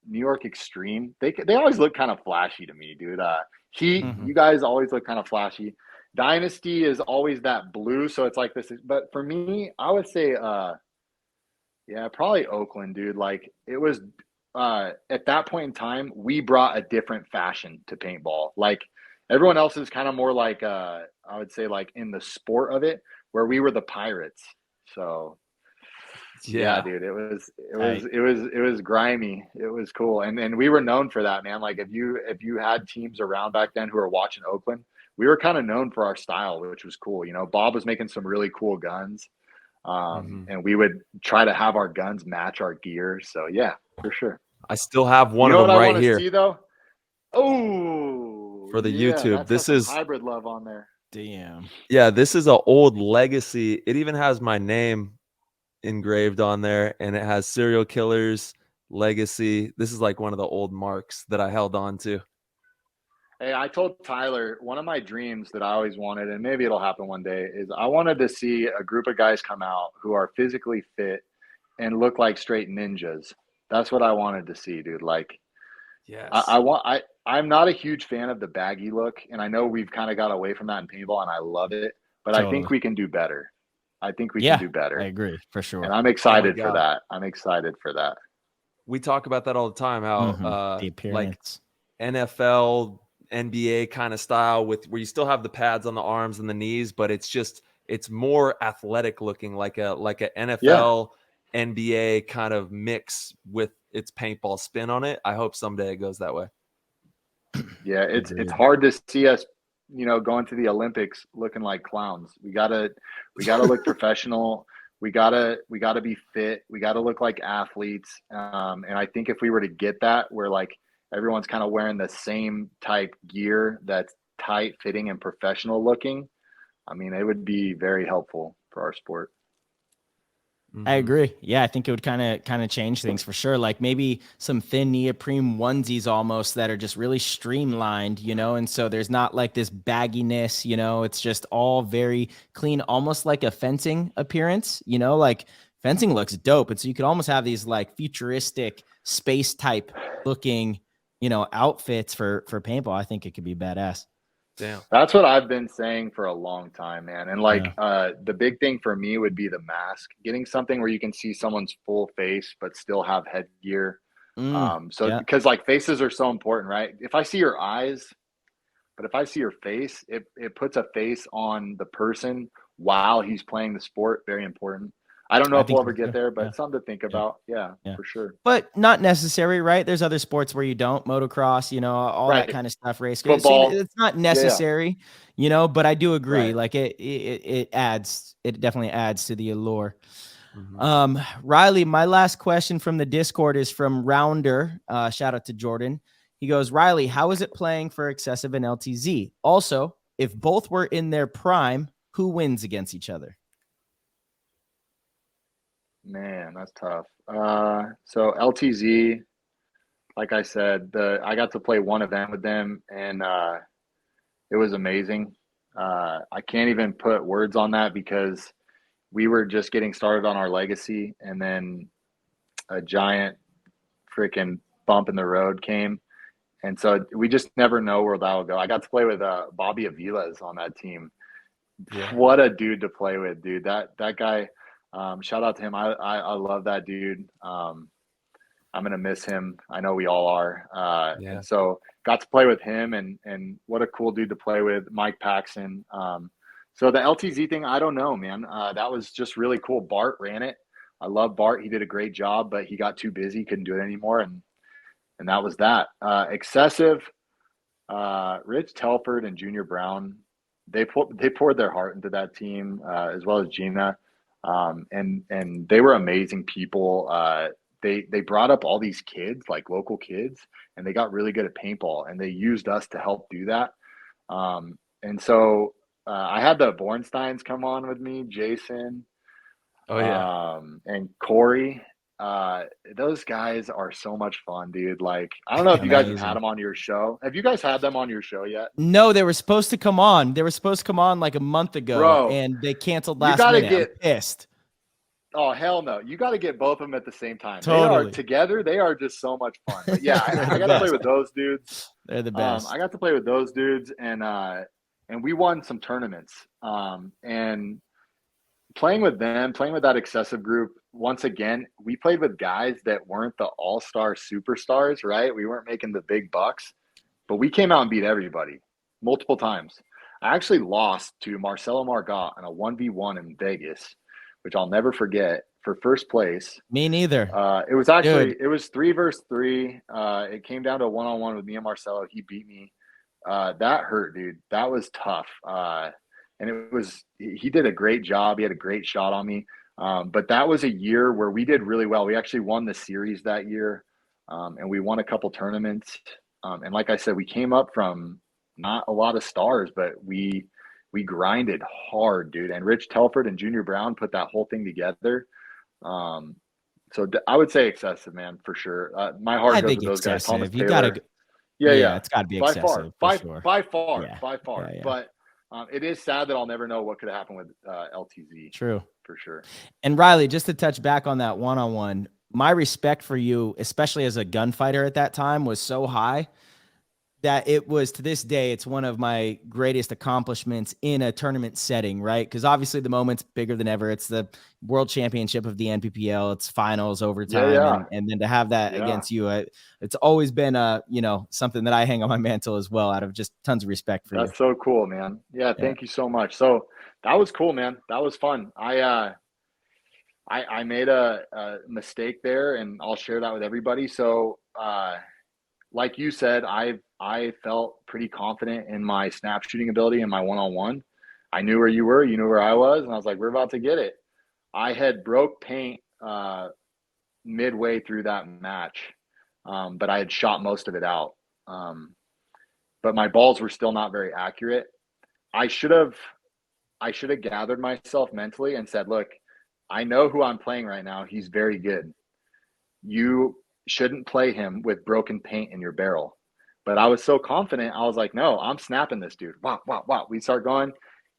New York Extreme. They always look kind of flashy to me, dude. You guys always look kind of flashy. Dynasty is always that blue, so it's like this. But for me, I would say, probably Oakland, dude. Like, it was at that point in time, we brought a different fashion to paintball. Like, everyone else is kind of more like I would say, like, in the sport of it, where we were the pirates. So yeah, dude, it was grimy. It was cool. And we were known for that, man. Like, if you had teams around back then who were watching Oakland, we were kind of known for our style, which was cool. Bob was making some really cool guns. And we would try to have our guns match our gear. So yeah, for sure. I still have one of them what right I here. See, though? Oh, for the YouTube. This is hybrid love on there. Damn. Yeah, this is an old legacy. It even has my name engraved on there, and it has serial killers legacy. This is like one of the old marks that I held on to. Hey, I told Tyler, one of my dreams that I always wanted, and maybe it'll happen one day, is I wanted to see a group of guys come out who are physically fit and look like straight ninjas. That's what I wanted to see, dude. Like, yes. I'm not a huge fan of the baggy look, and I know we've kind of got away from that in paintball, and I love it, but totally. I think we can do better. I think we can do better. I agree, for sure. And I'm excited for that. I'm excited for that. We talk about that all the time, how the appearance. Like NFL, NBA kind of style with where you still have the pads on the arms and the knees, but it's more athletic looking, like a NFL, NBA kind of mix with its paintball spin on it. I hope someday it goes that way. Yeah, it's hard to see us, going to the Olympics looking like clowns. We gotta look professional. We gotta be fit. We gotta look like athletes. And I think if we were to get that, where like everyone's kind of wearing the same type gear that's tight fitting and professional looking, I mean, it would be very helpful for our sport. I agree. Yeah, I think it would kind of change things for sure. Like maybe some thin neoprene onesies almost that are just really streamlined, you know, and so there's not like this bagginess, you know, it's just all very clean, almost like a fencing appearance, you know, like fencing looks dope. And so you could almost have these like futuristic space type looking, you know, outfits for paintball. I think it could be badass. Damn. That's what I've been saying for a long time, man. And like the big thing for me would be the mask, getting something where you can see someone's full face but still have headgear. Because like faces are so important, right? If I see your eyes, but if I see your face, it puts a face on the person while he's playing the sport. Very important. I don't know if we'll ever get there, but something to think about. Yeah, for sure. But not necessary, right? There's other sports where you don't, motocross, you know, all that kind of stuff, race. Football. So it's not necessary, you know, but I do agree. Like it definitely adds to the allure. Riley, my last question from the Discord is from Rounder. Shout out to Jordan. He goes, Riley, how is it playing for Excessive and LTZ? Also, if both were in their prime, who wins against each other? Man, that's tough. So LTZ, like I said, I got to play one event with them, and it was amazing. I can't even put words on that because we were just getting started on our legacy, and then a giant freaking bump in the road came, and so we just never know where that will go. I got to play with Bobby Aviles on that team. Yeah. What a dude to play with, dude. That guy. Shout out to him. I love that dude. I'm gonna miss him. I know we all are. And so got to play with him, and what a cool dude to play with, Mike Paxson. So the LTZ thing, I don't know, man. That was just really cool. Bart ran it. I love Bart. He did a great job, but he got too busy, couldn't do it anymore, and that was that. Excessive. Rich Telford and Junior Brown. They poured their heart into that team, as well as Gina. And they were amazing people. They brought up all these kids, like local kids, and they got really good at paintball, and they used us to help do that. And so I had the Bornsteins come on with me, Jason, and Corey. Those guys are so much fun, dude. Like, I don't know if you guys have had them on your show. Have you guys had them on your show yet? No, they were supposed to come on. They were supposed to come on like a month ago, Bro, and they canceled last minute. I'm pissed. Oh, hell no. You got to get both of them at the same time. Totally. They are together. They are just so much fun. But yeah, I got to play with those dudes. They're the best. I got to play with those dudes, and we won some tournaments. And playing with them, playing with that Excessive group, once again, we played with guys that weren't the all-star superstars, right? We weren't making the big bucks, but we came out and beat everybody multiple times. I actually lost to Marcelo Margot in a 1v1 in Vegas, which I'll never forget, for first place. Me neither. It was actually, it was 3 versus 3. It came down to a one-on-one with me and Marcelo. He beat me. That hurt, dude. That was tough. And he did a great job. He had a great shot on me. But that was a year where we did really well. We actually won the series that year, and we won a couple tournaments. And like I said, we came up from not a lot of stars, but we grinded hard, dude. And Rich Telford and Junior Brown put that whole thing together. So I would say Excessive, man, for sure. My heart goes with those guys. Thomas Taylor. You gotta, yeah, it's got to be Excessive. By far. Yeah. But it is sad that I'll never know what could have happened with LTZ. True. For sure. And Riley, just to touch back on that one-on-one, my respect for you, especially as a gunfighter at that time, was so high that it was, to this day, it's one of my greatest accomplishments in a tournament setting, right? Because obviously the moment's bigger than ever. It's the world championship of the NPPL. It's finals, overtime, and then to have that against you, it's always been something that I hang on my mantle as well, out of just tons of respect for you. That's so cool, man. Yeah, thank you so much. So that was cool, man. That was fun. I made a mistake there, and I'll share that with everybody. So like you said, I felt pretty confident in my snap shooting ability and my one-on-one. I knew where you were, you knew where I was, and I was like, we're about to get it. I had broke paint midway through that match. but I had shot most of it out. But my balls were still not very accurate. I should have gathered myself mentally and said, look, I know who I'm playing right now. He's very good. You shouldn't play him with broken paint in your barrel. But I was so confident. I was like, no, I'm snapping this dude. Wow, wow, wow. We start going.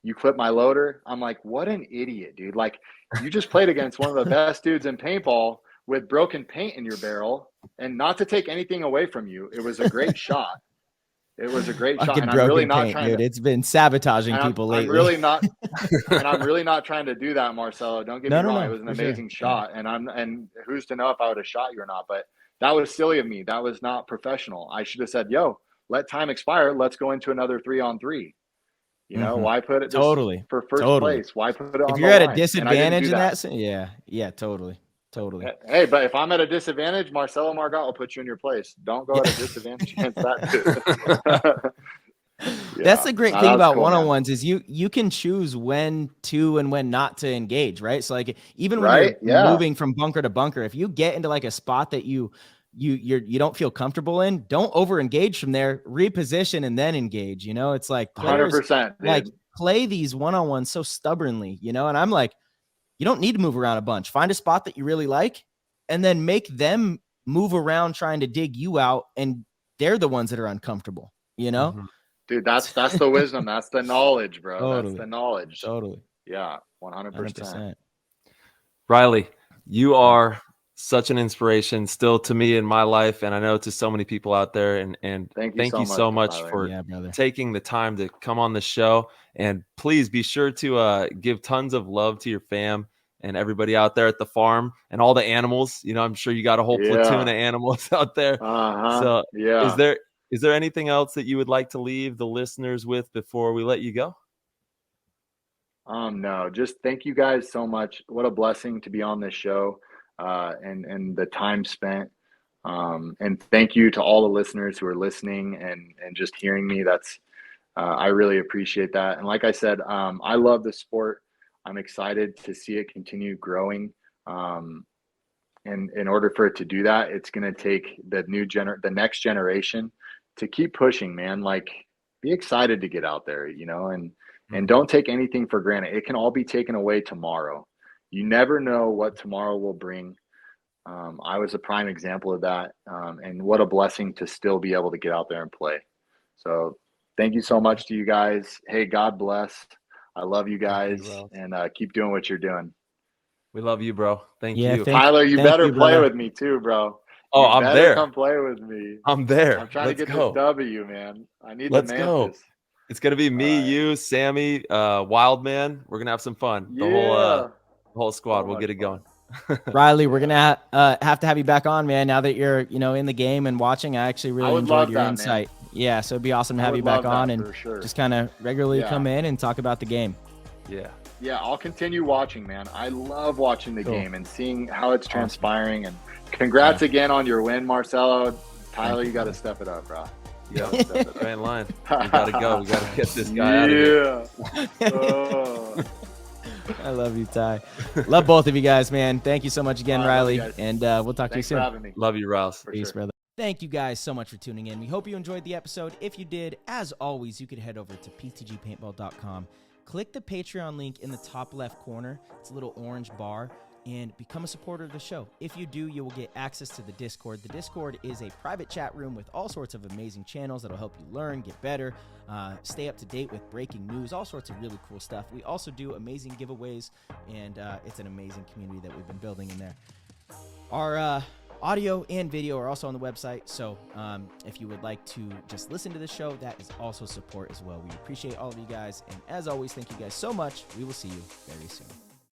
You clip my loader. I'm like, what an idiot, dude. Like, you just played against one of the best dudes in paintball with broken paint in your barrel. And not to take anything away from you, it was a great shot. It was a great shot. And I'm really not trying to. It's been sabotaging people lately. I'm really not trying to do that, Marcelo. Don't get me wrong. It was an amazing shot. And who's to know if I would have shot you or not. But that was silly of me. That was not professional. I should have said, yo, let time expire. Let's go into another 3-on-3. You know, why put it for first place? Why put it on the line? If you're at a disadvantage in that, yeah, totally. Hey, but if I'm at a disadvantage, Marcelo Margot will put you in your place. Don't go at a disadvantage against that dude. That's the great thing about one-on-ones is you can choose when to and when not to engage, right? So like even when you're moving from bunker to bunker, if you get into like a spot that you don't feel comfortable in, don't over engage from there, reposition and then engage. You know, it's like 100%, like play these one-on-ones so stubbornly, you know, and I'm like, you don't need to move around a bunch. Find a spot that you really like and then make them move around trying to dig you out. And they're the ones that are uncomfortable, you know? Mm-hmm. Dude, that's the wisdom. That's the knowledge, bro. Totally. That's the knowledge. Totally. Yeah, 100%. Riley, you are such an inspiration still to me in my life. And I know to so many people out there. And thank you so much for taking the time to come on the show. And please be sure to give tons of love to your fam and everybody out there at the farm and all the animals. You know, I'm sure you got a whole platoon of animals out there. So is there anything else that you would like to leave the listeners with before we let you go? No, just thank you guys so much. What a blessing to be on this show and the time spent. And thank you to all the listeners who are listening and just hearing me. That's I really appreciate that. And like I said, I love the sport. I'm excited to see it continue growing. And in order for it to do that, it's going to take the next generation to keep pushing, man. Like, be excited to get out there, you know, and don't take anything for granted. It can all be taken away tomorrow. You never know what tomorrow will bring. I was a prime example of that. And what a blessing to still be able to get out there and play. So thank you so much to you guys. Hey, God bless. I love you guys, and keep doing what you're doing. We love you, bro. Thank you. Tyler, you better play with me too, bro. Oh, I'm there. Come play with me. I'm there. I'm trying to get this W, man. I need the Mantis. Go. It's going to be me, you, Sammy, Wildman. We're going to have some fun. The whole squad. We'll get it going. Riley, we're gonna have to have you back on, man. Now that you're in the game and watching, I actually really enjoyed your insight. Man. Yeah, so it'd be awesome to have you back on and just kind of regularly come in and talk about the game. Yeah, I'll continue watching, man. I love watching the game and seeing how it's transpiring. And congrats again on your win, Marcelo. Tyler, you got to step it up, bro. Yeah, right in line. We gotta go. We gotta get this guy out of here. I love you, Ty. Love both of you guys, man. Thank you so much again, Riley. And we'll talk to you soon. Thanks for having me. Love you, Rouse. Peace, brother. Thank you guys so much for tuning in. We hope you enjoyed the episode. If you did, as always, you could head over to ptgpaintball.com. Click the Patreon link in the top left corner. It's a little orange bar. And become a supporter of the show. If you do, you will get access to the Discord. The Discord is a private chat room with all sorts of amazing channels that'll help you learn, get better, stay up to date with breaking news, all sorts of really cool stuff. We also do amazing giveaways, and it's an amazing community that we've been building in there. Our audio and video are also on the website, so if you would like to just listen to the show, that is also support as well. We appreciate all of you guys, and as always, thank you guys so much. We will see you very soon.